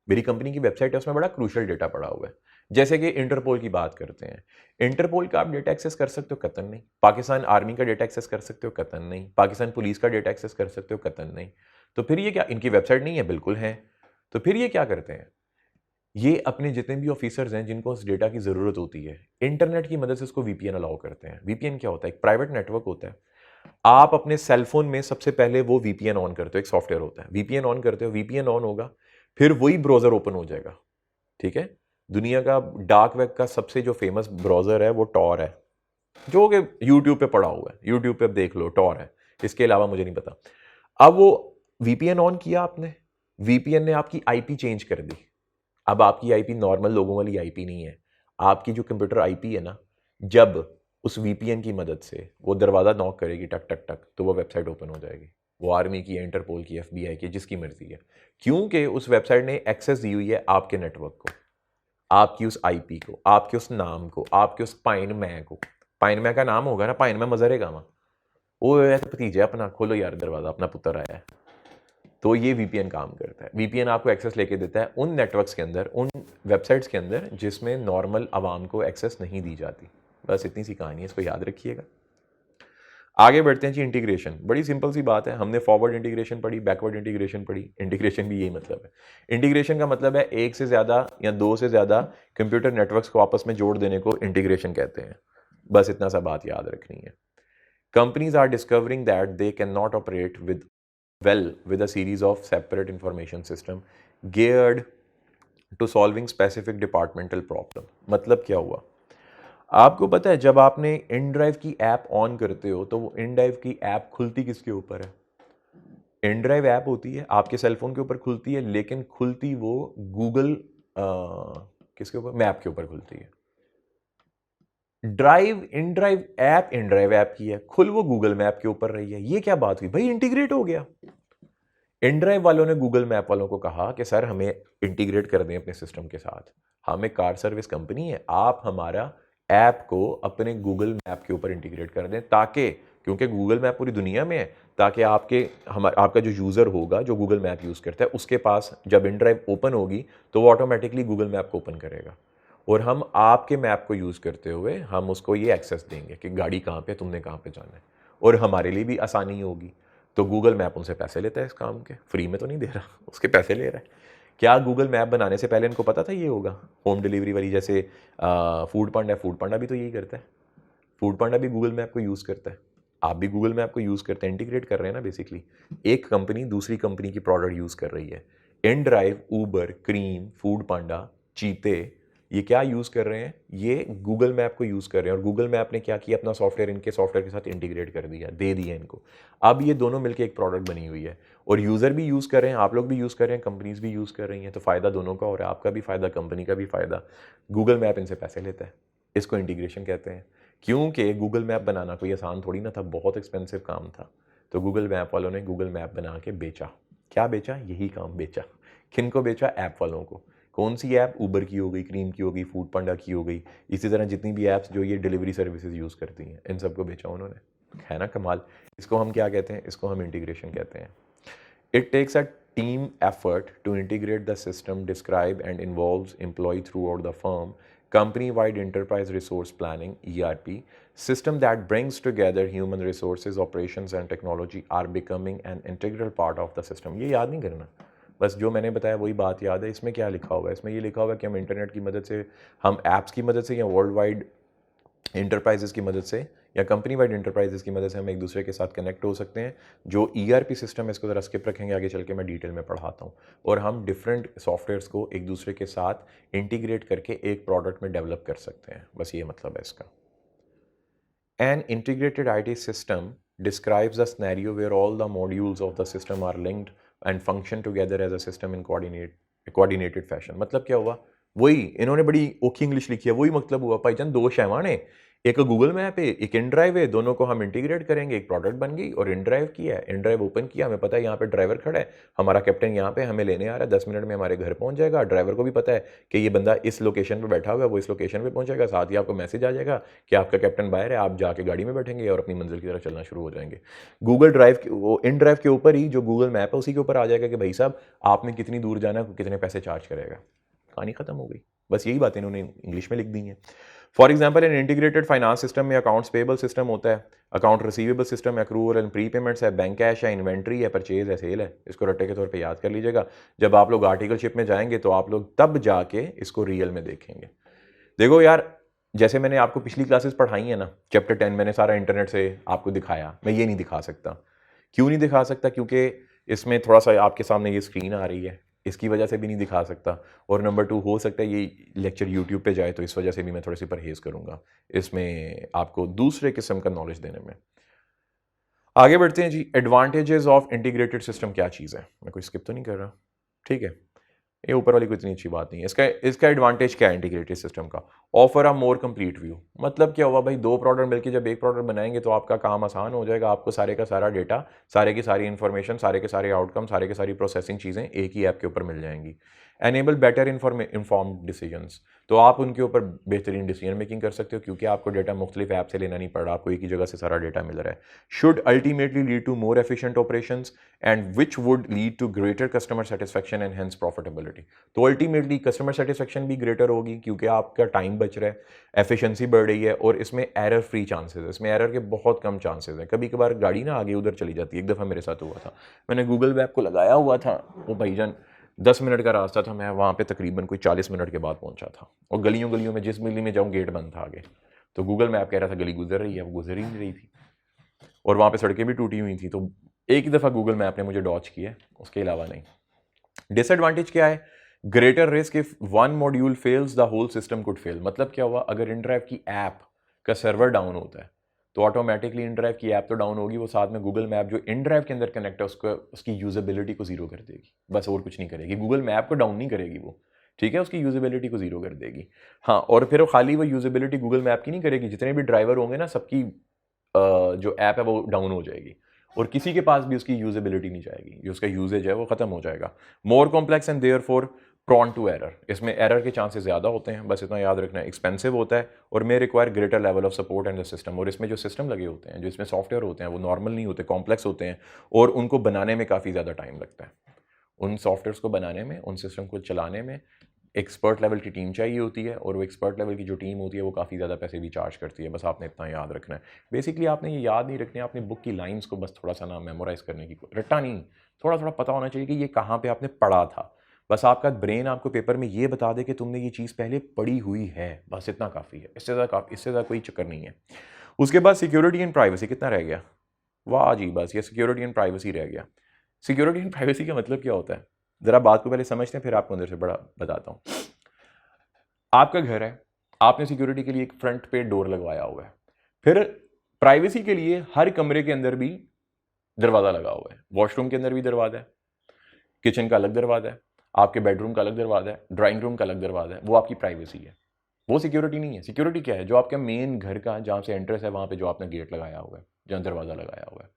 मेरी कंपनी की वेबसाइट है, उसमें बड़ा क्रूशियल डेटा पड़ा हुआ है। जैसे कि इंटरपोल की बात करते हैं, इंटरपोल का आप डेटा एक्सेस कर सकते हो? कतन नहीं। पाकिस्तान आर्मी का डेटा एक्सेस कर सकते हो? कतन नहीं। पाकिस्तान पुलिस का डेटा एक्सेस कर सकते हो? कतन नहीं। तो फिर ये क्या, इनकी वेबसाइट नहीं है? बिल्कुल है। तो फिर ये क्या करते हैं? ये अपने जितने भी ऑफिसर्स हैं जिनको उस डेटा की ज़रूरत होती है, इंटरनेट की मदद से उसको VPN अलाउ करते हैं। VPN क्या होता है? एक प्राइवेट नेटवर्क होता है। आप अपने सेलफोन में सबसे पहले वो वीपीएन ऑन करते हो, एक सॉफ्टवेयर होता है, वीपीएन ऑन करते हो, वीपीएन ऑन होगा, फिर वही ब्राउजर ओपन हो जाएगा। ठीक है, दुनिया का डार्क वेब का सबसे जो फेमस ब्राउजर है वो टॉर है, जो कि यूट्यूब पे पड़ा हुआ है, यूट्यूब पे देख लो, टॉर है, इसके अलावा मुझे नहीं पता। अब वो वीपीएन ऑन किया आपने, वीपीएन ने आपकी आईपी चेंज कर दी। अब आपकी आईपी नॉर्मल लोगों वाली आईपी नहीं है, आपकी जो कंप्यूटर आईपी है ना, जब उस वीपीएन की मदद से वो दरवाज़ा नॉक करेगी टक टक टक, तो वो वेबसाइट ओपन हो जाएगी। वो आर्मी की है, इंटरपोल की, एफबीआई की, जिसकी मर्जी है, क्योंकि उस वेबसाइट ने एक्सेस दी हुई है आपके नेटवर्क को, आपकी उस आईपी को, आपके उस नाम को, आपके उस पाइन मै को। पाइन मै का नाम होगा ना, पाइन मै मजरे गामा, वो ऐसे भतीजे अपना खोलो यार दरवाज़ा, अपना पुत्र आया है। तो ये वीपीएन काम करता है। वीपीएन आपको एक्सेस लेके देता है उन नेटवर्क्स के अंदर, उन वेबसाइट्स के अंदर जिसमें नॉर्मल आवाम को एक्सेस नहीं दी जाती। बस इतनी सी कहानी है, इसको याद रखिएगा। आगे बढ़ते हैं जी, इंटीग्रेशन। बड़ी सिंपल सी बात है, हमने फॉरवर्ड इंटीग्रेशन पढ़ी, बैकवर्ड इंटीग्रेशन पढ़ी, इंटीग्रेशन भी यही मतलब है। इंटीग्रेशन का मतलब है एक से ज़्यादा या दो से ज़्यादा कंप्यूटर नेटवर्क्स को आपस में जोड़ देने को इंटीग्रेशन कहते हैं। बस इतना सा बात याद रखनी है। Companies are discovering that they cannot operate with a series of separate information system geared to solving specific departmental problem। मतलब क्या हुआ? आपको पता है जब आपने InDrive की ऐप ऑन करते हो तो वो InDrive की ऐप खुलती किसके ऊपर है? InDrive ऐप होती है आपके सेलफोन के ऊपर खुलती है, लेकिन खुलती वो गूगल किसके ऊपर? मैप के ऊपर खुलती है। InDrive ऐप की है, खुल वो गूगल मैप के ऊपर रही है। ये क्या बात हुई भाई, इंटीग्रेट हो गया। InDrive वालों ने गूगल मैप वालों को कहा कि सर हमें इंटीग्रेट कर दें अपने सिस्टम के साथ, हम एक कार सर्विस कंपनी है, आप हमारा ऐप को अपने गूगल मैप के ऊपर इंटीग्रेट कर दें, ताकि, क्योंकि गूगल मैप पूरी दुनिया में है, ताकि आपका जो यूज़र होगा जो गूगल मैप यूज़ करता है उसके पास जब InDrive ओपन होगी तो वो ऑटोमेटिकली गूगल मैप को ओपन करेगा, और हम आपके मैप को यूज़ करते हुए हम उसको ये एक्सेस देंगे कि गाड़ी कहाँ पे, तुमने कहाँ पे जाना है, और हमारे लिए भी आसानी होगी। तो गूगल मैप उनसे पैसे लेता है इस काम के, फ्री में तो नहीं दे रहा, उसके पैसे ले रहा है। क्या गूगल मैप बनाने से पहले इनको पता था ये होगा? होम डिलीवरी वाली जैसे फूड पांडा, फूड पांडा भी तो यही करता है, फूड पांडा भी गूगल मैप को यूज़ करता है, आप भी गूगल मैप को यूज़ करते हैं, इंटीग्रेट कर रहे हैं ना बेसिकली। एक कंपनी दूसरी कंपनी की प्रोडक्ट यूज़ कर रही है। InDrive, ऊबर, क्रीम, फूड पांडा, चीते, ये क्या यूज़ कर रहे हैं? ये गूगल मैप को यूज़ कर रहे हैं, और गूगल मैप ने क्या किया, अपना सॉफ्टवेयर इनके सॉफ्टवेयर के साथ इंटीग्रेट कर दिया, दे दिया इनको। अब ये दोनों मिलकर एक प्रोडक्ट बनी हुई है, और यूज़र भी यूज़ कर रहे हैं, आप लोग भी यूज़ कर रहे हैं, कंपनीज भी यूज़ कर रही हैं, तो फ़ायदा दोनों का हो रहा है, आपका भी फ़ायदा, कंपनी का भी फ़ायदा। गूगल मैप इनसे पैसे लेता है, इसको इंटीग्रेशन कहते हैं। क्योंकि गूगल मैप बनाना कोई आसान थोड़ी ना था, बहुत एक्सपेंसिव काम था। तो गूगल मैप वालों ने गूगल मैप बना के बेचा। क्या बेचा? यही काम बेचा। किन को बेचा? ऐप वालों को। कौन सी ऐप? ऊबर की हो गई, क्रीम की हो गई, फूड पांडा की हो गई, इसी तरह जितनी भी ऐप्स जो ये डिलीवरी सर्विसेज यूज़ करती हैं, इन सबको बेचा उन्होंने। है ना कमाल? इसको हम क्या कहते हैं? इसको हम इंटीग्रेशन कहते हैं। It takes a team effort to integrate the system described and involves employee throughout the firm, company-wide enterprise resource planning (ERP) system that brings together human resources, operations and technology are becoming an integral part of the system। ये याद नहीं करना, बस जो मैंने बताया वही बात याद है। इसमें क्या लिखा हुआ है? इसमें ये लिखा हुआ है कि हम इंटरनेट की मदद से, हम ऐप्स की मदद से, या वर्ल्ड वाइड इंटरप्राइजेस की मदद से, या कंपनी वाइड इंटरप्राइजेस की मदद से हम एक दूसरे के साथ कनेक्ट हो सकते हैं। जो ERP सिस्टम है इसको ज़रा स्किप रखेंगे, आगे चल के मैं डिटेल में पढ़ाता हूँ, और हम डिफरेंट सॉफ्टवेयर्स को एक दूसरे के साथ इंटीग्रेट करके एक प्रोडक्ट में डेवलप कर सकते हैं। बस ये मतलब है इसका। An integrated IT system describes a scenario where all the modules of the system are linked and function together as a system in coordinated fashion। मतलब क्या हुआ? वही इन्होंने बड़ी ओखी इंग्लिश लिखी है, वही मतलब हुआ भाईजान, दो शैवान है, एक गूगल मैप है, एक InDrive है, दोनों को हम इंटीग्रेट करेंगे, एक प्रोडक्ट बन गई। और InDrive किया है, InDrive ओपन किया, हमें पता है यहाँ पे ड्राइवर खड़ा है, हमारा कैप्टन यहाँ पे हमें लेने आ रहा है, 10 मिनट में हमारे घर पहुँच जाएगा। ड्राइवर को भी पता है कि ये बंदा इस लोकेशन पर बैठा हुआ है, वो इस लोकेशन पर पहुँचेगा, साथ ही आपको मैसेज आ जाएगा कि आपका कैप्टन बाहर है, आप जाके गाड़ी में बैठेंगे और अपनी मंजिल की तरफ चलना शुरू हो जाएंगे। गूगल ड्राइव वो InDrive के ऊपर ही जो गूगल मैप है उसी के ऊपर आ जाएगा कि भाई साहब आपने कितनी दूर जाना है, कितने पैसे चार्ज करेगा। कहानी खत्म हो गई। बस यही बातें इन्होंने इंग्लिश में लिख दी हैं। For example, in integrated finance system में अकाउंट्स पेबल सिस्टम होता है, अकाउंट रिसीवेबल सिस्टम है, अक्रूवल एंड प्री पेमेंट्स है, बैंक कैश है, इन्वेंट्री है, परचेज है, सेल है। इसको रट्टे के तौर पे याद कर लीजिएगा। जब आप लोग आर्टिकलशिप में जाएंगे तो आप लोग तब जाके इसको रियल में देखेंगे। देखो यार, जैसे मैंने आपको पिछली क्लासेस पढ़ाई है ना, चैप्टर 10 मैंने सारा इंटरनेट से आपको दिखाया, मैं ये नहीं दिखा सकता। क्यों नहीं दिखा सकता? क्योंकि इसमें थोड़ा सा आपके सामने ये स्क्रीन आ रही है, इसकी वजह से भी नहीं दिखा सकता। और नंबर 2, हो सकता है ये लेक्चर यूट्यूब पे जाए, तो इस वजह से भी मैं थोड़ी सी परहेज़ करूँगा इसमें आपको दूसरे किस्म का नॉलेज देने में। आगे बढ़ते हैं जी। एडवांटेजेस ऑफ इंटीग्रेटेड सिस्टम क्या चीज़ है? मैं कोई स्किप तो नहीं कर रहा? ठीक है, ये ऊपर वाली कोई इतनी अच्छी बात नहीं है। इसका एडवांटेज क्या है इंटीग्रेटेड सिस्टम का? Offer a more complete view. मतलब क्या हुआ भाई, दो प्रोडक्ट मिलकर जब एक प्रोडक्ट बनाएंगे तो आपका काम आसान हो जाएगा। आपको सारे का सारा डेटा, सारे की सारी इंफॉर्मेशन, सारे के सारे आउटकम, सारे के सारी प्रोसेसिंग चीज़ें एक ही ऐप के ऊपर मिल जाएंगी। Enable better informed decisions. तो आप उनके ऊपर बेहतरीन डिसीजन मेकिंग कर सकते हो, क्योंकि आपको डेटा मुख्तलिफ ऐप से लेना नहीं पड़ रहा, आपको एक ही जगह से सारा डेटा मिल रहा है। Should ultimately lead to more efficient operations and which would lead to greater customer satisfaction and hence profitability. तो अल्टीमेटली कस्टमर सेटिस्फैक्शन भी ग्रेटर होगी, क्योंकि आपका टाइम बच रहा है, एफिशिएंसी बढ़ रही है, और इसमें एरर फ्री चांसेस है। इसमें एरर के बहुत कम चांसेस है। कभी कभार गाड़ी ना आगे उधर चली जाती है। एक दफ़ा मेरे साथ हुआ था, मैंने गूगल मैप को लगाया हुआ था, वो भाईजान 10 मिनट का रास्ता था, मैं वहाँ पे तकरीबन कोई 40 मिनट के बाद पहुँचा था। और गलियों गलियों में, जिस गली में जाऊँ गेट बंद था आगे, तो गूगल मैप कह रहा था गली गुजर रही है, वो गुजर ही नहीं रही थी, और वहाँ पे सड़कें भी टूटी हुई थी। तो एक ही दफ़ा गूगल मैप ने मुझे डॉच किया, उसके अलावा नहीं। डिसएडवांटेज क्या है? Greater risk if one module fails the whole system could fail. मतलब क्या हुआ, अगर इनड्राइव की ऐप का सर्वर डाउन होता है तो ऑटोमेटिकली इनड्राइव की ऐप तो डाउन होगी, वो साथ में गूगल मैप जो इनड्राइव के अंदर कनेक्ट है उसको, उसकी यूजेबिलिटी को जीरो कर देगी। बस और कुछ नहीं करेगी, गूगल मैप को डाउन नहीं करेगी वो, ठीक है, उसकी यूजेबिलिटी को जीरो कर देगी। हाँ, और फिर वो खाली वो यूजेबिलिटी गूगल मैप की नहीं करेगी, जितने भी ड्राइवर होंगे ना, सबकी जो ऐप है वो डाउन हो जाएगी, और किसी के पास भी उसकी यूजेबिलिटी नहीं जाएगी, जो उसका यूजेज है वो खत्म हो जाएगा। More complex and therefore prone to error. इसमें एरर के चांसेस ज़्यादा होते हैं, बस इतना याद रखना है। एक्सपेंसिव होता है और may require greater level of support and the system. और इसमें जो सिस्टम लगे होते हैं, जो इसमें सॉफ्टवेयर होते हैं, वो नॉर्मल नहीं होते, कॉम्प्लेक्स होते हैं, और उनको बनाने में काफ़ी ज़्यादा टाइम लगता है। उन सॉफ्टवेयर्स को बनाने में, उन सिस्टम को चलाने में एक्सपर्ट लेवल की टीम चाहिए होती है, और वो एक्सपर्ट लेवल की जो टीम होती है वो काफ़ी ज़्यादा पैसे भी चार्ज करती है। बस आपने इतना याद रखना है। बेसिकली आपने ये याद नहीं रखना है, आपने बुक की लाइंस को बस थोड़ा सा ना मेमोराइज करने की, रट्टा नहीं, थोड़ा थोड़ा पता होना चाहिए कि ये कहाँ पे आपने पढ़ा था। बस आपका ब्रेन आपको पेपर में ये बता दे कि तुमने ये चीज़ पहले पढ़ी हुई है, बस इतना काफ़ी है। इससे ज़्यादा कोई चक्कर नहीं है। उसके बाद सिक्योरिटी एंड प्राइवेसी कितना रह गया? वाह जी, बस ये सिक्योरिटी एंड प्राइवेसी रह गया। सिक्योरिटी एंड प्राइवेसी का मतलब क्या होता है? ज़रा बात को पहले समझते हैं, फिर आपको अंदर से बड़ा बताता हूँ। आपका घर है, आपने सिक्योरिटी के लिए एक फ्रंट पे डोर लगवाया हुआ है। फिर प्राइवेसी के लिए हर कमरे के अंदर भी दरवाज़ा लगा हुआ है। वॉशरूम के अंदर भी दरवाज़ा है, किचन का अलग दरवाज़ा है, आपके बेडरूम का अलग दरवाज़ा है, ड्राइंग रूम का अलग दरवाज़ा है। वो आपकी प्राइवेसी है, वो सिक्योरिटी नहीं है। सिक्योरिटी क्या है? जो आपका मेन घर का जहाँ से एंट्रेंस है, वहाँ पे जो आपने गेट लगाया हुआ है, जहाँ दरवाज़ा लगाया हुआ है।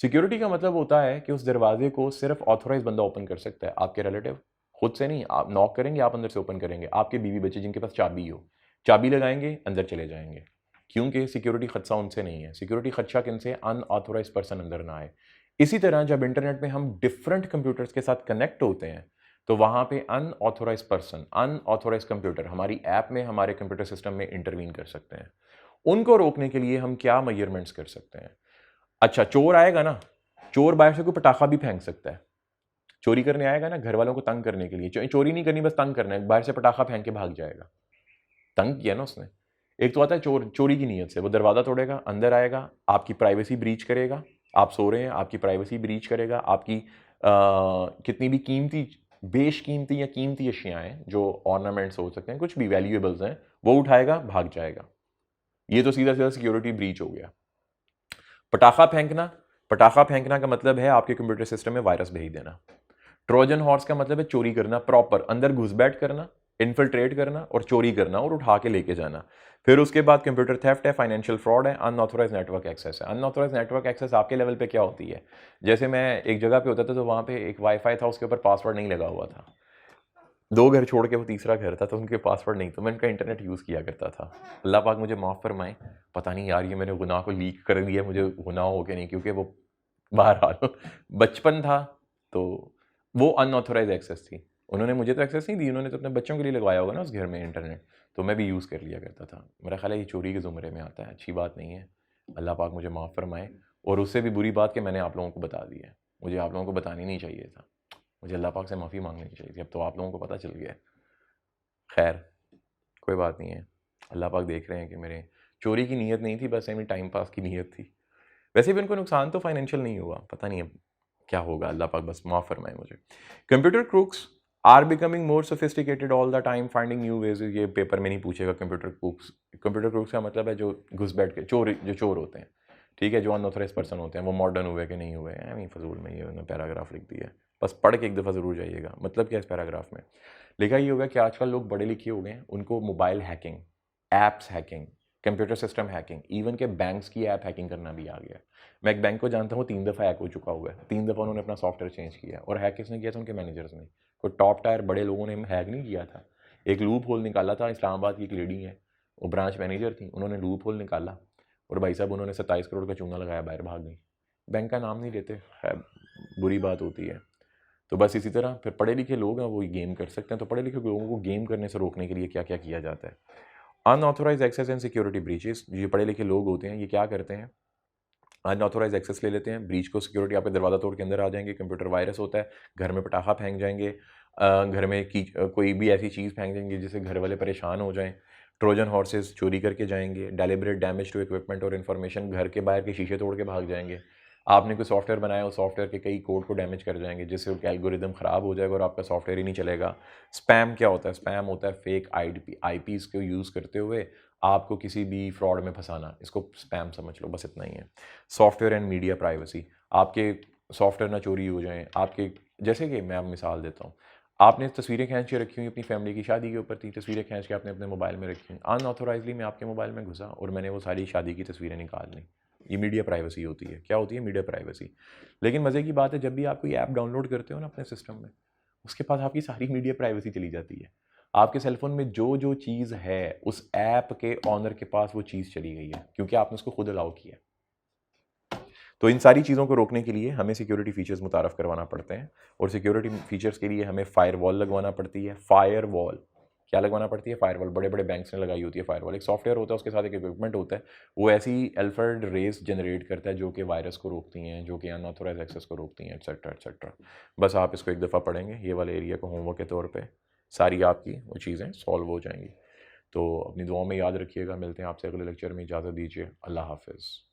सिक्योरिटी का मतलब होता है कि उस दरवाजे को सिर्फ ऑथोराइज बंदा ओपन कर सकता है, आपके रिलेटिव खुद से नहीं। आप नॉक करेंगे, आप अंदर से ओपन करेंगे, आपके बीवी बच्चे जिनके पास चाबी हो, चाबी लगाएंगे, अंदर चले जाएंगे, क्योंकि सिक्योरिटी खदशा उनसे नहीं है। सिक्योरिटी खदशा किन से? अनऑथोराइज पर्सन अंदर ना आए। इसी तरह जब इंटरनेट में हम डिफरेंट कंप्यूटर्स के साथ कनेक्ट होते हैं, तो वहां पे अनऑथोराइज पर्सन, अनऑथोराइज कंप्यूटर हमारी ऐप में, हमारे कंप्यूटर सिस्टम में इंटरवीन कर सकते हैं। उनको रोकने के लिए हम क्या मेजरमेंट्स कर सकते हैं? अच्छा, चोर आएगा ना, चोर बाहर से कोई पटाखा भी फेंक सकता है। चोरी करने आएगा ना, घर वालों को तंग करने के लिए, चोरी नहीं करनी, बस तंग करना है, बाहर से पटाखा फेंक के भाग जाएगा। तंग किया ना उसने। एक तो आता है चोर चोरी की नीयत से, वो दरवाजा तोड़ेगा, अंदर आएगा, आपकी प्राइवेसी ब्रीच करेगा। आप सो रहे हैं, आपकी प्राइवेसी ब्रीच करेगा, आपकी कितनी भी कीमती, बेशकीमती या कीमती अशियाएं, जो ऑर्नामेंट्स हो सकते हैं, कुछ भी वैल्यूएबल्स हैं, वो उठाएगा, भाग जाएगा। ये तो सीधा सीधा सिक्योरिटी ब्रीच हो गया। पटाखा फेंकना, पटाखा फेंकना का मतलब है आपके कंप्यूटर सिस्टम में वायरस भेज देना। ट्रोजन हॉर्स का मतलब है चोरी करना, प्रॉपर अंदर घुसपैठ करना, इन्फिल्ट्रेट करना और चोरी करना और उठा के लेके जाना। फिर उसके बाद कंप्यूटर थेफ्ट है, फाइनेंशियल फ्रॉड है, अनऑथोराइज नेटवर्क एक्सेस है। अनऑथोराइज नेटवर्क एक्सेस आपके लेवल पे क्या होती है? जैसे मैं एक जगह पे होता था, तो वहाँ पे एक वाईफाई था, उसके ऊपर पासवर्ड नहीं लगा हुआ था। दो घर छोड़ के वो तीसरा घर था, तो उनके पासवर्ड नहीं, तो मैं उनका इंटरनेट यूज़ किया करता था। अल्लाह पाक मुझे माफ़ फरमाए, पता नहीं यार ये मैंने गुनाह को लीक कर दिया, मुझे गुनाह हो गया नहीं, क्योंकि वो बहरहाल बचपन था, तो वो अनऑथोराइज एक्सेस थी। उन्होंने मुझे तो एक्सेस नहीं दी, उन्होंने तो अपने बच्चों के लिए लगवाया होगा ना उस घर में इंटरनेट, तो मैं भी यूज़ कर लिया करता था। मेरा ख्याल है ये चोरी के ज़ुमरे में आता है, अच्छी बात नहीं है। अल्लाह पाक मुझे माफ़ फरमाए। और उससे भी बुरी बात कि मैंने आप लोगों को बता दी है, मुझे आप लोगों को बतानी नहीं चाहिए था, मुझे अल्लाह पाक से माफ़ी मांगनी चाहिए थी। अब तो आप लोगों को पता चल गया है। खैर, कोई बात नहीं है। अल्लाह पाक देख रहे हैं कि मेरे चोरी की नीयत नहीं थी, बस एमी टाइम पास की नीयत थी। वैसे भी उनको नुकसान तो फाइनेंशियल नहीं हुआ, पता नहीं अब क्या होगा, अल्लाह पाक बस माफ़ फरमाए मुझे। Computer crooks are becoming more sophisticated all the time finding new ways, ये पेपर में नहीं पूछेगा कंप्यूटर क्रूक्स। कंप्यूटर क्रूक्स का मतलब है जो घुस बैठ के चोर, जो चोर होते हैं, ठीक है, जो अनऑथराइज पर्सन होते हैं, वो मॉडर्न हुए कि नहीं हुए हैं, नहीं फजूल में ये उन्होंने पैराग्राफ लिख दिया है। बस पढ़ के एक दफ़ा ज़रूर जाइएगा, मतलब क्या इस पैराग्राफ में लिखा ये होगा कि आजकल लोग बड़े लिखे हो गए हैं, उनको mobile hacking, apps hacking, computer system hacking, even के बैंक्स की ऐप हैकिंग करना भी आ गया है। मैं एक बैंक को जानता हूँ 3 दफ़ा हैक हो चुका हुआ है, 3 दफ़ा उन्होंने अपना सॉफ्टवेयर चेंज किया, और हैक किसने किया था? उनके मैनेजर्स ने। कोई टॉप टायर बड़े लोगों ने हैक नहीं किया था। एक लूप होल निकाला था, इस्लामाबाद की एक लेडी है, वो ब्रांच मैनेजर थी, उन्होंने लूप होल निकाला और भाई साहब उन्होंने 27 करोड़ का चूंगा लगाया, बाहर भाग गई। बैंक का नाम नहीं लेते, खैर बुरी बात होती है। तो बस इसी तरह फिर पढ़े लिखे लोग हैं वो गेम कर सकते हैं, तो पढ़े लिखे लोगों को गेम करने से रोकने के लिए क्या क्या किया जाता है? Unauthorised access and security breaches, ये पढ़े लिखे लोग होते हैं, ये क्या करते हैं? अनऑथोराइज एक्सेस ले लेते हैं, ब्रीच को सिक्योरिटी, आप दरवाज़ा तोड़ के अंदर आ जाएंगे, कंप्यूटर वायरस होता है, घर में पटाखा फेंक जाएंगे, घर में कोई भी ऐसी चीज़ फेंक देंगे जिससे घर वाले परेशान हो जाएं, ट्रोजन हॉर्सेस चोरी करके जाएंगे, डेलिबरेट डैमेज टू इक्विपमेंट और इन्फॉर्मेशन, घर के बाहर के शीशे तोड़ के भाग जाएंगे। आपने कोई सॉफ्टवेयर बनाया, उस सॉफ्टवेयर के कई कोड को डैमेज कर जाएंगे जिससे उसका एल्गोरिदम ख़राब हो जाएगा और आपका सॉफ्टवेयर ही नहीं चलेगा। स्पैम क्या होता है? स्पैम होता है फेक आईपीज़ को यूज़ करते हुए आपको किसी भी फ्रॉड में फंसाना, इसको स्पैम समझ लो, बस इतना ही है। सॉफ्टवेयर एंड मीडिया प्राइवेसी, आपके सॉफ्टवेयर ना चोरी हो जाएं, आपके, जैसे कि मैं अब मिसाल देता हूँ, आपने तस्वीरें खींच के रखी हुई अपनी फैमिली की शादी के ऊपर थी, तस्वीरें खींच के आपने अपने मोबाइल में रखी हुई, अनऑथोराइजली मैं आपके मोबाइल में घुसा और मैंने वो सारी शादी की तस्वीरें निकाल ली। ये मीडिया प्राइवेसी होती है। क्या होती है? Media privacy. लेकिन मज़े की बात है, जब भी आप कोई ऐप डाउनलोड करते हो ना अपने सिस्टम में, उसके पास आपकी सारी मीडिया प्राइवेसी चली जाती है। आपके सेलफोन में जो जो चीज़ है उस ऐप के ऑनर के पास वो चीज़ चली गई है, क्योंकि आपने उसको खुद अलाउ किया है। तो इन सारी चीज़ों को रोकने के लिए हमें सिक्योरिटी फीचर्स मुतारफ़ करवाना पड़ते हैं, और सिक्योरिटी फीचर्स के लिए हमें फायरवॉल लगवाना पड़ती है। फायरवॉल क्या लगवाना पड़ती है? फायरवॉल बड़े बड़े बैंक्स ने लगाई होती है। फायरवॉल एक सॉफ्टवेयर होता है, उसके साथ एक इक्विपमेंट होता है, वो ऐसी अल्फ्रारेड रेस जनरेट करता है जो कि वायरस को रोकती हैं, जो कि अनऑथोराइज एक्सेस को रोकती हैं, एटसेट्रा एटसेट्रा। बस आप इसको एक दफ़ा पढ़ेंगे, ये वाले एरिया को होमवर्क के तौर पर, सारी आपकी वो चीज़ें सॉल्व हो जाएंगी। तो अपनी दुआओं में याद रखिएगा। मिलते हैं आपसे अगले लेक्चर में। इजाज़त दीजिए। अल्लाह हाफ़िज़।